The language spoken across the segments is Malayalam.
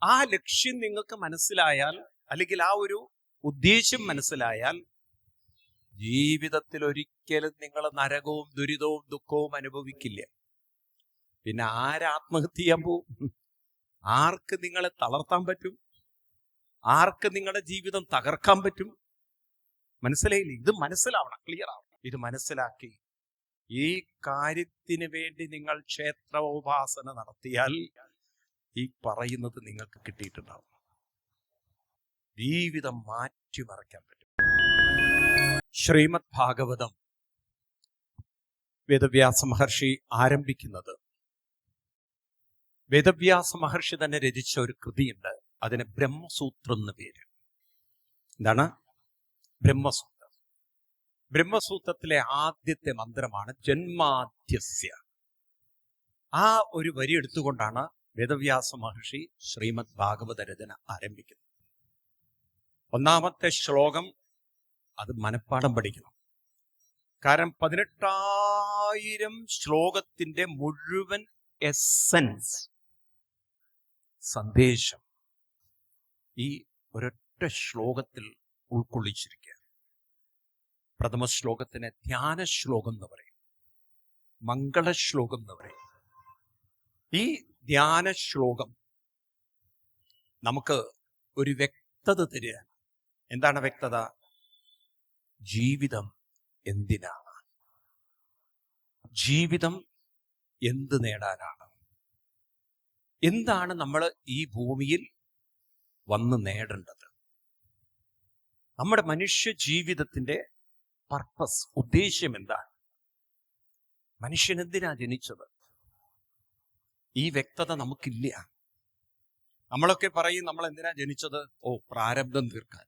ആ ലക്ഷ്യം നിങ്ങൾക്ക് മനസ്സിലായാൽ, അല്ലെങ്കിൽ ആ ഒരു ഉദ്ദേശ്യം മനസ്സിലായാൽ, ജീവിതത്തിൽ ഒരിക്കലും നിങ്ങൾ നരകവും ദുരിതവും ദുഃഖവും അനുഭവിക്കില്ല. പിന്നെ ആത്മഹത്യ ചെയ്യാൻ പോവും? ആർക്ക് നിങ്ങളെ തളർത്താൻ പറ്റും? ആർക്ക് നിങ്ങളുടെ ജീവിതം തകർക്കാൻ പറ്റും? മനസ്സിലായില്ലേ? ഇത് മനസ്സിലാവണം, ക്ലിയർ ആവണം. ഇത് മനസ്സിലാക്കി ഈ കാര്യത്തിന് വേണ്ടി നിങ്ങൾ ക്ഷേത്രോപാസന നടത്തിയാൽ ഈ പറയുന്നത് നിങ്ങൾക്ക് കിട്ടിയിട്ടുണ്ടാവും. ജീവിതം മാറ്റിമറിക്കാൻ പറ്റും. ശ്രീമദ് ഭാഗവതം വേദവ്യാസ മഹർഷി ആരംഭിക്കുന്നത്, വേദവ്യാസ മഹർഷി തന്നെ രചിച്ച ഒരു കൃതിയുണ്ട്, അതിന് ബ്രഹ്മസൂത്രം എന്ന് പേര്. എന്താണ് ബ്രഹ്മസൂത്രം? ബ്രഹ്മസൂത്രത്തിലെ ആദ്യത്തെ മന്ത്രമാണ് ജന്മാദ്യസ്യ. ആ ഒരു വരി എടുത്തുകൊണ്ടാണ് വേദവ്യാസ മഹർഷി ശ്രീമദ് ഭാഗവത രചന ആരംഭിക്കുന്നത്. ഒന്നാമത്തെ ശ്ലോകം അത് മനഃപ്പാഠം പഠിക്കണം. കാരണം 18,000 ശ്ലോകത്തിന്റെ മുഴുവൻ എസൻസ്, സന്ദേശം ഈ ഒരൊറ്റ ശ്ലോകത്തിൽ ഉൾക്കൊള്ളിച്ചിരിക്കുക. പ്രഥമ ശ്ലോകത്തിന് ധ്യാന ശ്ലോകം എന്ന് പറയും, മംഗളശ്ലോകം എന്ന് പറയും. ഈ ധ്യാന ശ്ലോകം നമുക്ക് ഒരു വ്യക്തത തരിക. എന്താണ് വ്യക്തത? ജീവിതം എന്തിനാണ്? ജീവിതം എന്ത് നേടാനാണ്? എന്താണ് നമ്മൾ ഈ ഭൂമിയിൽ വന്ന് നേടേണ്ടത്? നമ്മുടെ മനുഷ്യ ജീവിതത്തിന്റെ പർപ്പസ്, ഉദ്ദേശ്യം എന്താണ്? മനുഷ്യൻ എന്തിനാ ജനിച്ചത്? ഈ വ്യക്തത നമുക്കില്ല. നമ്മളൊക്കെ പറയും നമ്മൾ എന്തിനാ ജനിച്ചത്? പ്രാരബ്ധം തീർക്കാൻ.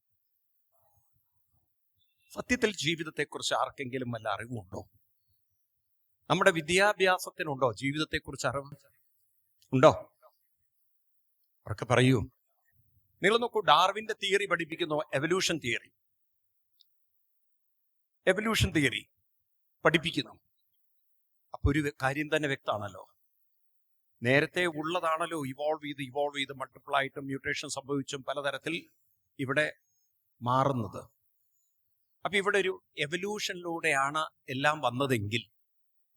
സത്യത്തിൽ ജീവിതത്തെക്കുറിച്ച് ആർക്കെങ്കിലും വല്ല അറിവുണ്ടോ? നമ്മുടെ വിദ്യാഭ്യാസത്തിനുണ്ടോ ജീവിതത്തെക്കുറിച്ച് അറിവ്? ഉണ്ടോ? അവർക്ക് പറയൂ. നിങ്ങൾ നോക്കൂ, ഡാർവിന്റെ തിയറി പഠിപ്പിക്കുന്നു, എവല്യൂഷൻ തിയറി. എവല്യൂഷൻ തിയറി പഠിപ്പിക്കുന്നു. അപ്പൊ ഒരു കാര്യം തന്നെ വ്യക്തമാണല്ലോ, നേരത്തെ ഉള്ളതാണല്ലോ ഇവോൾവ് ചെയ്ത് മൾട്ടിപ്പിൾ ആയിട്ടും മ്യൂട്ടേഷൻ സംഭവിച്ചും പലതരത്തിൽ ഇവിടെ മാറുന്നത്. അപ്പൊ ഇവിടെ ഒരു എവല്യൂഷനിലൂടെയാണ് എല്ലാം വന്നതെങ്കിൽ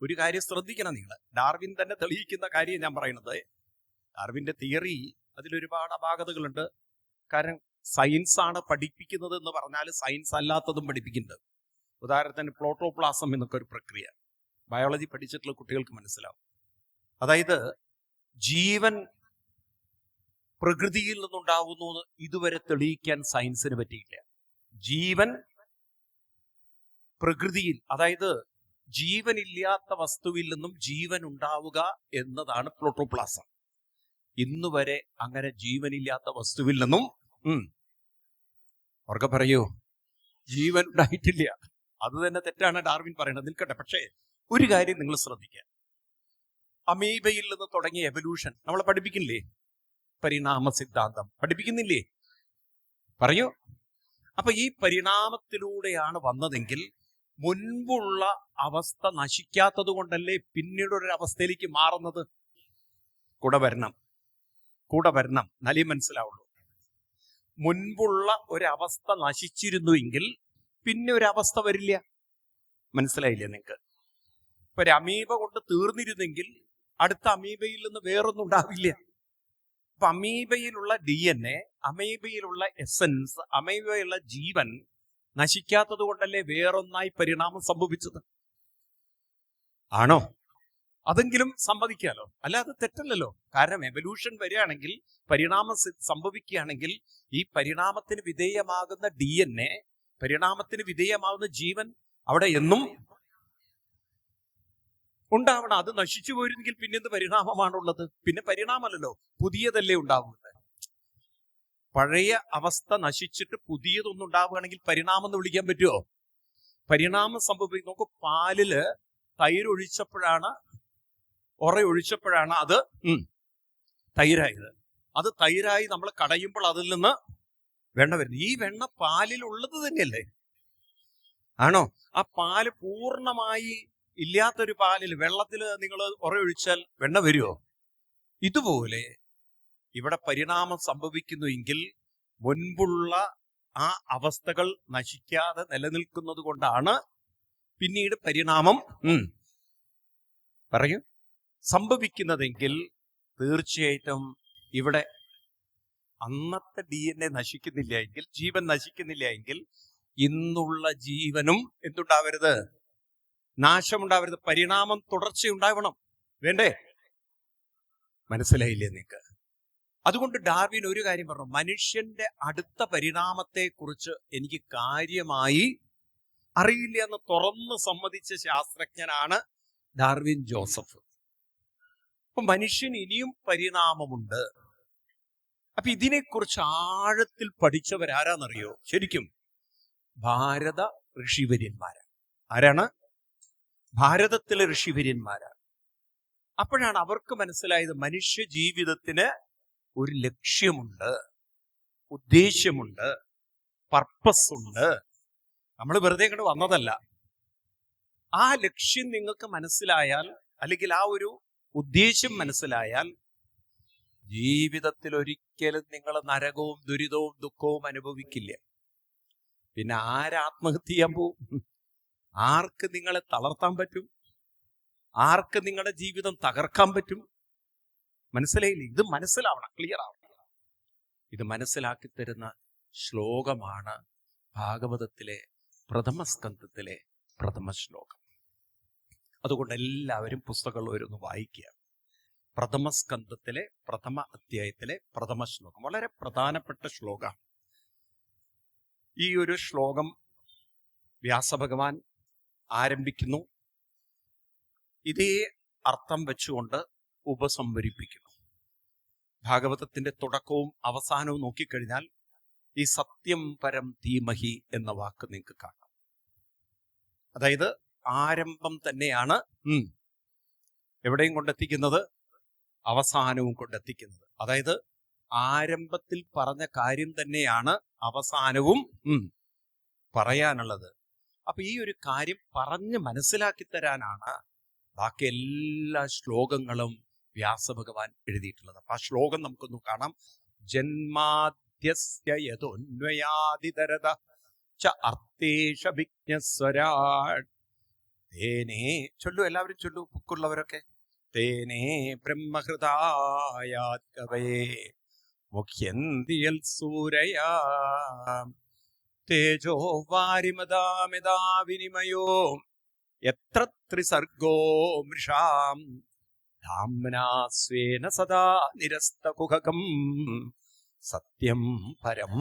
ഒരു കാര്യം ശ്രദ്ധിക്കണം നിങ്ങൾ. ഡാർവിൻ തന്നെ തെളിയിക്കുന്ന കാര്യം ഞാൻ പറയുന്നത്. ഡാർവിന്റെ തിയറി അതിലൊരുപാട് അപാകതകളുണ്ട്. കാരണം സയൻസ് ആണ് പഠിപ്പിക്കുന്നത് എന്ന് പറഞ്ഞാൽ സയൻസ് അല്ലാത്തതും പഠിപ്പിക്കുന്നുണ്ട്. ഉദാഹരണത്തിന് പ്ലോട്ടോപ്ലാസം എന്നൊക്കെ ഒരു പ്രക്രിയ ബയോളജി പഠിച്ചിട്ടുള്ള കുട്ടികൾക്ക് മനസ്സിലാവും. അതായത് ജീവൻ പ്രകൃതിയിൽ നിന്നുണ്ടാവുന്നു എന്ന് ഇതുവരെ തെളിയിക്കാൻ സയൻസിന് പറ്റിയില്ല. ജീവൻ പ്രകൃതിയിൽ, അതായത് ജീവനില്ലാത്ത വസ്തുവിൽ നിന്നും ജീവൻ ഉണ്ടാവുക എന്നതാണ് പ്ലോട്ടോപ്ലാസം. ഇന്നുവരെ അങ്ങനെ ജീവനില്ലാത്ത വസ്തുവിൽ നിന്നും അവർക്ക് പറയൂ ജീവൻ ഉണ്ടായിട്ടില്ല. അത് തന്നെ തെറ്റാണ് ഡാർവിൻ പറയുന്നത്. നിൽക്കട്ടെ, പക്ഷേ ഒരു കാര്യം നിങ്ങൾ ശ്രദ്ധിക്കുക. അമീബയിൽ നിന്ന് തുടങ്ങിയ എവല്യൂഷൻ നമ്മളെ പഠിപ്പിക്കില്ലേ? പരിണാമ സിദ്ധാന്തം പഠിപ്പിക്കുന്നില്ലേ? പറയൂ. അപ്പൊ ഈ പരിണാമത്തിലൂടെയാണ് വന്നതെങ്കിൽ മുൻപുള്ള അവസ്ഥ നശിക്കാത്തത് കൊണ്ടല്ലേ പിന്നീടൊരു അവസ്ഥയിലേക്ക് മാറുന്നത്? കൂടെ വരണം നല്ല മനസ്സിലാവുള്ളൂ. മുൻപുള്ള ഒരവസ്ഥ നശിച്ചിരുന്നുവെങ്കിൽ പിന്നെ ഒരവസ്ഥ വരില്ല. മനസ്സിലായില്ലേ നിങ്ങൾക്ക്? ഇപ്പൊ ഒരു അമീബ കൊണ്ട് തീർന്നിരുന്നെങ്കിൽ അടുത്ത അമീബയിൽ നിന്ന് വേറൊന്നും ഉണ്ടാവില്ല. അപ്പൊ അമീബയിലുള്ള DNA, അമീബയിലുള്ള എസൻസ്, അമീബയിലുള്ള ജീവൻ നശിക്കാത്തത് കൊണ്ടല്ലേ വേറൊന്നായി പരിണാമം സംഭവിച്ചത്? ആണോ? അതെങ്കിലും സമ്മതിക്കാലോ. അല്ലാതെ തെറ്റല്ലല്ലോ. കാരണം എവല്യൂഷൻ വരികയാണെങ്കിൽ, പരിണാമം സംഭവിക്കുകയാണെങ്കിൽ, ഈ പരിണാമത്തിന് വിധേയമാകുന്ന DNA, പരിണാമത്തിന് വിധേയമാകുന്ന ജീവൻ അവിടെ എന്നും ഉണ്ടാവണം. അത് നശിച്ചു പോയിരുന്നെങ്കിൽ പിന്നെ എന്ത് പരിണാമമാണുള്ളത്? പിന്നെ പരിണാമമല്ലല്ലോ, പുതിയതല്ലേ ഉണ്ടാവുന്നത്. പഴയ അവസ്ഥ നശിച്ചിട്ട് പുതിയതൊന്നും ഉണ്ടാവുകയാണെങ്കിൽ പരിണാമം എന്ന് വിളിക്കാൻ പറ്റുമോ? പരിണാമം സംഭവിക്കും. നമുക്ക് പാലില് തൈരൊഴിച്ചപ്പോഴാണ്, ഒറയൊഴിച്ചപ്പോഴാണ് അത് തൈരായത്. അത് തൈരായി നമ്മൾ കടയുമ്പോൾ അതിൽ നിന്ന് വെണ്ണ വരുന്നു. ഈ വെണ്ണ പാലിലുള്ളത് തന്നെയല്ലേ? ആണോ? ആ പാല് പൂർണ്ണമായി ഇല്ലാത്തൊരു പാലിൽ, വെള്ളത്തിൽ നിങ്ങൾ ഒറയൊഴിച്ചാൽ വെണ്ണ വരുമോ? ഇതുപോലെ ഇവിടെ പരിണാമം സംഭവിക്കുന്നുവെങ്കിൽ മുൻപുള്ള ആ അവസ്ഥകൾ നശിക്കാതെ നിലനിൽക്കുന്നത് കൊണ്ടാണ് പിന്നീട് പരിണാമം പറയൂ സംഭവിക്കുന്നതെങ്കിൽ തീർച്ചയായിട്ടും ഇവിടെ അന്നത്തെ DNA നശിക്കുന്നില്ല എങ്കിൽ, ജീവൻ നശിക്കുന്നില്ല എങ്കിൽ ഇന്നുള്ള ജീവനും എന്തുണ്ടാവരുത്? നാശമുണ്ടാവരുത്. പരിണാമം തുടർച്ചയുണ്ടാവണം. വേണ്ടേ? മനസ്സിലായില്ലേ നിങ്ങൾക്ക്? അതുകൊണ്ട് ഡാർവിൻ ഒരു കാര്യം പറഞ്ഞു, മനുഷ്യന്റെ അടുത്ത പരിണാമത്തെ കുറിച്ച് എനിക്ക് കാര്യമായി അറിയില്ല എന്ന് തുറന്ന് സമ്മതിച്ച ശാസ്ത്രജ്ഞനാണ് ഡാർവിൻ ജോസഫ്. അപ്പൊ മനുഷ്യൻ ഇനിയും പരിണാമമുണ്ട്. അപ്പൊ ഇതിനെക്കുറിച്ച് ആഴത്തിൽ പഠിച്ചവരാരാന്നറിയോ? ശരിക്കും ഭാരത ഋഷിവര്യന്മാരാണ്. ആരാണ്? ഭാരതത്തിലെ ഋഷിവര്യന്മാരാണ്. അപ്പോഴാണ് അവർക്ക് മനസ്സിലായത് മനുഷ്യ ജീവിതത്തിന് ഒരു ലക്ഷ്യമുണ്ട്, ഉദ്ദേശ്യമുണ്ട്, പർപ്പസ് ഉണ്ട്. നമ്മൾ വെറുതെ ഇങ്ങോട്ട് വന്നതല്ല. ആ ലക്ഷ്യം നിങ്ങൾക്ക് മനസ്സിലായാൽ, അല്ലെങ്കിൽ ആ ഒരു ഉദ്ദേശ്യം മനസ്സിലായാൽ, ജീവിതത്തിൽ ഒരിക്കലും നിങ്ങൾ നരകവും ദുരിതവും ദുഃഖവും അനുഭവിക്കില്ല. പിന്നെ ആത്മഹത്യ ചെയ്യാൻ പോവും? ആർക്ക് നിങ്ങളെ തളർത്താൻ പറ്റും? ആർക്ക് നിങ്ങളുടെ ജീവിതം തകർക്കാൻ പറ്റും? മനസ്സിലായില്ലേ? ഇത് മനസ്സിലാവണം, ക്ലിയർ ആവണം. ഇത് മനസ്സിലാക്കി തരുന്ന ശ്ലോകമാണ് ഭാഗവതത്തിലെ പ്രഥമ സ്കന്ധത്തിലെ പ്രഥമ ശ്ലോകം. അതുകൊണ്ട് എല്ലാവരും പുസ്തകങ്ങൾ ഒന്ന് വായിക്കുക. പ്രഥമ സ്കന്ധത്തിലെ പ്രഥമ അധ്യായത്തിലെ പ്രഥമ ശ്ലോകം വളരെ പ്രധാനപ്പെട്ട ശ്ലോകമാണ്. ഈ ഒരു ശ്ലോകം വ്യാസഭഗവാൻ ആരംഭിക്കുന്നു. ഇതേ അർത്ഥം വെച്ചുകൊണ്ട് ഉപസംഹരിപ്പിക്കുന്നു. ഭാഗവതത്തിന്റെ തുടക്കവും അവസാനവും നോക്കിക്കഴിഞ്ഞാൽ ഈ സത്യം പരം ധീമഹി എന്ന വാക്ക് നിങ്ങൾക്ക് കാണാം. അതായത് ആരംഭം തന്നെയാണ് എവിടെയും കൊണ്ടെത്തിക്കുന്നത്, അവസാനവും കൊണ്ടെത്തിക്കുന്നത്. അതായത് ആരംഭത്തിൽ പറഞ്ഞ കാര്യം തന്നെയാണ് അവസാനവും പറയാനുള്ളത്. അപ്പൊ ഈ ഒരു കാര്യം പറഞ്ഞ് മനസ്സിലാക്കി തരാനാണ് ബാക്കി എല്ലാ ശ്ലോകങ്ങളും വ്യാസഭഗവാൻ എഴുതിയിട്ടുള്ളത്. അപ്പൊ ആ ശ്ലോകം നമുക്കൊന്ന് കാണാം. ജന്മാദ്യസ്യ യദോന്വയാദിതരത ച അർത്ഥേഷ വിജ്ഞസ്വരാട് തേനേ, ചൊല്ലു, എല്ലാവരും ചൊല്ലു, ബുക്കുള്ളവരൊക്കെ. തേനേ ബ്രഹ്മഹൃദായാത് കവയേ മുഖ്യന്തിയൽ സൂരയാ തേജോ വാരിമദാമിദാ വിനിമയോ യത്ര ത്രിസർഗോ മൃഷാം ധാമ്നാ സ്വേന സദാ നിരസ്തകുഹകം സത്യം പരം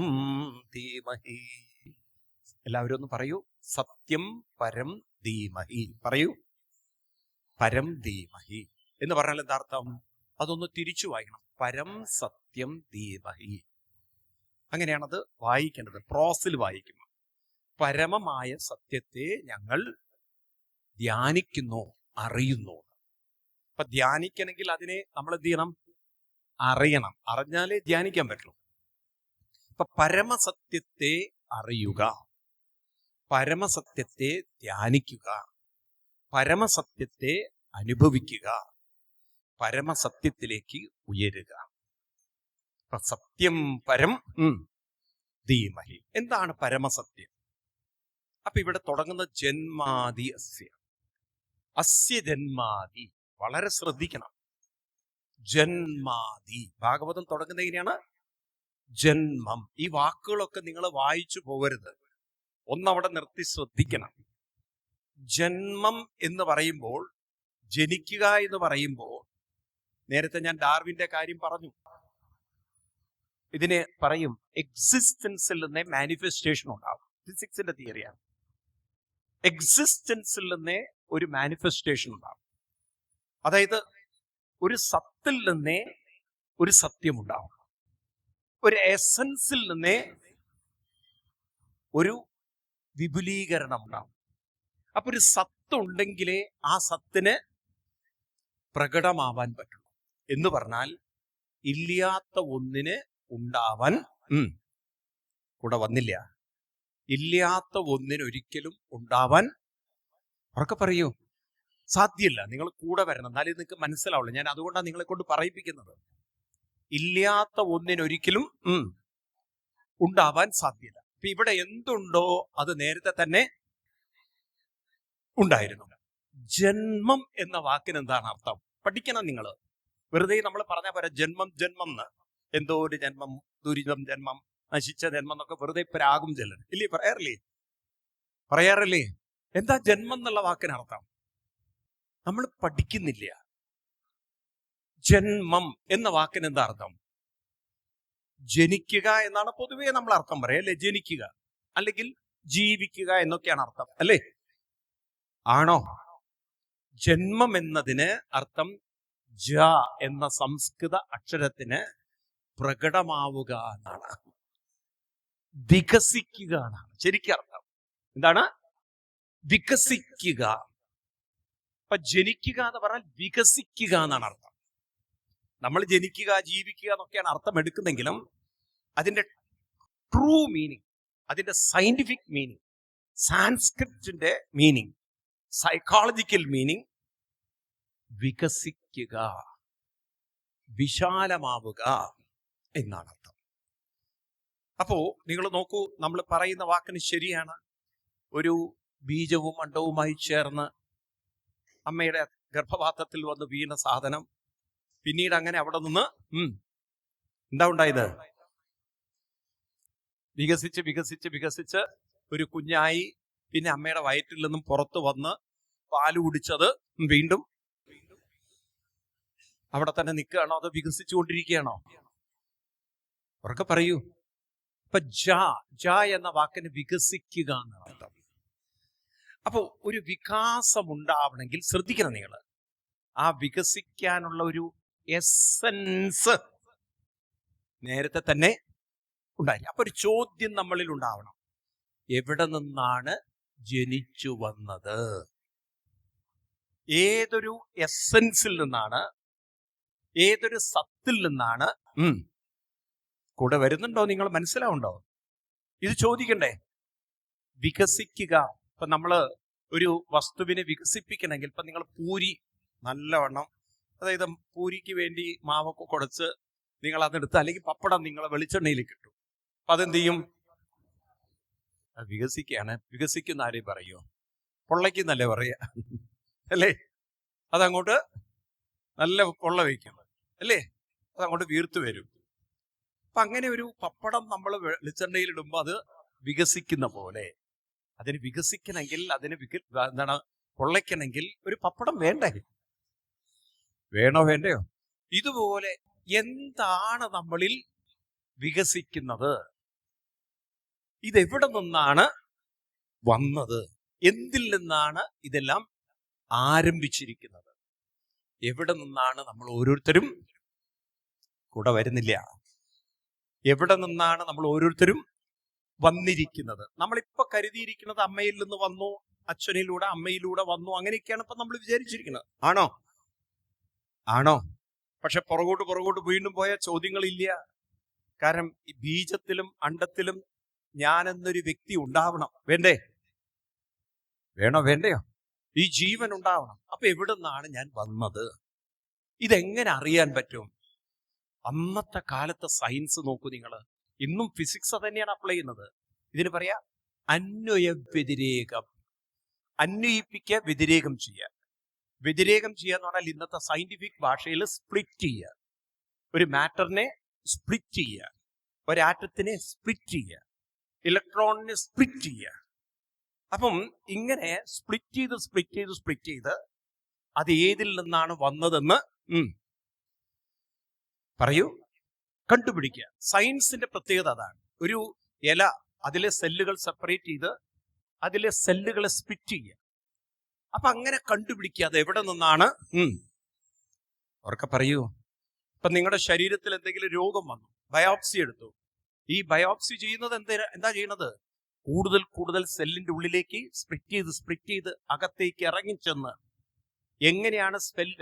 ധീമഹി. എല്ലാവരും ഒന്ന് പറയൂ, സത്യം പരം ധീമഹി. പറയൂ, പരം ധീമഹി എന്ന് പറഞ്ഞാൽ എന്താ അർത്ഥം? അതൊന്ന് തിരിച്ചു വായിക്കണം. പരം സത്യം ധീമഹി, അങ്ങനെയാണത് വായിക്കേണ്ടത്. പ്രോസിൽ വായിക്കും. പരമമായ സത്യത്തെ ഞങ്ങൾ ധ്യാനിക്കുന്നു, അറിയുന്നു. അപ്പൊ ധ്യാനിക്കണമെങ്കിൽ അതിനെ നമ്മൾ എന്ത് ചെയ്യണം? അറിയണം. അറിഞ്ഞാലേ ധ്യാനിക്കാൻ പറ്റുള്ളൂ. അപ്പൊ പരമസത്യത്തെ അറിയുക, പരമസത്യത്തെ ധ്യാനിക്കുക, പരമസത്യത്തെ അനുഭവിക്കുക, പരമസത്യത്തിലേക്ക് ഉയരുക. അപ്പൊ സത്യം പരം ധീമഹി. എന്താണ് പരമസത്യം? അപ്പൊ ഇവിടെ തുടങ്ങുന്ന ജന്മാദി അസ്യ, അസ്യ ജന്മാദി. വളരെ ശ്രദ്ധിക്കണം. ജന്മാദി, ഭാഗവതം തുടങ്ങുന്നത് എങ്ങനെയാണ്? ജന്മം. ഈ വാക്കുകളൊക്കെ നിങ്ങൾ വായിച്ചു പോകരുത്, ഒന്നവിടെ നിർത്തി ശ്രദ്ധിക്കണം. ജന്മം എന്ന് പറയുമ്പോൾ, ജനിക്കുക എന്ന് പറയുമ്പോൾ, നേരത്തെ ഞാൻ ഡാർവിന്റെ കാര്യം പറഞ്ഞു. ഇതിനെ പറയും എക്സിസ്റ്റൻസിൽ നിന്നേ മാനിഫെസ്റ്റേഷൻ ഉണ്ടാവും. ഫിസിക്സിന്റെ തിയറിയാണ്. എക്സിസ്റ്റൻസിൽ നിന്നേ ഒരു മാനിഫെസ്റ്റേഷൻ ഉണ്ടാവും. അതായത് ഒരു സത്തിൽ നിന്നേ ഒരു സത്യമുണ്ടാവും. ഒരു എസൻസിൽ നിന്നേ ഒരു വിപുലീകരണം ഉണ്ടാവും. അപ്പൊ ഒരു സത്ത് ഉണ്ടെങ്കിലേ ആ സത്തിന് പ്രകടമാവാൻ പറ്റുള്ളൂ. എന്ന് പറഞ്ഞാൽ ഇല്ലാത്ത ഒന്നിന് ഉണ്ടാവാൻ കൂടെ വന്നില്ല. ഇല്ലാത്ത ഒന്നിന് ഒരിക്കലും ഉണ്ടാവാൻ, ഉറക്കെ പറയൂ, സാധ്യമല്ല. നിങ്ങൾ കൂടെ വരണം, എന്നാലേ നിങ്ങൾക്ക് മനസ്സിലാവുള്ളൂ. ഞാൻ അതുകൊണ്ടാണ് നിങ്ങളെ കൊണ്ട് പറയിപ്പിക്കുന്നത്. ഇല്ലാത്ത ഒന്നിനൊരിക്കലും ഉണ്ടാവാൻ സാധ്യത. അപ്പൊ ഇവിടെ എന്തുണ്ടോ അത് നേരത്തെ തന്നെ ഉണ്ടായിരുന്നു. ജന്മം എന്ന വാക്കിന് എന്താണ് അർത്ഥം? പഠിക്കണം നിങ്ങൾ. വെറുതെ നമ്മൾ പറഞ്ഞാൽ പോരാ ജന്മം ജന്മം എന്ന്. എന്തോ ഒരു ജന്മം, ദുരിതം ജന്മം, നശിച്ച ജന്മം എന്നൊക്കെ വെറുതെ പ്രാകും ചെല്ലണം ഇല്ലേ? പറയാറില്ലേ? എന്താ ജന്മം എന്നുള്ള വാക്കിന് അർത്ഥം? നമ്മൾ പഠിക്കുന്നില്ല. ജന്മം എന്ന വാക്കിന് എന്താ അർത്ഥം? ജനിക്കുക എന്നാണ് പൊതുവേ നമ്മൾ അർത്ഥം പറയാം അല്ലെ? ജനിക്കുക അല്ലെങ്കിൽ ജീവിക്കുക എന്നൊക്കെയാണ് അർത്ഥം അല്ലേ? ആണോ? ജന്മം എന്നതിന് അർത്ഥം ജ എന്ന സംസ്കൃത അക്ഷരത്തിന് പ്രകടമാവുക എന്നാണ്, വികസിക്കുക എന്നാണ് ശരിക്കും അർത്ഥം. എന്താണ്? വികസിക്കുക. അപ്പൊ ജനിക്കുക എന്ന് പറഞ്ഞാൽ വികസിക്കുക എന്നാണ് അർത്ഥം. നമ്മൾ ജനിക്കുക, ജീവിക്കുക എന്നൊക്കെയാണ് അർത്ഥം എടുക്കുന്നെങ്കിലും അതിന്റെ ട്രൂ മീനിങ്, അതിന്റെ സയന്റിഫിക് മീനിങ്, സാൻസ്ക്രിറ്റിന്റെ മീനിങ്, സൈക്കോളജിക്കൽ മീനിങ് വികസിക്കുക, വിശാലമാവുക എന്നാണ് അർത്ഥം. അപ്പോ നിങ്ങൾ നോക്കൂ, നമ്മൾ പറയുന്ന വാക്കിന് ശരിയാണ്. ഒരു ബീജവും അണ്ടവുമായി ചേർന്ന് അമ്മയുടെ ഗർഭപാത്രത്തിൽ വന്ന് വീണ സാധനം പിന്നീട് അങ്ങനെ അവിടെ നിന്ന് എന്താ ഉണ്ടായത്? വികസിച്ച് വികസിച്ച് വികസിച്ച് ഒരു കുഞ്ഞായി. പിന്നെ അമ്മയുടെ വയറ്റിൽ നിന്നും പുറത്തു വന്ന് പാല് കുടിച്ചത് വീണ്ടും അവിടെ തന്നെ നിൽക്കുകയാണോ അതോ വികസിച്ചുകൊണ്ടിരിക്കുകയാണോ? അവർക്ക് പറയൂ. ഇപ്പൊ ജ എന്ന വാക്കിന് വികസിക്കുക എന്നാണ് അർത്ഥം. അപ്പോ ഒരു വികാസം ഉണ്ടാവണമെങ്കിൽ ശ്രദ്ധിക്കണം നിങ്ങൾ, ആ വികസിക്കാനുള്ള ഒരു എസൻസ് നേരത്തെ തന്നെ ഉണ്ടായി. അപ്പൊ ഒരു ചോദ്യം നമ്മളിൽ ഉണ്ടാവണം, എവിടെ നിന്നാണ് ജനിച്ചു വന്നത്? ഏതൊരു എസൻസിൽ നിന്നാണ്, ഏതൊരു സത്തിൽ നിന്നാണ്? കൂടെ വരുന്നുണ്ടോ? നിങ്ങൾ മനസ്സിലാവുണ്ടോ? ഇത് ചോദിക്കണ്ടേ? വികസിക്കുക. ഇപ്പൊ നമ്മള് ഒരു വസ്തുവിനെ വികസിപ്പിക്കണമെങ്കിൽ, ഇപ്പൊ നിങ്ങൾ പൂരി നല്ലവണ്ണം, അതായത് പൂരിക്ക് വേണ്ടി മാവൊക്കെ കുടച്ച് നിങ്ങൾ അതെടുത്ത്, അല്ലെങ്കിൽ പപ്പടം നിങ്ങളെ വെളിച്ചെണ്ണയിൽ കിട്ടും. അപ്പൊ അതെന്ത് ചെയ്യും? വികസിക്കുകയാണ്. വികസിക്കുന്ന ആരെയും പറയോ? പൊള്ളയ്ക്കുന്നല്ലേ പറയാ അല്ലേ? അതങ്ങോട്ട് നല്ല പൊള്ള വയ്ക്കും അല്ലേ? അതങ്ങോട്ട് വീർത്തു വരും. അപ്പൊ അങ്ങനെ ഒരു പപ്പടം നമ്മൾ വെളിച്ചെണ്ണയിൽ ഇടുമ്പോൾ അത് വികസിക്കുന്ന പോലെ, അതിന് വികസിക്കണമെങ്കിൽ, അതിന് എന്താണ് പൊള്ളയ്ക്കണമെങ്കിൽ ഒരു പപ്പടം വേണ്ടേ? വേണോ വേണ്ടയോ? ഇതുപോലെ എന്താണ് നമ്മളിൽ വികസിക്കുന്നത്? ഇതെവിടെ നിന്നാണ് വന്നത്? എന്തിൽ നിന്നാണ് ഇതെല്ലാം ആരംഭിച്ചിരിക്കുന്നത്? എവിടെ നിന്നാണ് നമ്മൾ ഓരോരുത്തരും കൂടെ വരുന്നില്ല? എവിടെ നിന്നാണ് നമ്മൾ ഓരോരുത്തരും വന്നിരിക്കുന്നത്? നമ്മളിപ്പോ കരുതിയിരിക്കുന്നത് അമ്മയിൽ നിന്ന് വന്നു, അച്ഛനിലൂടെ അമ്മയിലൂടെ വന്നു, അങ്ങനെയൊക്കെയാണ് ഇപ്പൊ നമ്മൾ വിചാരിച്ചിരിക്കുന്നത്. ആണോ? പക്ഷെ പുറകോട്ട് വീണ്ടും പോയ ചോദ്യങ്ങളില്ല. കാരണം ഈ ബീജത്തിലും അണ്ടത്തിലും ഞാനെന്നൊരു വ്യക്തി ഉണ്ടാവണം. വേണ്ടയോ? ഈ ജീവൻ ഉണ്ടാവണം. അപ്പൊ എവിടെ നിന്നാണ് ഞാൻ വന്നത്? ഇതെങ്ങനെ അറിയാൻ പറ്റും? അന്നത്തെ കാലത്തെ സയൻസ് നോക്കൂ നിങ്ങൾ. ഇന്നും ഫിസിക്സ് തന്നെയാണ് അപ്ലൈ ചെയ്യുന്നത്. ഇതിന് പറയാ അന്വയ വ്യതിരേകം. അന്വയിപ്പിക്കുക, വ്യതിരേകം ചെയ്യുക. വ്യതിരേകം ചെയ്യുക എന്ന് പറഞ്ഞാൽ ഇന്നത്തെ സയന്റിഫിക് ഭാഷയിൽ സ്പ്ലിറ്റ് ചെയ്യുക. ഒരു മാറ്ററിനെ സ്പ്ലിറ്റ് ചെയ്യുക, ഒരു ആറ്റത്തിനെ സ്പ്ലിറ്റ് ചെയ്യുക, ഇലക്ട്രോണിനെ സ്പ്ലിറ്റ് ചെയ്യുക. അപ്പം ഇങ്ങനെ സ്പ്ലിറ്റ് ചെയ്ത് അത് ഏതിൽ നിന്നാണ് വന്നതെന്ന് പറയൂ, കണ്ടുപിടിക്കുക. സയൻസിന്റെ പ്രത്യേകത അതാണ്. ഒരു ഇല, അതിലെ സെല്ലുകൾ സെപ്പറേറ്റ് ചെയ്ത് അതിലെ സെല്ലുകളെ സ്പ്ലിറ്റ് ചെയ്യുക. അപ്പൊ അങ്ങനെ കണ്ടുപിടിക്കുക അത് എവിടെ നിന്നാണ്. അവർക്ക് പറയൂ. ഇപ്പൊ നിങ്ങളുടെ ശരീരത്തിൽ എന്തെങ്കിലും രോഗം വന്നു, ബയോപ്സി എടുത്തു. ഈ ബയോപ്സി ചെയ്യുന്നത് എന്താ ചെയ്യുന്നത്? കൂടുതൽ സെല്ലിന്റെ ഉള്ളിലേക്ക് സ്പ്ലിറ്റ് ചെയ്ത് അകത്തേക്ക് ഇറങ്ങിച്ചെന്ന് എങ്ങനെയാണ്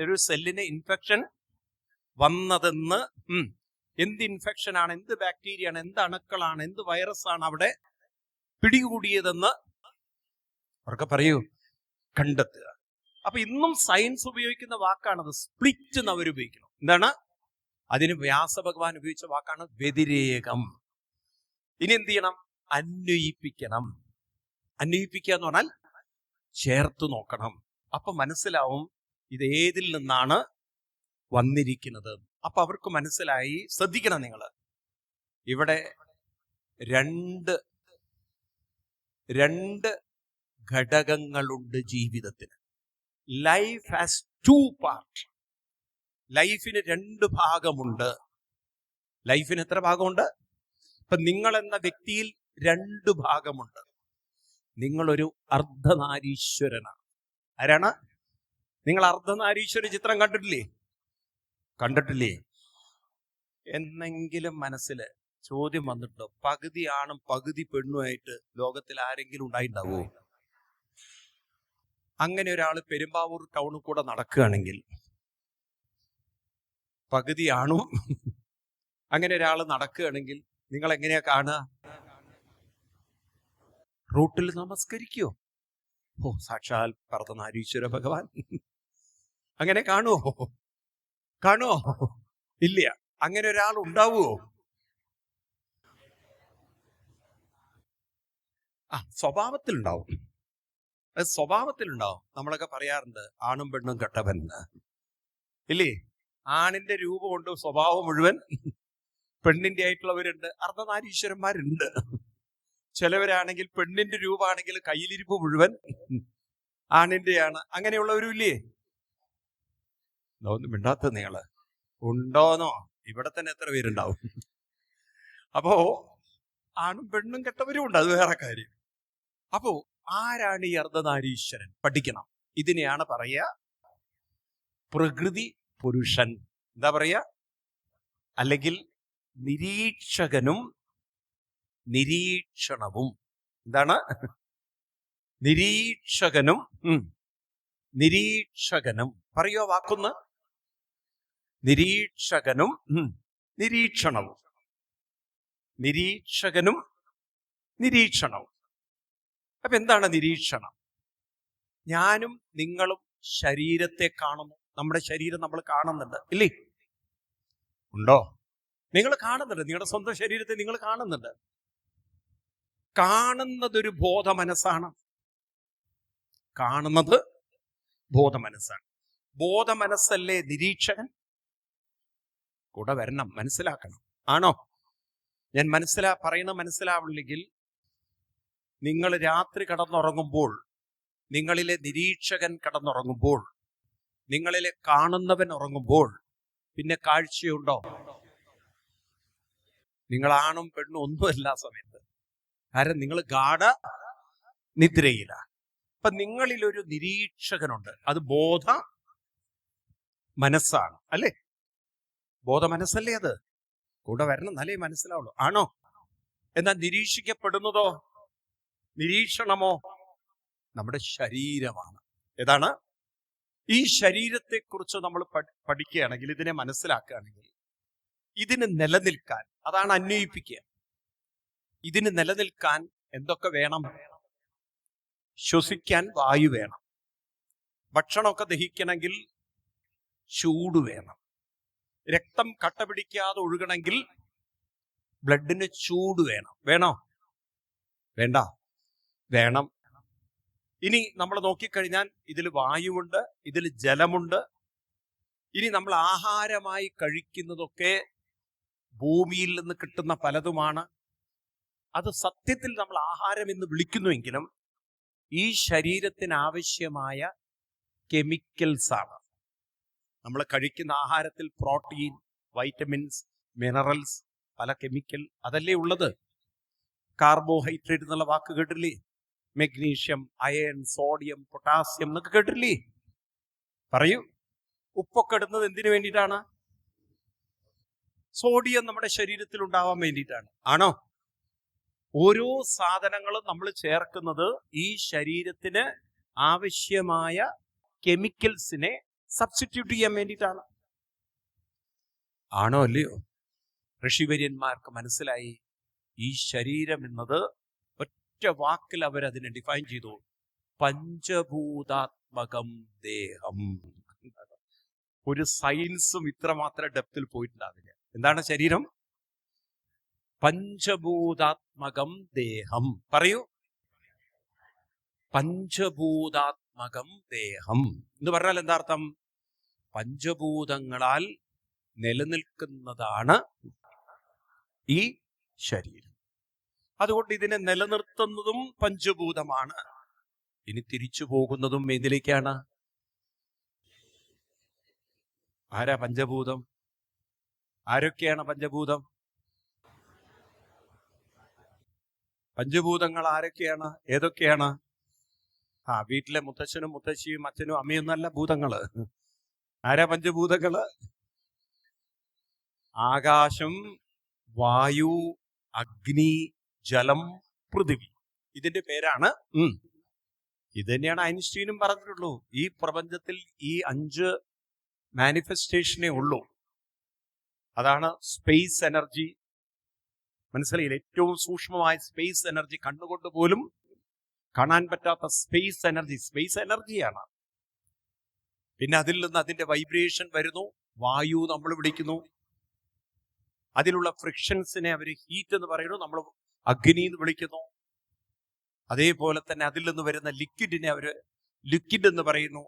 ഒരു സെല്ലിന് ഇൻഫെക്ഷൻ വന്നതെന്ന്, എന്ത് ഇൻഫെക്ഷനാണ്, എന്ത് ബാക്ടീരിയയാണ്, എന്ത് അണുക്കളാണ്, എന്ത് വൈറസാണ് അവിടെ പിടികൂടിയതെന്ന് അവർക്ക് പറയൂ, കണ്ടെത്തുക. അപ്പൊ ഇന്നും സയൻസ് ഉപയോഗിക്കുന്ന വാക്കാണത്. സ്പ്ലിറ്റ് എന്ന് അവർ ഉപയോഗിക്കണം. എന്താണ്? അതിന് വ്യാസഭഗവാൻ ഉപയോഗിച്ച വാക്കാണ് വ്യതിരേകം. ഇനി എന്ത് ചെയ്യണം? അന്വയിപ്പിക്കണം. അന്വയിപ്പിക്കുക എന്ന് പറഞ്ഞാൽ ചേർത്ത് നോക്കണം. അപ്പൊ മനസ്സിലാവും ഇത് ഏതിൽ നിന്നാണ് വന്നിരിക്കുന്നത്. അപ്പൊ അവർക്ക് മനസ്സിലായി. ശ്രദ്ധിക്കണം നിങ്ങൾ, ഇവിടെ രണ്ട് ഘടകങ്ങളുണ്ട് ജീവിതത്തിന്. Life has two part. ലൈഫിന് 2 ഭാഗമുണ്ട്. ലൈഫിന് എത്ര ഭാഗമുണ്ട്? ഇപ്പൊ നിങ്ങൾ എന്ന വ്യക്തിയിൽ 2 ഭാഗമുണ്ട്. നിങ്ങളൊരു അർദ്ധനാരീശ്വരനാണ്. ആരാണ് നിങ്ങൾ? അർദ്ധനാരീശ്വര ചിത്രം കണ്ടിട്ടില്ലേ? എന്നെങ്കിലും മനസ്സിൽ ചോദ്യം വന്നിട്ടുണ്ടോ? പകുതി ആണും പകുതി പെണ്ണുമായിട്ട് ലോകത്തിൽ ആരെങ്കിലും ഉണ്ടായിട്ടുണ്ടാവോ? അങ്ങനെ ഒരാൾ പെരുമ്പാവൂർ ടൗണിൽ കൂടെ നടക്കുകയാണെങ്കിൽ പകുതി ആണും അങ്ങനെ ഒരാൾ നടക്കുകയാണെങ്കിൽ നിങ്ങൾ എങ്ങനെയാ കാണുക? റൂട്ടിൽ നമസ്കരിക്കോ? ഓ, സാക്ഷാൽ അർദ്ധനാരീശ്വര ഭഗവാൻ. അങ്ങനെ കാണുവോ? ഇല്ല. അങ്ങനെ ഒരാൾ ഉണ്ടാവുമോ? സ്വഭാവത്തിലുണ്ടാവും. അത് സ്വഭാവത്തിലുണ്ടാവും. നമ്മളൊക്കെ പറയാറുണ്ട് ആണും പെണ്ണും കെട്ടവൻ, ഇല്ലേ? ആണിന്റെ രൂപമുണ്ട്, സ്വഭാവം മുഴുവൻ പെണ്ണിന്റെ ആയിട്ടുള്ളവരുണ്ട്. അർദ്ധനാരീശ്വരന്മാരുണ്ട്. ചിലവരാണെങ്കിൽ പെണ്ണിന്റെ രൂപമാണെങ്കിൽ കയ്യിലിരിപ്പ് മുഴുവൻ ആണിന്റെയാണ്. അങ്ങനെയുള്ളവരും ഇല്ലേ? ഒന്നും മിണ്ടാത്ത നിങ്ങള് ഉണ്ടോന്നോ? ഇവിടെ തന്നെ എത്ര പേരുണ്ടാവും. അപ്പോ ആണും പെണ്ണും കെട്ടവരും ഉണ്ട്, അത് വേറെ കാര്യം. അപ്പോ ആരാണ് ഈ അർദ്ധനാരീശ്വരൻ? പഠിക്കണം. ഇതിനെയാണ് പറയുക പ്രകൃതി പുരുഷൻ. എന്താ പറയുക? അല്ലെങ്കിൽ നിരീക്ഷകനും നിരീക്ഷണവും. എന്താണ്? നിരീക്ഷകനും പറയോ വാക്കൊന്ന്? നിരീക്ഷകനും നിരീക്ഷണവും. അപ്പൊ എന്താണ് നിരീക്ഷണം? ഞാനും നിങ്ങളും ശരീരത്തെ കാണുന്നു. നമ്മുടെ ശരീരം നമ്മൾ കാണുന്നുണ്ട്, ഇല്ലേ? ഉണ്ടോ? നിങ്ങൾ കാണുന്നുണ്ട്. നിങ്ങളുടെ സ്വന്തം ശരീരത്തെ നിങ്ങൾ കാണുന്നുണ്ട്. കാണുന്നതൊരു ബോധമനസ്സാണ്. ബോധമനസ്സല്ലേ നിരീക്ഷകൻ? കൂടെ വരണം, മനസ്സിലാക്കണം. ആണോ? ഞാൻ മനസ്സിലാവില്ലെങ്കിൽ നിങ്ങൾ രാത്രി കിടന്നുറങ്ങുമ്പോൾ, നിങ്ങളിലെ നിരീക്ഷകൻ കിടന്നുറങ്ങുമ്പോൾ, നിങ്ങളിലെ കാണുന്നവൻ ഉറങ്ങുമ്പോൾ പിന്നെ കാഴ്ചയുണ്ടോ? നിങ്ങളാണും പെണ്ണും ഒന്നുമല്ല ആ സമയത്ത്. കാരണം നിങ്ങൾ ഗാഢ നിദ്രയിലാണ്. അപ്പൊ നിങ്ങളിലൊരു നിരീക്ഷകനുണ്ട്. അത് ബോധ മനസ്സാണ്, അല്ലേ? ബോധ മനസ്സല്ലേ അത്? കൂടെ വരണം, എന്നാലേ മനസ്സിലാവുള്ളൂ. ആണോ? എന്നാൽ നിരീക്ഷിക്കപ്പെടുന്നതോ? നിരീക്ഷണമോ? നമ്മുടെ ശരീരമാണ്. ഏതാണ്? ഈ ശരീരത്തെക്കുറിച്ച് നമ്മൾ പഠിക്കുകയാണെങ്കിൽ, ഇതിനെ മനസ്സിലാക്കുകയാണെങ്കിൽ, ഇതിന് നിലനിൽക്കാൻ, അതാണ് അന്വയിപ്പിക്കുക. ഇതിന് നിലനിൽക്കാൻ എന്തൊക്കെ വേണം? ശ്വസിക്കാൻ വായു വേണം. ഭക്ഷണമൊക്കെ ദഹിക്കണമെങ്കിൽ ചൂട് വേണം. രക്തം കട്ട പിടിക്കാതെ ഒഴുകണമെങ്കിൽ ബ്ലഡിന് ചൂട് വേണം. വേണോ? വേണ്ട? വേണം. ഇനി നമ്മൾ നോക്കിക്കഴിഞ്ഞാൽ ഇതിൽ വായുവുണ്ട്, ഇതിൽ ജലമുണ്ട്. ഇനി നമ്മൾ ആഹാരമായി കഴിക്കുന്നതൊക്കെ ഭൂമിയിൽ നിന്ന് കിട്ടുന്ന പലതുമാണ്. അത് സത്യത്തിൽ നമ്മൾ ആഹാരം എന്ന് വിളിക്കുന്നുവെങ്കിലും ഈ ശരീരത്തിന് ആവശ്യമായ കെമിക്കൽസ് ആണ്. നമ്മൾ കഴിക്കുന്ന ആഹാരത്തിൽ പ്രോട്ടീൻ, വൈറ്റമിൻസ്, മിനറൽസ്, പല കെമിക്കൽ, അതല്ലേ ഉള്ളത്. കാർബോഹൈഡ്രേറ്റ് എന്നുള്ള വാക്ക് കേട്ടില്ലേ? മെഗ്നീഷ്യം, അയൺ, സോഡിയം, പൊട്ടാസ്യം എന്നൊക്കെ കേട്ടില്ലേ? പറയൂ. ഉപ്പൊക്കെ ഇടുന്നത് എന്തിനു വേണ്ടിയിട്ടാണ്? സോഡിയം നമ്മുടെ ശരീരത്തിൽ ഉണ്ടാവാൻ വേണ്ടിയിട്ടാണ്. ആണോ? ഓരോ സാധനങ്ങളും നമ്മൾ ചേർക്കുന്നത് ഈ ശരീരത്തിന് ആവശ്യമായ കെമിക്കൽസിനെ സബ്സ്റ്റിറ്റ്യൂട്ട് ചെയ്യാൻ വേണ്ടിയിട്ടാണ്. ആണോ അല്ലയോ? ഋഷിവര്യന്മാർക്ക് മനസ്സിലായി ഈ ശരീരം എന്നത് ഒറ്റ വാക്കിൽ അവരതിനെ ഡിഫൈൻ ചെയ്തു. പഞ്ചഭൂതാത്മകം ദേഹം. ഒരു സയൻസും ഇത്രമാത്രം ഡെപ്തിൽ പോയിട്ടുണ്ടാവില്ല. എന്താണ് ശരീരം? പഞ്ചഭൂതാത്മകം ദേഹം. പറയൂ, പഞ്ചഭൂതാത്മകം ദേഹം എന്ന് പറഞ്ഞാൽ എന്താ അർത്ഥം? പഞ്ചഭൂതങ്ങളാൽ നിലനിൽക്കുന്നതാണ് ഈ ശരീരം. അതുകൊണ്ട് ഇതിനെ നിലനിർത്തുന്നതും പഞ്ചഭൂതമാണ്. ഇനി തിരിച്ചു പോകുന്നതും ഏതിലേക്കാണ്? ആരാ പഞ്ചഭൂതം? ആരൊക്കെയാണ് പഞ്ചഭൂതം? പഞ്ചഭൂതങ്ങൾ ആരൊക്കെയാണ്? ഏതൊക്കെയാണ്? വീട്ടിലെ മുത്തച്ഛനും മുത്തശ്ശിയും അച്ഛനും അമ്മയൊന്നല്ല ഭൂതങ്ങള്. ആരാ പഞ്ചഭൂതങ്ങള്? ആകാശം, വായു, അഗ്നി, ജലം, പൃഥിവി. ഇതിന്റെ പേരാണ്. ഇത് തന്നെയാണ് ഐൻസ്റ്റീനും പറഞ്ഞിട്ടുള്ളൂ. ഈ പ്രപഞ്ചത്തിൽ ഈ 5 മാനിഫെസ്റ്റേഷനേ ഉള്ളൂ. അതാണ് സ്പേസ് എനർജി. മനസ്സിലായില്ല? ഏറ്റവും സൂക്ഷ്മമായ സ്പേസ് എനർജി, കണ്ണുകൊണ്ട് പോലും കാണാൻ പറ്റാത്ത സ്പേസ് എനർജി. സ്പേസ് എനർജിയാണ്. പിന്നെ അതിൽ നിന്ന് അതിന്റെ വൈബ്രേഷൻ വരുന്നു. വായു നമ്മൾ വിളിക്കുന്നു. അതിലുള്ള ഫ്രിക്ഷൻസിനെ അവർ ഹീറ്റ് എന്ന് പറയുന്നു. നമ്മൾ അഗ്നി എന്ന് വിളിക്കുന്നു. അതേപോലെ തന്നെ അതിൽ നിന്ന് വരുന്ന ലിക്വിഡിനെ അവർ ലിക്വിഡ് എന്ന് പറയുന്നു.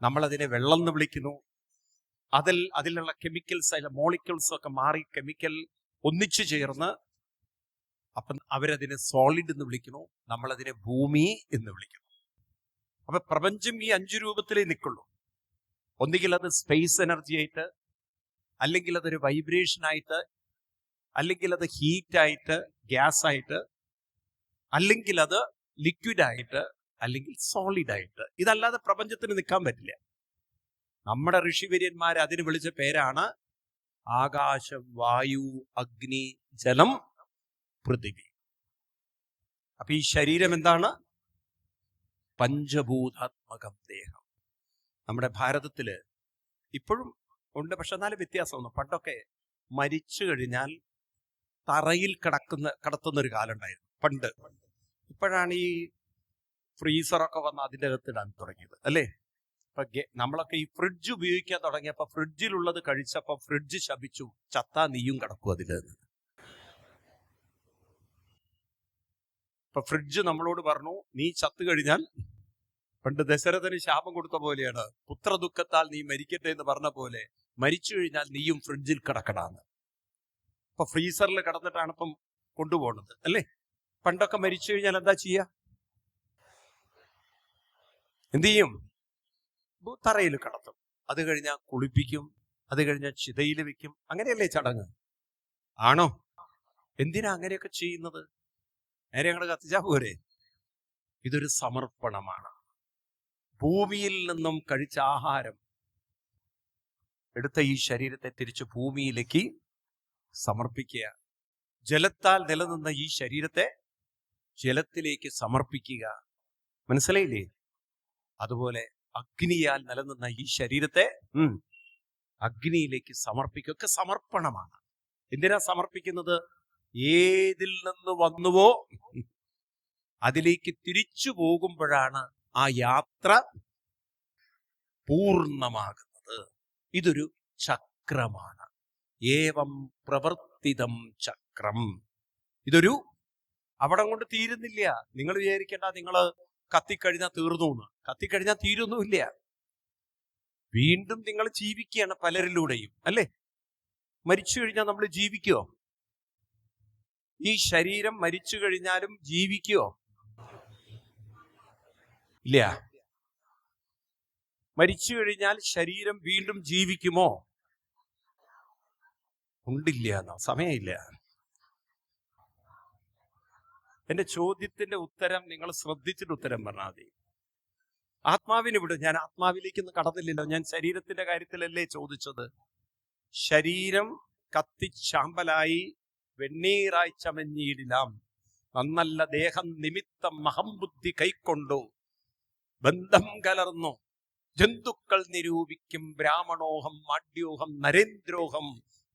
നമ്മളതിനെ വെള്ളം എന്ന് വിളിക്കുന്നു. അതിലുള്ള കെമിക്കൽസ്, അതിലെ മോളിക്യൂൾസ് ഒക്കെ മാറി കെമിക്കൽ ഒന്നിച്ചു ചേർന്ന് അപ്പം അവരതിനെ സോളിഡ് എന്ന് വിളിക്കുന്നു. നമ്മളതിനെ ഭൂമി എന്ന് വിളിക്കുന്നു. അപ്പൊ പ്രപഞ്ചം ഈ 5 രൂപത്തിലേ നിൽക്കുള്ളൂ. ഒന്നുകിൽ അത് സ്പേസ് എനർജി ആയിട്ട്, അല്ലെങ്കിൽ അതൊരു വൈബ്രേഷൻ ആയിട്ട്, അല്ലെങ്കിൽ അത് ഹീറ്റ് ആയിട്ട്, ഗ്യാസ് ആയിട്ട്, അല്ലെങ്കിൽ അത് ലിക്വിഡ് ആയിട്ട്, അല്ലെങ്കിൽ സോളിഡ് ആയിട്ട്. ഇതല്ലാതെ പ്രപഞ്ചത്തിന് നിൽക്കാൻ പറ്റില്ല. നമ്മുടെ ഋഷിവര്യന്മാർ അതിന് വിളിച്ച പേരാണ് ആകാശം, വായു, അഗ്നി, ജലം, പൃഥിവി. അപ്പൊ ഈ ശരീരം എന്താണ്? പഞ്ചഭൂതാത്മകം ദേഹം. നമ്മുടെ ഭാരതത്തില് ഇപ്പോഴും ഉണ്ട്, പക്ഷെ എന്നാലും വ്യത്യാസമൊന്നും. പണ്ടൊക്കെ മരിച്ചു കഴിഞ്ഞാൽ തറയിൽ കടത്തുന്ന ഒരു കാലം ഉണ്ടായിരുന്നു പണ്ട്. ഇപ്പോഴാണ് ഈ ഫ്രീസറൊക്കെ വന്ന് അതിൻ്റെ അകത്തിടാൻ തുടങ്ങിയത്, അല്ലേ? ഇപ്പൊ നമ്മളൊക്കെ ഈ ഫ്രിഡ്ജ് ഉപയോഗിക്കാൻ തുടങ്ങിയപ്പോ ഫ്രിഡ്ജിലുള്ളത് കഴിച്ചപ്പോ ഫ്രിഡ്ജ് ശപിച്ചു, ചത്താ നീയും കിടക്കും അതില്. ഇപ്പൊ ഫ്രിഡ്ജ് നമ്മളോട് പറഞ്ഞു, നീ ചത്തു കഴിഞ്ഞാൽ, പണ്ട് ദശരഥന് ശാപം കൊടുത്ത പോലെയാണ്, പുത്രദുഃഖത്താൽ നീ മരിക്കട്ടെ എന്ന് പറഞ്ഞ പോലെ, മരിച്ചു കഴിഞ്ഞാൽ നീയും ഫ്രിഡ്ജിൽ കിടക്കണമെന്ന്. ഇപ്പൊ ഫ്രീസറിൽ കിടന്നിട്ടാണ് ഇപ്പം കൊണ്ടുപോകുന്നത്, അല്ലേ? പണ്ടൊക്കെ മരിച്ചു കഴിഞ്ഞാൽ എന്താ ചെയ്യാ? എന്ത് ചെയ്യും? തറയിൽ കിടത്തും. അത് കഴിഞ്ഞാൽ കുളിപ്പിക്കും, അത് കഴിഞ്ഞാൽ ചിതയിൽ വെക്കും. അങ്ങനെയല്ലേ ചടങ്ങ്? ആണോ? എന്തിനാ അങ്ങനെയൊക്കെ ചെയ്യുന്നത്? നേരെ അങ്ങോട്ട് കത്തിച്ചാ പോരെ? ഇതൊരു സമർപ്പണമാണ്. ഭൂമിയിൽ നിന്നും കഴിച്ച ആഹാരം എടുത്ത ഈ ശരീരത്തെ തിരിച്ച് ഭൂമിയിലേക്ക് സമർപ്പിക്കുക. ജലത്താൽ നിലനിന്ന ഈ ശരീരത്തെ ജലത്തിലേക്ക് സമർപ്പിക്കുക. മനസ്സിലായില്ലേ? അതുപോലെ അഗ്നിയാൽ നിലനിന്ന ഈ ശരീരത്തെ അഗ്നിയിലേക്ക് സമർപ്പിക്കുക. ഒക്കെ സമർപ്പണമാണ്. എന്തിനാ സമർപ്പിക്കുന്നത്? ഏതിൽ നിന്ന് വന്നുവോ അതിലേക്ക് തിരിച്ചു പോകുമ്പോഴാണ് ആ യാത്ര പൂർണ്ണമാകുന്നത്. ഇതൊരു ചക്രമാണ്. ഏവം പ്രവർത്തിതം ചക്രം. ഇതൊരു അവിടെ കൊണ്ട് തീരുന്നില്ല. നിങ്ങൾ വിചാരിക്കേണ്ട നിങ്ങൾ കത്തിക്കഴിഞ്ഞാൽ തീർന്നു എന്ന്. കത്തിക്കഴിഞ്ഞാൽ തീരൊന്നുമില്ല. വീണ്ടും നിങ്ങൾ ജീവിക്കുകയാണ് പലരിലൂടെയും, അല്ലേ? മരിച്ചു കഴിഞ്ഞാൽ നമ്മൾ ജീവിക്കുവോ? ഈ ശരീരം മരിച്ചു കഴിഞ്ഞാലും ജീവിക്കുവോ? ഇല്ല. മരിച്ചു കഴിഞ്ഞാൽ ശരീരം വീണ്ടും ജീവിക്കുമോ? ഉണ്ടില്ല എന്നോ? സമയമില്ല. എന്റെ ചോദ്യത്തിന്റെ ഉത്തരം നിങ്ങൾ ശ്രദ്ധിച്ചിട്ട് ഉത്തരം പറഞ്ഞാൽ മതി. ആത്മാവിന് വിടും. ഞാൻ ആത്മാവിലേക്കൊന്നും കടന്നില്ലല്ലോ. ഞാൻ ശരീരത്തിന്റെ കാര്യത്തിലല്ലേ ചോദിച്ചത്. ശരീരം കത്തിച്ചാമ്പലായി വെണ്ണീറായി ചമഞ്ഞിടിലാം, നന്നല്ല ദേഹം നിമിത്തം മഹംബുദ്ധി കൈക്കൊണ്ടു, ബന്ധം കലർന്നു ജന്തുക്കൾ നിരൂപിക്കും ബ്രാഹ്മണോഹം മാഡ്യോഹം നരേന്ദ്രോഹം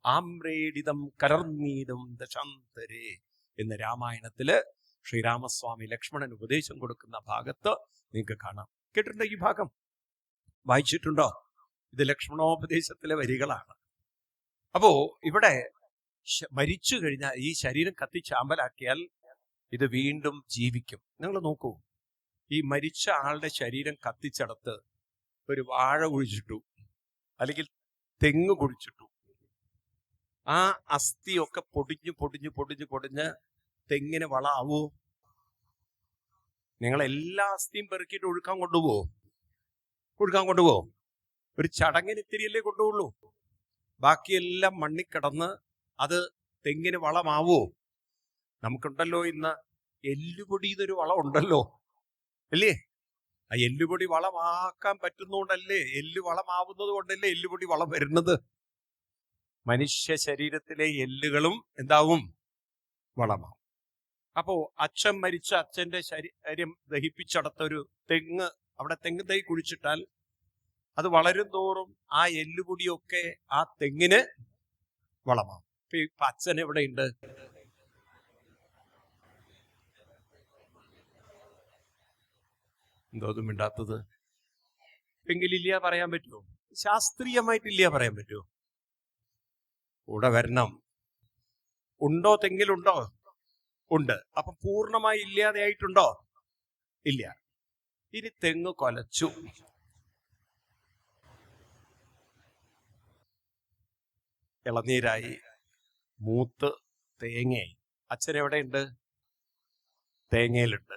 ആമ്രേഡിതം കലർന്നീടും ദശാന്തരേ എന്ന് രാമായണത്തില് ശ്രീരാമസ്വാമി ലക്ഷ്മണൻ ഉപദേശം കൊടുക്കുന്ന ഭാഗത്ത് നിങ്ങൾക്ക് കാണാം. കേട്ടിട്ടുണ്ടോ? ഈ ഭാഗം വായിച്ചിട്ടുണ്ടോ? ഇത് ലക്ഷ്മണോപദേശത്തിലെ വരികളാണ്. അപ്പോ ഇവിടെ മരിച്ചു കഴിഞ്ഞാൽ ഈ ശരീരം കത്തിച്ചാമ്പലാക്കിയാൽ ഇത് വീണ്ടും ജീവിക്കും. നിങ്ങൾ നോക്കൂ, ഈ മരിച്ച ആളുടെ ശരീരം കത്തിച്ചടത്ത് ഒരു വാഴ കുഴിച്ചിട്ടു, അല്ലെങ്കിൽ തെങ്ങ് കുഴിച്ചിട്ടു, ആ അസ്ഥിയൊക്കെ പൊടിഞ്ഞ് പൊടിഞ്ഞ് പൊടിഞ്ഞ് പൊടിഞ്ഞ് തെങ്ങിന് വളമാവോ? നിങ്ങൾ എല്ലാ അസ്ഥിയും പെറുക്കിയിട്ട് ഒഴുക്കാൻ കൊണ്ടുപോവോ? ഒരു ചടങ്ങിന് ഇത്തിരിയല്ലേ കൊണ്ടുപോകുള്ളൂ. ബാക്കിയെല്ലാം മണ്ണിക്കിടന്ന് അത് തെങ്ങിന് വളമാവോ? നമുക്കുണ്ടല്ലോ ഇന്ന് എല്ലുപൊടി എന്നൊരു വളം ഉണ്ടല്ലോ, അല്ലേ? ആ എല്ലുപൊടി വളമാക്കാൻ പറ്റുന്നതുകൊണ്ടല്ലേ, എല്ല് വളമാവുന്നത് കൊണ്ടല്ലേ എല്ലുപൊടി വളം വരുന്നത്. മനുഷ്യ ശരീരത്തിലെ എല്ലുകളും എന്താവും? വളമാവും. അപ്പോ അച്ഛൻ മരിച്ച അച്ഛന്റെ ശരീരം ദഹിപ്പിച്ചടത്തൊരു തെങ്ങ്, അവിടെ തെങ്ങ് തൈ കുഴിച്ചിട്ടാൽ അത് വളരും തോറും ആ എല്ലുപൊടിയൊക്കെ ആ തെങ്ങിന് വളമാവും. ഇപ്പൊ അച്ഛൻ എവിടെയുണ്ട്? എന്തോന്നും മിണ്ടാത്തത്? എങ്കിലില്ല പറയാൻ പറ്റുമോ? ശാസ്ത്രീയമായിട്ടില്ല പറയാൻ പറ്റുമോ? കൂടെ വരണം. ഉണ്ടോ? തെങ്ങിലുണ്ടോ? ഉണ്ട്. അപ്പൊ പൂർണ്ണമായി ഇല്ലാതെയായിട്ടുണ്ടോ? ഇല്ല. ഇനി തെങ്ങ് കൊലച്ചു, ഇളനീരായി, മൂത്ത് തേങ്ങയായി. അച്ഛൻ എവിടെയുണ്ട്? തേങ്ങയിലുണ്ട്.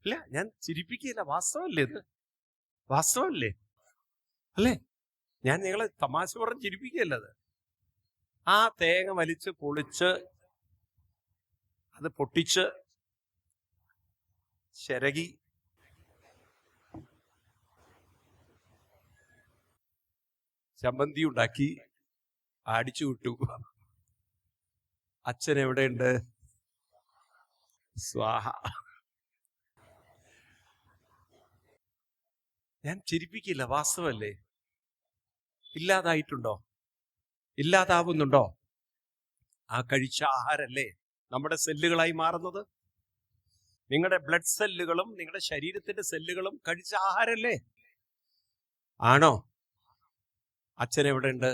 ഇല്ല, ഞാൻ ചിരിപ്പിക്കില്ല, വാസ്തവല്ലേ ഇത്? വാസ്തവല്ലേ? അല്ലേ? ഞാൻ നിങ്ങളെ തമാശ പറഞ്ഞ് ചിരിപ്പിക്കുകയല്ല. അത് ആ തേങ്ങ വലിച്ച് പൊളിച്ച് അത് പൊട്ടിച്ച് ചിരകി ചമ്മന്തി ഉണ്ടാക്കി അടിച്ചു വിട്ടു. അച്ഛൻ എവിടെയുണ്ട്? സ്വാഹ. ഞാൻ ചിരിപ്പിക്കില്ല, വാസ്തവല്ലേ? ഇല്ലാതായിട്ടുണ്ടോ? ഇല്ലാതാവുന്നുണ്ടോ? ആ കഴിച്ച ആഹാരല്ലേ നമ്മുടെ സെല്ലുകളായി മാറുന്നത്? നിങ്ങളുടെ ബ്ലഡ് സെല്ലുകളും നിങ്ങളുടെ ശരീരത്തിന്റെ സെല്ലുകളും കഴിച്ച ആഹാരല്ലേ? ആണോ? അച്ഛൻ എവിടെയുണ്ട്?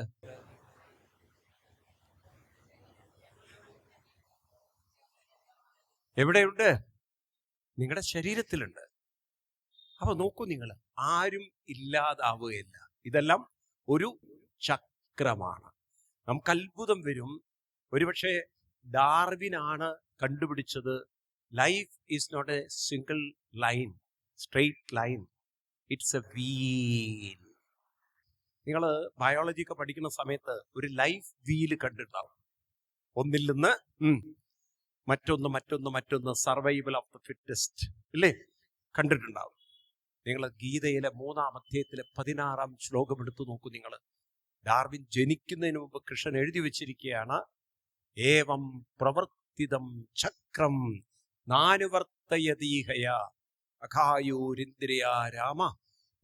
എവിടെയുണ്ട്? നിങ്ങളുടെ ശരീരത്തിലുണ്ട്. അപ്പൊ നോക്കൂ, നിങ്ങൾ ആരും ഇല്ലാതാവുകയില്ല. ഇതെല്ലാം ഒരു ചക്രമാണ്. നമുക്ക് അത്ഭുതം വരും. ഒരുപക്ഷെ ഡാർവിനാണ് കണ്ടുപിടിച്ചത്, life is not a single line, straight line, it's a wheel. നിങ്ങൾ ബയോളജി ഒക്കെ പഠിക്കുന്ന സമയത്ത് ഒരു ലൈഫ് വീല് കണ്ടിട്ടുണ്ടാവും. ഒന്നിൽ നിന്ന് മറ്റൊന്ന് സർവൈവൽ ഓഫ് ദ ഫിറ്റസ്റ്റ്, ഇല്ലേ? കണ്ടിട്ടുണ്ടാവും. നിങ്ങൾ ഗീതയിലെ 3-ാം അധ്യായത്തിലെ 16-ാം ശ്ലോകം എടുത്തു നോക്കൂ. നിങ്ങൾ ഡാർവിൻ ജനിക്കുന്നതിന് മുമ്പ് കൃഷ്ണൻ എഴുതി വെച്ചിരിക്കുകയാണ്, ഏവം പ്രവർത്തിതം ചക്രം നാനുവർത്തയതീഹയ അഖായോരിന്ദ്രിയ രാമ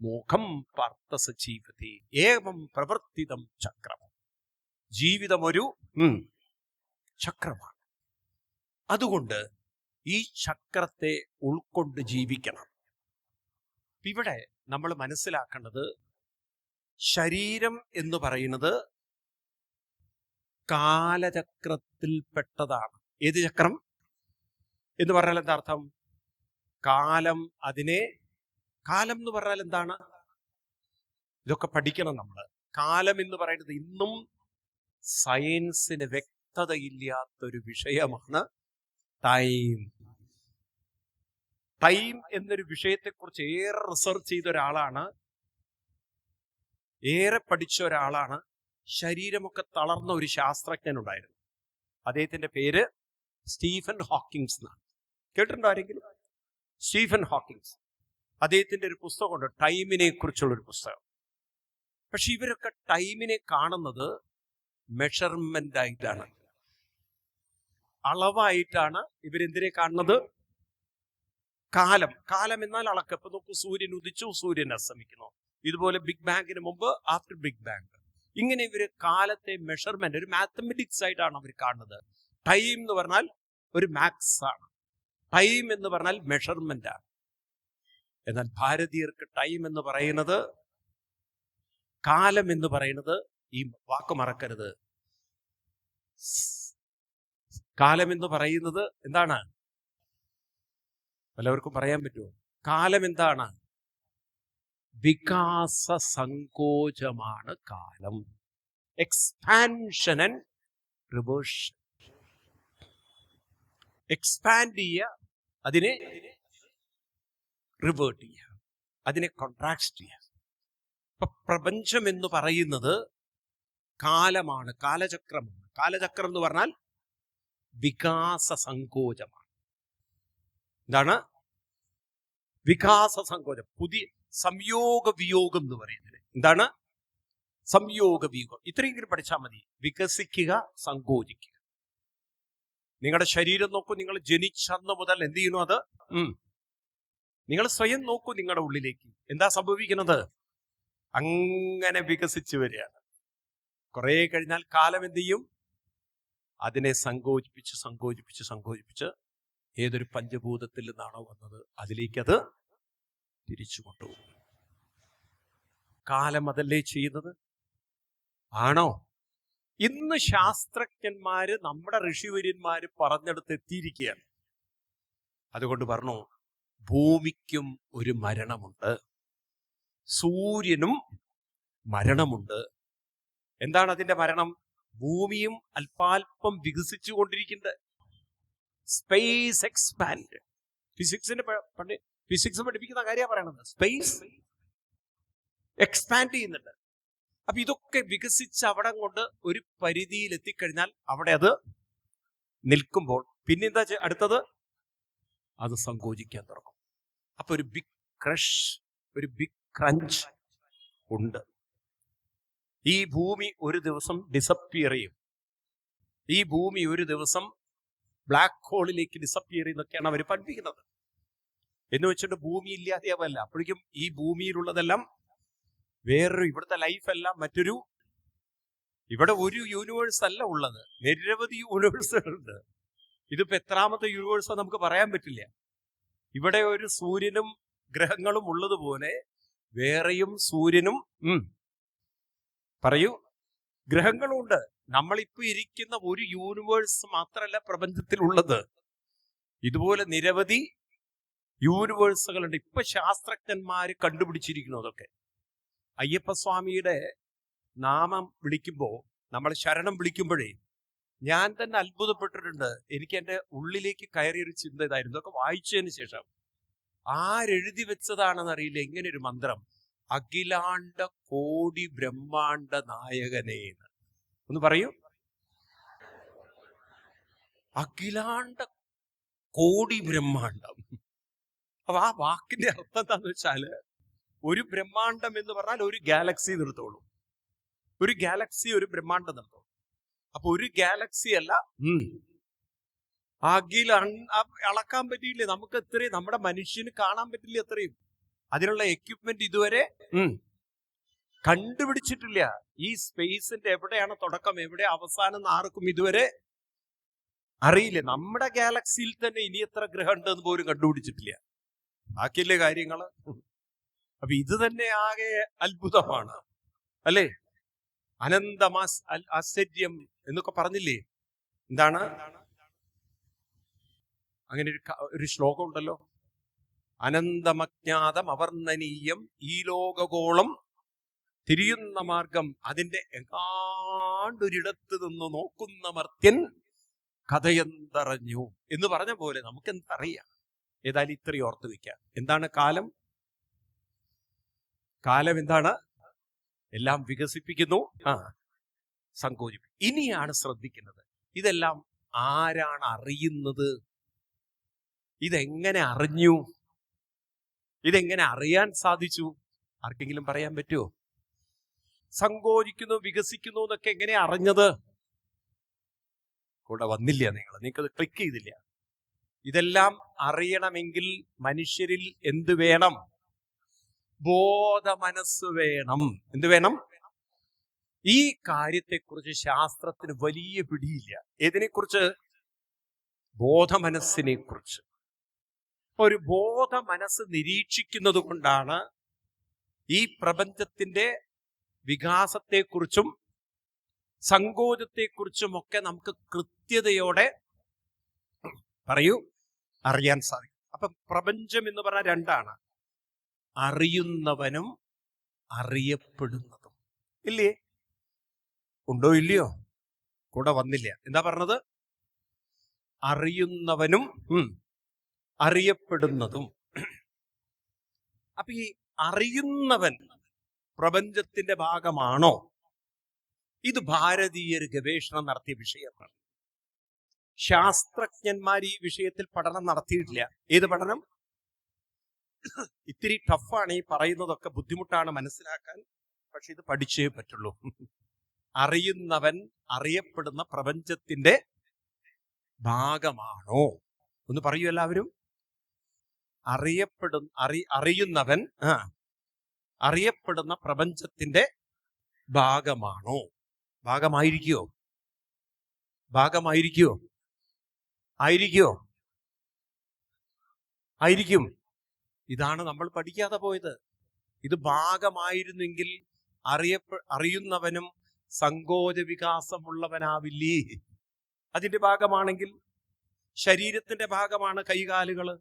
മോഖം പാർത്ഥ സജീവതി. ഏവം പ്രവർത്തിതം ചക്രം. ജീവിതം ഒരു ചക്രമാണ്. അതുകൊണ്ട് ഈ ചക്രത്തെ ഉൾക്കൊണ്ട് ജീവിക്കണം. ഇവിടെ നമ്മൾ മനസ്സിലാക്കേണ്ടത്, ശരീരം എന്ന് പറയുന്നത് കാലചക്രത്തിൽപ്പെട്ടതാണ്. ഏത് ചക്രം എന്ന് പറഞ്ഞാൽ എന്താ അർത്ഥം? കാലം. കാലം എന്ന് പറഞ്ഞാൽ എന്താണ്? ഇതൊക്കെ പഠിക്കണം നമ്മൾ. കാലം എന്ന് പറയുന്നത് ഇന്നും സയൻസിന് വ്യക്തതയില്ലാത്തൊരു വിഷയമാണ് ടൈം. ടൈം എന്നൊരു വിഷയത്തെക്കുറിച്ച് ഏറെ റിസർച്ച് ചെയ്ത ഒരാളാണ്, ഏറെ പഠിച്ച ഒരാളാണ്. ശരീരമൊക്കെ തളർന്ന ഒരു ശാസ്ത്രജ്ഞനുണ്ടായിരുന്നു. അദ്ദേഹത്തിന്റെ പേര് സ്റ്റീഫൻ ഹോക്കിങ്സ് എന്നാണ്. കേട്ടിട്ടുണ്ടോ ആരെങ്കിലും? Stephen Hawkins. അദ്ദേഹത്തിന്റെ ഒരു പുസ്തകമുണ്ട്, ടൈമിനെ കുറിച്ചുള്ളൊരു പുസ്തകം. പക്ഷെ ഇവരൊക്കെ ടൈമിനെ കാണുന്നത് മെഷർമെന്റ് ആയിട്ടാണ്, അളവായിട്ടാണ്. ഇവരെന്തിനെ കാണുന്നത്? കാലം എന്നാൽ അളക്കം. ഇപ്പൊ നോക്കൂ, സൂര്യൻ ഉദിച്ചു, സൂര്യൻ അസ്തമിക്കുന്നു. ഇതുപോലെ ബിഗ് ബാങ്കിന് മുമ്പ്, ആഫ്റ്റർ ബിഗ് ബാങ്ക്. ഇങ്ങനെ ഇവര് കാലത്തെ മെഷർമെന്റ് ഒരു മാത്തമെറ്റിക്സ് ആയിട്ടാണ് അവർ കാണുന്നത്. ടൈം എന്ന് പറഞ്ഞാൽ ഒരു മാത്സ് ആണ്, ടൈം എന്ന് പറഞ്ഞാൽ മെഷർമെന്റ് ആണ്. എന്നാൽ ഭാരതീയർക്ക് ടൈം എന്ന് പറയുന്നത് കാലം എന്ന് പറയുന്നത്, ഈ വാക്ക് മറക്കരുത്, കാലം എന്ന് പറയുന്നത് എന്താണ്? പലവർക്കും പറയാൻ പറ്റുമോ? കാലം എന്താണ്? വികാസ സങ്കോചമാണ് കാലം. Expansion and reversion. എക്സ്പാൻഡ് ചെയ്യുക, അതിനെ റിവേർട്ട് ചെയ്യുക, അതിനെ കോൺട്രാക്ട് ചെയ്യുക. ഇപ്പൊ പ്രപഞ്ചം എന്ന് പറയുന്നത് കാലമാണ്, കാലചക്രമാണ്. കാലചക്രം എന്ന് പറഞ്ഞാൽ വികാസ സങ്കോചമാണ്. എന്താണ് വികാസ സങ്കോചം? പുതിയ സംയോഗ വിയോഗം എന്ന് പറയുന്നത് എന്താണ്? സംയോഗ വിയോഗം. ഇത്രയെങ്കിലും പഠിച്ചാൽ മതി. വികസിക്കുക, സങ്കോചിക്കുക. നിങ്ങളുടെ ശരീരം നോക്കൂ. നിങ്ങൾ ജനിച്ചന്ന് മുതൽ എന്ത് ചെയ്യുന്നു? അത് നിങ്ങൾ സ്വയം നോക്കൂ. നിങ്ങളുടെ ഉള്ളിലേക്ക് എന്താ സംഭവിക്കുന്നത്? അങ്ങനെ വികസിച്ചു വരികയാണ്. കുറെ കഴിഞ്ഞാൽ കാലം എന്ത് ചെയ്യും? അതിനെ സങ്കോചിപ്പിച്ച് സങ്കോചിപ്പിച്ച് സങ്കോചിപ്പിച്ച് ഏതൊരു പഞ്ചഭൂതത്തിൽ നിന്നാണോ വന്നത് അതിലേക്കത് തിരിച്ചു കൊണ്ടുപോകും. കാലം അതല്ലേ ചെയ്യുന്നത്? ആണോ? ഇന്ന് ശാസ്ത്രജ്ഞന്മാര്, നമ്മുടെ ഋഷിവര്യന്മാര് പറഞ്ഞെടുത്ത് എത്തിയിരിക്കുകയാണ്. അതുകൊണ്ട് പറഞ്ഞു, ഭൂമിക്കും ഒരു മരണമുണ്ട്, സൂര്യനും മരണമുണ്ട്. എന്താണ് അതിന്റെ മരണം? ഭൂമിയും അല്പാൽപ്പം വികസിച്ചു കൊണ്ടിരിക്കുന്നത്. Space expand. ഫിസിക്സ് പഠിപ്പിക്കുന്ന കാര്യമാണ് പറയണത്. സ്പേസ് എക്സ്പാൻഡ് ചെയ്യുന്നുണ്ട്. അപ്പൊ ഇതൊക്കെ വികസിച്ച് അവിടെ കൊണ്ട് ഒരു പരിധിയിൽ എത്തിക്കഴിഞ്ഞാൽ അവിടെ അത് നിൽക്കുമ്പോൾ പിന്നെന്താ അടുത്തത്? അത് സങ്കോചിക്കാൻ തുടങ്ങും. അപ്പൊ ഒരു ബിഗ് ക്രഷ്, ഒരു ബിഗ് ക്രഞ്ച് ഉണ്ട്. ഈ ഭൂമി ഒരു ദിവസം ഡിസപ്പിയർ ചെയ്യും. ഈ ഭൂമി ഒരു ദിവസം ബ്ലാക്ക് ഹോളിലേക്ക് ഡിസപ്പിയർ ചെയ്യുന്നൊക്കെയാണ് അവർ പഠിപ്പിക്കുന്നത്. എന്ന് വെച്ചിട്ട് ഭൂമി ഇല്ലാതെയാവല്ല. അപ്പോഴേക്കും ഈ ഭൂമിയിലുള്ളതെല്ലാം വേറൊരു, ഇവിടുത്തെ ലൈഫെല്ലാം മറ്റൊരു, ഇവിടെ ഒരു യൂണിവേഴ്സ് അല്ല ഉള്ളത്, നിരവധി യൂണിവേഴ്സുകളുണ്ട്. ഇതിപ്പോ എത്രാമത്തെ യൂണിവേഴ്സ് നമുക്ക് പറയാൻ പറ്റില്ല. ഇവിടെ ഒരു സൂര്യനും ഗ്രഹങ്ങളും ഉള്ളതുപോലെ വേറെയും സൂര്യനും പറയൂ ഗ്രഹങ്ങളും ഉണ്ട്. നമ്മളിപ്പോ ഇരിക്കുന്ന ഒരു യൂണിവേഴ്സ് മാത്രമല്ല പ്രപഞ്ചത്തിലുള്ളത്. ഇതുപോലെ നിരവധി യൂണിവേഴ്സുകളുണ്ട്. ഇപ്പൊ ശാസ്ത്രജ്ഞന്മാര് കണ്ടുപിടിച്ചിരിക്കുന്നു അതൊക്കെ. അയ്യപ്പസ്വാമിയുടെ നാമം വിളിക്കുമ്പോൾ, നമ്മൾ ശരണം വിളിക്കുമ്പോഴേ ഞാൻ തന്നെ അത്ഭുതപ്പെട്ടിട്ടുണ്ട്. എനിക്ക് എൻ്റെ ഉള്ളിലേക്ക് കയറിയൊരു ചിന്ത ഇതായിരുന്നു. ഇതൊക്കെ വായിച്ചതിന് ശേഷം ആരെഴുതി വെച്ചതാണെന്ന് അറിയില്ല ഇങ്ങനെ ഒരു മന്ത്രം, അഖിലാണ്ട കോടി ബ്രഹ്മാണ്ട നായകനേ. ഒന്ന് പറയൂ, അഖിലാണ്ട കോടി ബ്രഹ്മാണ്ടം. അപ്പൊ ആ വാക്കിന്റെ അർത്ഥം എന്താന്ന് വെച്ചാല്, ഒരു ബ്രഹ്മാണ്ടം എന്ന് പറഞ്ഞാൽ ഒരു ഗാലക്സി നിർത്തോളൂ. ഒരു ഗാലക്സി ഒരു ബ്രഹ്മാണ്ടം നിർത്തോളൂ. അപ്പൊ ഒരു ഗാലക്സി അല്ല, അളക്കാൻ പറ്റിയില്ലേ നമുക്ക്? എത്രയും നമ്മുടെ മനുഷ്യന് കാണാൻ പറ്റില്ല എത്രയും. അതിനുള്ള എക്യുപ്മെന്റ് ഇതുവരെ കണ്ടുപിടിച്ചിട്ടില്ല. ഈ സ്പേസിന്റെ എവിടെയാണ് തുടക്കം, എവിടെ അവസാനം ആർക്കും ഇതുവരെ അറിയില്ല. നമ്മുടെ ഗാലക്സിയിൽ തന്നെ ഇനി എത്ര ഗ്രഹം ഉണ്ടെന്ന് പോലും കണ്ടുപിടിച്ചിട്ടില്ല. ബാക്കിയല്ലേ കാര്യങ്ങള്. അപ്പൊ ഇത് തന്നെ ആകെ അത്ഭുതമാണ് അല്ലേ? അനന്തമാസ് ആശ്ചര്യം എന്നൊക്കെ പറഞ്ഞില്ലേ? എന്താണ് അങ്ങനെ ഒരു ശ്ലോകം ഉണ്ടല്ലോ, അനന്തമജ്ഞാതം അവർണ്ണനീയം ഈ ലോകഗോളം തിരിയുന്ന മാർഗം അതിന്റെ എങ്ങാണ്ടൊരിടത്ത് നിന്ന് നോക്കുന്ന മർത്യൻ കഥയെന്തറിഞ്ഞു എന്ന് പറഞ്ഞ പോലെ നമുക്ക് എന്തറിയാം. ഏതായാലും ഇത്രയും ഓർത്ത് വയ്ക്കാം. എന്താണ് കാലം? കാലം എന്താണ്? എല്ലാം വികസിപ്പിക്കുന്നു, സങ്കോചിപ്പിക്കും. ഇനിയാണ് ശ്രദ്ധിക്കുന്നത്, ഇതെല്ലാം ആരാണ് അറിയുന്നത്? ഇതെങ്ങനെ അറിഞ്ഞു? ഇതെങ്ങനെ അറിയാൻ സാധിച്ചു? ആർക്കെങ്കിലും പറയാൻ പറ്റുമോ? സങ്കോചിക്കുന്നു, വികസിക്കുന്നു എന്നൊക്കെ എങ്ങനെ അറിഞ്ഞത്? കൂടെ വന്നില്ല, നിങ്ങൾക്കത് ക്ലിക്ക് ചെയ്തില്ല. ഇതെല്ലാം അറിയണമെങ്കിൽ മനുഷ്യരിൽ എന്ത് വേണം? ബോധ മനസ്സ് വേണം. എന്ത് വേണം? ഈ കാര്യത്തെക്കുറിച്ച് ശാസ്ത്രത്തിന് വലിയ പിടിയില്ല. ഏതിനെക്കുറിച്ച്? ബോധ മനസ്സിനെ കുറിച്ച്. ഒരു ബോധ മനസ്സ് നിരീക്ഷിക്കുന്നത് കൊണ്ടാണ് ഈ പ്രപഞ്ചത്തിന്റെ വികാസത്തെക്കുറിച്ചും സങ്കോചത്തെക്കുറിച്ചും ഒക്കെ നമുക്ക് കൃത്യതയോടെ പറയൂ അറിയാൻ സാധിക്കും. അപ്പൊ പ്രപഞ്ചം എന്ന് പറഞ്ഞാൽ രണ്ടാണ്, അറിയുന്നവനും അറിയപ്പെടുന്നതും. ഇല്ലേ? ഉണ്ടോ ഇല്ലയോ? കൂടെ വന്നില്ല. എന്താ പറഞ്ഞത്? അറിയുന്നവനും അറിയപ്പെടുന്നതും. അപ്പൊ ഈ അറിയുന്നവൻ പ്രപഞ്ചത്തിന്റെ ഭാഗമാണോ? ഇത് ഭാരതീയർ ഗവേഷണം നടത്തിയ വിഷയമാണ്. ശാസ്ത്രജ്ഞന്മാർ ഈ വിഷയത്തിൽ പഠനം നടത്തിയിട്ടില്ല. ഏത് പഠനം? ഇത്തിരി ടഫാണ് ഈ പറയുന്നതൊക്കെ, ബുദ്ധിമുട്ടാണ് മനസ്സിലാക്കാൻ, പക്ഷെ ഇത് പഠിച്ചേ പറ്റുള്ളൂ. അറിയുന്നവൻ അറിയപ്പെടുന്ന പ്രപഞ്ചത്തിന്റെ ഭാഗമാണോ? ഒന്ന് പറയൂ എല്ലാവരും. അറിയുന്നവൻ അറിയപ്പെടുന്ന പ്രപഞ്ചത്തിന്റെ ഭാഗമാണോ? ഭാഗമായിരിക്കുമോ? ഭാഗമായിരിക്കുമോ? ആയിരിക്കുമോ? ആയിരിക്കും. ഇതാണ് നമ്മൾ പഠിക്കാതെ പോയത്. ഇത് ഭാഗമായിരുന്നെങ്കിൽ അറിയുന്നവനും സങ്കോച വികാസമുള്ളവനാവില്ലേ? അതിന്റെ ഭാഗമാണെങ്കിൽ ശരീരത്തിന്റെ ഭാഗമാണ് കൈകാലുകള്.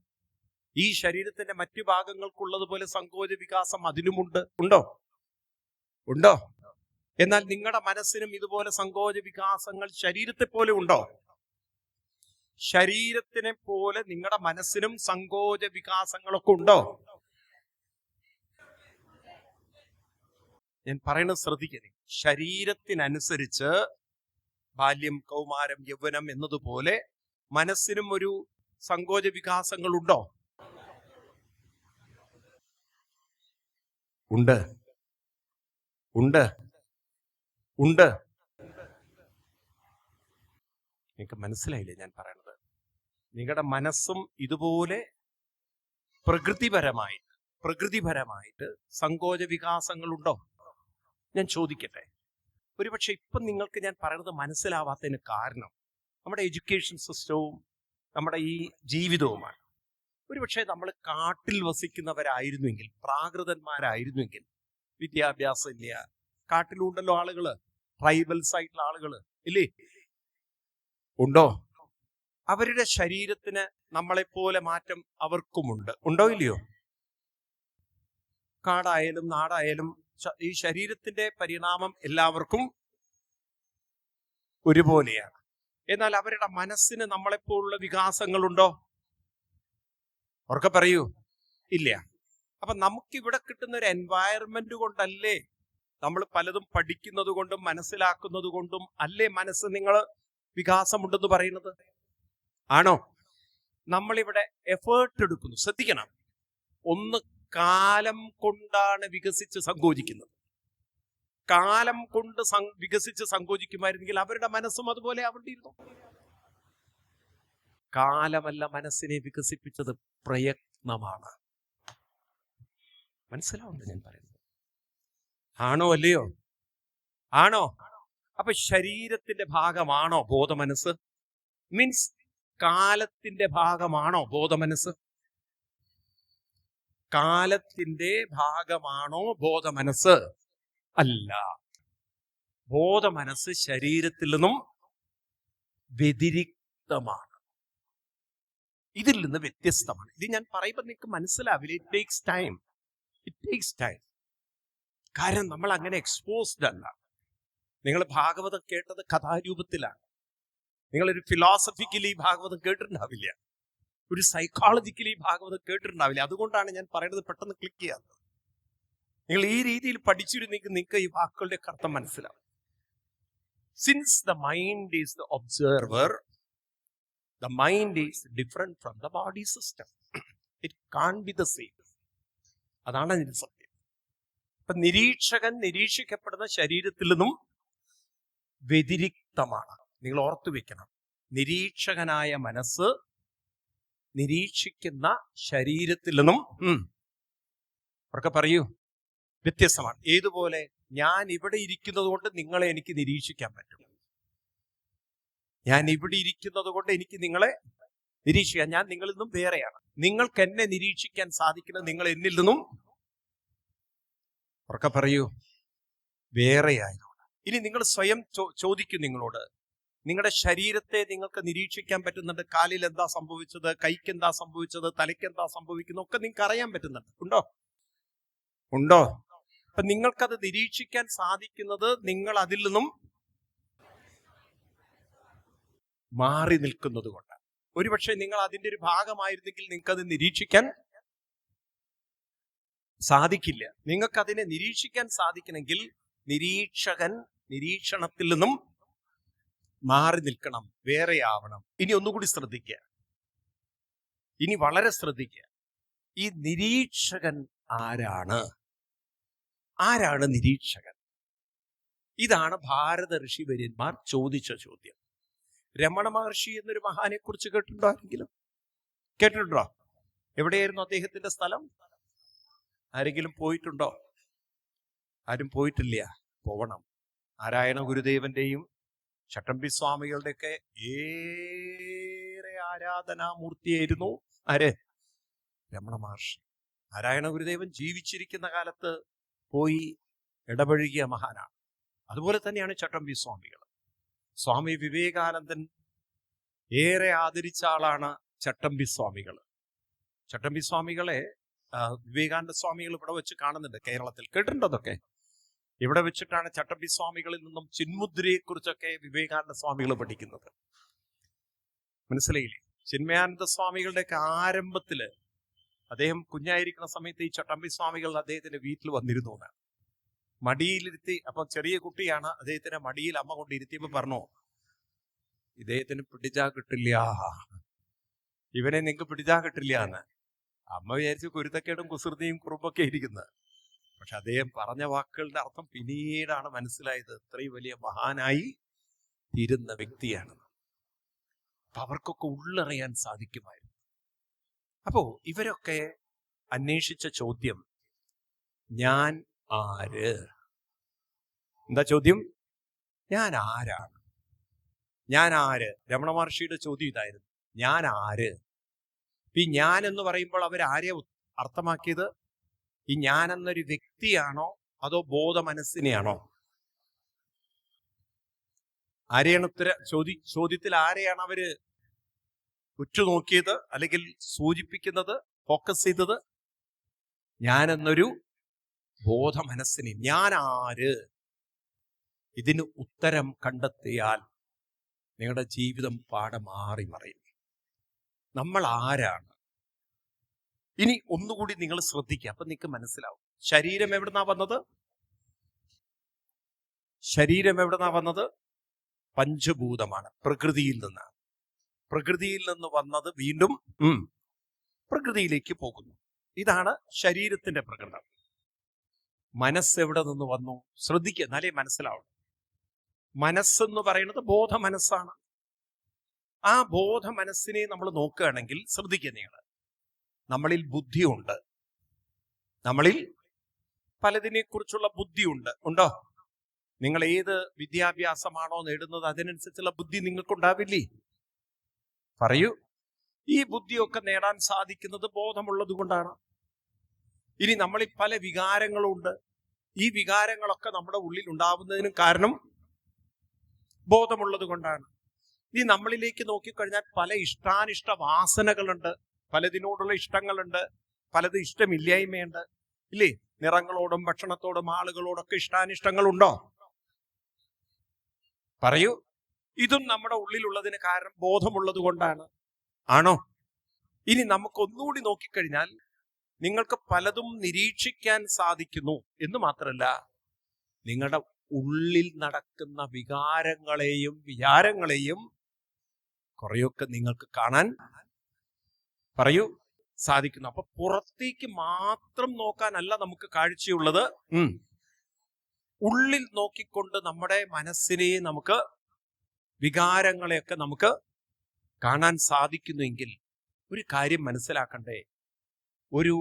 ഈ ശരീരത്തിന്റെ മറ്റു ഭാഗങ്ങൾക്കുള്ളതുപോലെ സങ്കോച വികാസം അതിനുമുണ്ട്. ഉണ്ടോ? ഉണ്ടോ? എന്നാൽ നിങ്ങളുടെ മനസ്സിനും ഇതുപോലെ സങ്കോച വികാസങ്ങൾ ശരീരത്തെ പോലെ ഉണ്ടോ? ശരീരത്തിനെ പോലെ നിങ്ങളുടെ മനസ്സിനും സങ്കോച വികാസങ്ങളൊക്കെ ഉണ്ടോ? ഞാൻ പറയുന്നത് ശ്രദ്ധിക്കണേ. ശരീരത്തിനനുസരിച്ച് ബാല്യം, കൗമാരം, യൗവനം എന്നതുപോലെ മനസ്സിനും ഒരു സങ്കോച വികാസങ്ങൾ ഉണ്ടോ? ഉണ്ട്, ഉണ്ട്, ഉണ്ട്. നിങ്ങൾക്ക് മനസ്സിലായില്ലേ ഞാൻ പറയണത്? നിങ്ങളുടെ മനസ്സും ഇതുപോലെ പ്രകൃതിപരമായിട്ട് സങ്കോച വികാസങ്ങളുണ്ടോ? ഞാൻ ചോദിക്കട്ടെ. ഒരുപക്ഷെ ഇപ്പം നിങ്ങൾക്ക് ഞാൻ പറയുന്നത് മനസ്സിലാവാത്തതിന് കാരണം നമ്മുടെ എഡ്യൂക്കേഷൻ സിസ്റ്റവും നമ്മുടെ ഈ ജീവിതവുമാണ്. ഒരുപക്ഷെ നമ്മൾ കാട്ടിൽ വസിക്കുന്നവരായിരുന്നുവെങ്കിൽ, പ്രാകൃതന്മാരായിരുന്നുവെങ്കിൽ, വിദ്യാഭ്യാസം ഇല്ല, കാട്ടിലുണ്ടല്ലോ ആളുകള്, ട്രൈബൽസ് ആയിട്ടുള്ള ആളുകള് ഇല്ലേ? ഉണ്ടോ? അവരുടെ ശരീരത്തിന് നമ്മളെപ്പോലെ മാറ്റം അവർക്കുമുണ്ട്. ഉണ്ടോ ഇല്ലയോ? കാടായാലും നാടായാലും ഈ ശരീരത്തിന്റെ പരിണാമം എല്ലാവർക്കും ഒരുപോലെയാണ്. എന്നാൽ അവരുടെ മനസ്സിന് നമ്മളെപ്പോലുള്ള വികാസങ്ങളുണ്ടോ? അവർക്ക് പറയൂ, ഇല്ല. അപ്പൊ നമുക്കിവിടെ കിട്ടുന്ന ഒരു എൻവയറമെന്റ് കൊണ്ടല്ലേ, നമ്മൾ പലതും പഠിക്കുന്നത് കൊണ്ടും മനസ്സിലാക്കുന്നത് കൊണ്ടും അല്ലേ മനസ്സ് നിങ്ങൾ വികാസമുണ്ടെന്ന് പറയുന്നത്? ആണോ? നമ്മളിവിടെ എഫേർട്ട് എടുക്കുന്നു. ശ്രദ്ധിക്കണം. ഒന്ന് കാലം കൊണ്ടാണ് വികസിച്ച് സങ്കോചിക്കുന്നത്. കാലം കൊണ്ട് വികസിച്ച് സങ്കോചിക്കുമായിരുന്നെങ്കിൽ അവരുടെ മനസ്സും അതുപോലെ ആവേണ്ടിയിരുന്നു. കാലമല്ല മനസ്സിനെ വികസിപ്പിച്ചത്, പ്രയത്നമാണ്. മനസ്സിലാവുന്നു ഞാൻ പറയുന്നത്? ആണോ അല്ലയോ? ആണോ? അപ്പൊ ശരീരത്തിന്റെ ഭാഗമാണോ ബോധമനസ്സ്? മീൻസ് കാലത്തിന്റെ ഭാഗമാണോ ബോധമനസ്സ്? കാലത്തിന്റെ ഭാഗമാണോ ബോധമനസ്സ്? അല്ല. ബോധമനസ്സ് ശരീരത്തിൽ നിന്നും വ്യതിരിക്തമാണ്, ഇതിൽ നിന്ന് വ്യത്യസ്തമാണ്. ഇത് ഞാൻ പറയുമ്പോൾ നിങ്ങൾക്ക് മനസ്സിലാവില്ല. It takes time. കാരണം നമ്മൾ അങ്ങനെ എക്സ്പോസ്ഡ് അല്ല. നിങ്ങൾ ഭാഗവതം കേട്ടത് കഥാരൂപത്തിലാണ്. നിങ്ങളൊരു ഫിലോസഫിക്കലി ഭാഗവതം കേട്ടിട്ടുണ്ടാവില്ല, ഒരു സൈക്കോളജിക്കലി ഭാഗവതം കേട്ടിട്ടുണ്ടാവില്ല. അതുകൊണ്ടാണ് ഞാൻ പറയുന്നത് പെട്ടെന്ന് ക്ലിക്ക് ചെയ്യാത്തത്. നിങ്ങൾ ഈ രീതിയിൽ പഠിച്ചിരുന്നെങ്കിൽ നിങ്ങൾക്ക് ഈ വാക്കുകളുടെ അർത്ഥം മനസ്സിലാവും. Since the mind is the observer, the mind is different from the body system. It can't be the same. അതാണ് അതിന്റെ സത്യം. അപ്പൊ നിരീക്ഷകൻ നിരീക്ഷിക്കപ്പെടുന്ന ശരീരത്തിൽ നിന്നും വ്യതിരിക്തമാണ്. നിങ്ങൾ ഓർത്തു വെക്കണം. നിരീക്ഷകനായ മനസ്സ് നിരീക്ഷിക്കുന്ന ശരീരത്തിൽ നിന്നും അവർക്ക് പറയൂ വ്യത്യസ്തമാണ്. ഏതുപോലെ? ഞാൻ ഇവിടെ ഇരിക്കുന്നത് കൊണ്ട് നിങ്ങളെ എനിക്ക് നിരീക്ഷിക്കാൻ പറ്റും. ഞാൻ ഇവിടെ ഇരിക്കുന്നത് കൊണ്ട് എനിക്ക് നിങ്ങളെ നിരീക്ഷിക്കാം. ഞാൻ നിങ്ങളിൽ നിന്നും വേറെയാണ്. നിങ്ങൾക്ക് എന്നെ നിരീക്ഷിക്കാൻ സാധിക്കുന്നത് നിങ്ങൾ എന്നിൽ നിന്നും. ഉറക്കെ പറയൂ, വേറെ ആയതുകൊണ്ട്. ഇനി നിങ്ങൾ സ്വയം ചോദിക്കും നിങ്ങളോട്, നിങ്ങളുടെ ശരീരത്തെ നിങ്ങൾക്ക് നിരീക്ഷിക്കാൻ പറ്റുന്നുണ്ട്. കാലിൽ എന്താ സംഭവിച്ചത്, കൈക്ക് എന്താ സംഭവിച്ചത്, തലയ്ക്ക് എന്താ സംഭവിക്കുന്നത് ഒക്കെ നിങ്ങൾക്ക് അറിയാൻ പറ്റുന്നുണ്ട്. ഉണ്ടോ? അപ്പൊ നിങ്ങൾക്കത് നിരീക്ഷിക്കാൻ സാധിക്കുന്നത് നിങ്ങൾ അതിൽ നിന്നും മാറി നിൽക്കുന്നത് കൊണ്ടാണ്. ഒരുപക്ഷെ നിങ്ങൾ അതിന്റെ ഒരു ഭാഗമായിരുന്നെങ്കിൽ നിങ്ങൾക്കത് നിരീക്ഷിക്കാൻ സാധിക്കില്ല. നിങ്ങൾക്കതിനെ നിരീക്ഷിക്കാൻ സാധിക്കണമെങ്കിൽ നിരീക്ഷകൻ നിരീക്ഷണത്തിൽ നിന്നും മാറി നിൽക്കണം, വേറെ ആവണം. ഇനി ഒന്നുകൂടി ശ്രദ്ധിക്കുക, ഇനി വളരെ ശ്രദ്ധിക്കുക. ഈ നിരീക്ഷകൻ ആരാണ്? നിരീക്ഷകൻ? ഇതാണ് ഭാരത ഋഷിവര്യന്മാർ ചോദിച്ച ചോദ്യം. രമണ മഹർഷി എന്നൊരു മഹാനെ കുറിച്ച് കേട്ടിട്ടുണ്ടോ? ആരെങ്കിലും കേട്ടിട്ടുണ്ടോ? എവിടെയായിരുന്നു അദ്ദേഹത്തിന്റെ സ്ഥലം? ആരെങ്കിലും പോയിട്ടുണ്ടോ? ആരും പോയിട്ടില്ല. പോവണം. നാരായണ ഗുരുദേവന്റെയും ചട്ടമ്പി സ്വാമികളുടെയൊക്കെ ഏറെ ആരാധനാമൂർത്തിയായിരുന്നു ആര്? രമണ മഹർഷി. നാരായണ ഗുരുദേവൻ ജീവിച്ചിരിക്കുന്ന കാലത്ത് പോയി ഇടപഴകിയ മഹാനാണ്. അതുപോലെ തന്നെയാണ് ചട്ടമ്പി സ്വാമികൾ. സ്വാമി വിവേകാനന്ദൻ ഏറെ ആദരിച്ച ആളാണ് ചട്ടമ്പി സ്വാമികൾ. ചട്ടമ്പി സ്വാമികളെ വിവേകാനന്ദ സ്വാമികൾ ഇവിടെ വെച്ച് കാണുന്നുണ്ട് കേരളത്തിൽ. കേട്ടിട്ടുണ്ടോ അതൊക്കെ? ഇവിടെ വെച്ചിട്ടാണ് ചട്ടമ്പി സ്വാമികളിൽ നിന്നും ചിന്മുദ്രയെ കുറിച്ചൊക്കെ വിവേകാനന്ദ സ്വാമികൾ പഠിക്കുന്നത്. മനസ്സിലായില്ലേ? ചിന്മയാനന്ദ സ്വാമികളുടെയൊക്കെ ആരംഭത്തില് അദ്ദേഹം കുഞ്ഞായിരിക്കുന്ന സമയത്ത് ഈ ചട്ടമ്പി സ്വാമികൾ അദ്ദേഹത്തിന്റെ വീട്ടിൽ വന്നിരുന്നു എന്നാണ്. മടിയിലിരുത്തി. അപ്പൊ ചെറിയ കുട്ടിയാണ്. അദ്ദേഹത്തിന്റെ മടിയിൽ അമ്മ കൊണ്ട് ഇരുത്തിയപ്പോ പറഞ്ഞു, ഇദ്ദേഹത്തിന് പിടിച്ചാ കിട്ടില്ല, ഇവനെ നിങ്ങൾക്ക് പിടിച്ചാ കിട്ടില്ല എന്ന്. അമ്മ വിചാരിച്ചു കുരുത്തക്കേടും കുസൃതിയും കുറുമ്പൊക്കെ ഇരിക്കുന്നത്. പക്ഷെ അദ്ദേഹം പറഞ്ഞ വാക്കുകളുടെ അർത്ഥം പിന്നീടാണ് മനസ്സിലായത്. ഇത്രയും വലിയ മഹാനായി തീരുന്ന വ്യക്തിയാണ്. അപ്പൊ അവർക്കൊക്കെ ഉള്ളറിയാൻ സാധിക്കുമായിരുന്നു. അപ്പോ ഇവരൊക്കെ അന്വേഷിച്ച ചോദ്യം, ഞാൻ ആര്? എന്താ ചോദ്യം? ഞാൻ ആരാണ്? ഞാൻ ആര്? രമണ മഹർഷിയുടെ ചോദ്യം ഇതായിരുന്നു, ഞാൻ ആര്? ഈ ഞാൻ എന്ന് പറയുമ്പോൾ അവരാരെ അർത്ഥമാക്കിയത്? ഈ ഞാൻ എന്നൊരു വ്യക്തിയാണോ അതോ ബോധ മനസ്സിനെയാണോ? ആരെയാണ് ചോദ്യത്തിൽ ആരെയാണ് അവര് ഉറ്റുനോക്കിയത്, അല്ലെങ്കിൽ സൂചിപ്പിക്കുന്നത്, ഫോക്കസ് ചെയ്തത്? ഞാൻ എന്നൊരു ബോധ മനസ്സിനെ. ഞാൻ ആര്? ഇതിന് ഉത്തരം കണ്ടെത്തിയാൽ നിങ്ങളുടെ ജീവിതം പാടെ മാറി മറിയും. നമ്മൾ ആരാണ്? ഇനി ഒന്നുകൂടി നിങ്ങൾ ശ്രദ്ധിക്കുക, അപ്പൊ നിങ്ങൾക്ക് മനസ്സിലാവും. ശരീരം എവിടുന്നാ വന്നത്? പഞ്ചഭൂതമാണ്, പ്രകൃതിയിൽ നിന്നാണ്. പ്രകൃതിയിൽ നിന്ന് വന്നത് വീണ്ടും പ്രകൃതിയിലേക്ക് പോകുന്നു. ഇതാണ് ശരീരത്തിന്റെ പ്രകൃതം. മനസ്സെവിടെ നിന്ന് വന്നു? ശ്രദ്ധിക്കുക, എന്നാലേ മനസ്സിലാവും. മനസ്സെന്ന് പറയുന്നത് ബോധ മനസ്സാണ്. ആ ബോധ മനസ്സിനെ നമ്മൾ നോക്കുകയാണെങ്കിൽ ശ്രദ്ധിക്കുക നിങ്ങൾ, നമ്മളിൽ ബുദ്ധിയുണ്ട്. നമ്മളിൽ പലതിനെ കുറിച്ചുള്ള ബുദ്ധിയുണ്ട്. ഉണ്ടോ? നിങ്ങൾ ഏത് വിദ്യാഭ്യാസമാണോ നേടുന്നത് അതിനനുസരിച്ചുള്ള ബുദ്ധി നിങ്ങൾക്കുണ്ടാവില്ലേ? പറയൂ. ഈ ബുദ്ധിയൊക്കെ നേടാൻ സാധിക്കുന്നത് ബോധമുള്ളത് കൊണ്ടാണ്. ഇനി നമ്മളിൽ പല വികാരങ്ങളുണ്ട്. ഈ വികാരങ്ങളൊക്കെ നമ്മുടെ ഉള്ളിൽ ഉണ്ടാവുന്നതിനും കാരണം ബോധമുള്ളത് കൊണ്ടാണ്. ഇനി നമ്മളിലേക്ക് നോക്കിക്കഴിഞ്ഞാൽ പല ഇഷ്ടാനിഷ്ട വാസനകളുണ്ട്, പലതിനോടുള്ള ഇഷ്ടങ്ങളുണ്ട്, പലത് ഇഷ്ടമില്ലായ്മയുണ്ട്, ഇല്ലേ? നിറങ്ങളോടും ഭക്ഷണത്തോടും ആളുകളോടൊക്കെ ഇഷ്ടാനിഷ്ടങ്ങളുണ്ടോ? പറയൂ. ഇതും നമ്മുടെ ഉള്ളിലുള്ളതിന് കാരണം ബോധമുള്ളത് കൊണ്ടാണ്. ആണോ? ഇനി നമുക്കൊന്നുകൂടി നോക്കിക്കഴിഞ്ഞാൽ നിങ്ങൾക്ക് പലതും നിരീക്ഷിക്കാൻ സാധിക്കുന്നു എന്ന് മാത്രമല്ല, നിങ്ങളുടെ ഉള്ളിൽ നടക്കുന്ന വികാരങ്ങളെയും വിചാരങ്ങളെയും കുറെയൊക്കെ നിങ്ങൾക്ക് കാണാൻ പറയൂ സാധിക്കുന്നു. അപ്പൊ പുറത്തേക്ക് മാത്രം നോക്കാനല്ല നമുക്ക് കാഴ്ചയുള്ളത്, ഉള്ളിൽ നോക്കിക്കൊണ്ട് നമ്മുടെ മനസ്സിനെ നമുക്ക്, വികാരങ്ങളെയൊക്കെ നമുക്ക് കാണാൻ സാധിക്കുന്നുവെങ്കിൽ ഒരു കാര്യം മനസ്സിലാക്കണ്ടേ, ഒരു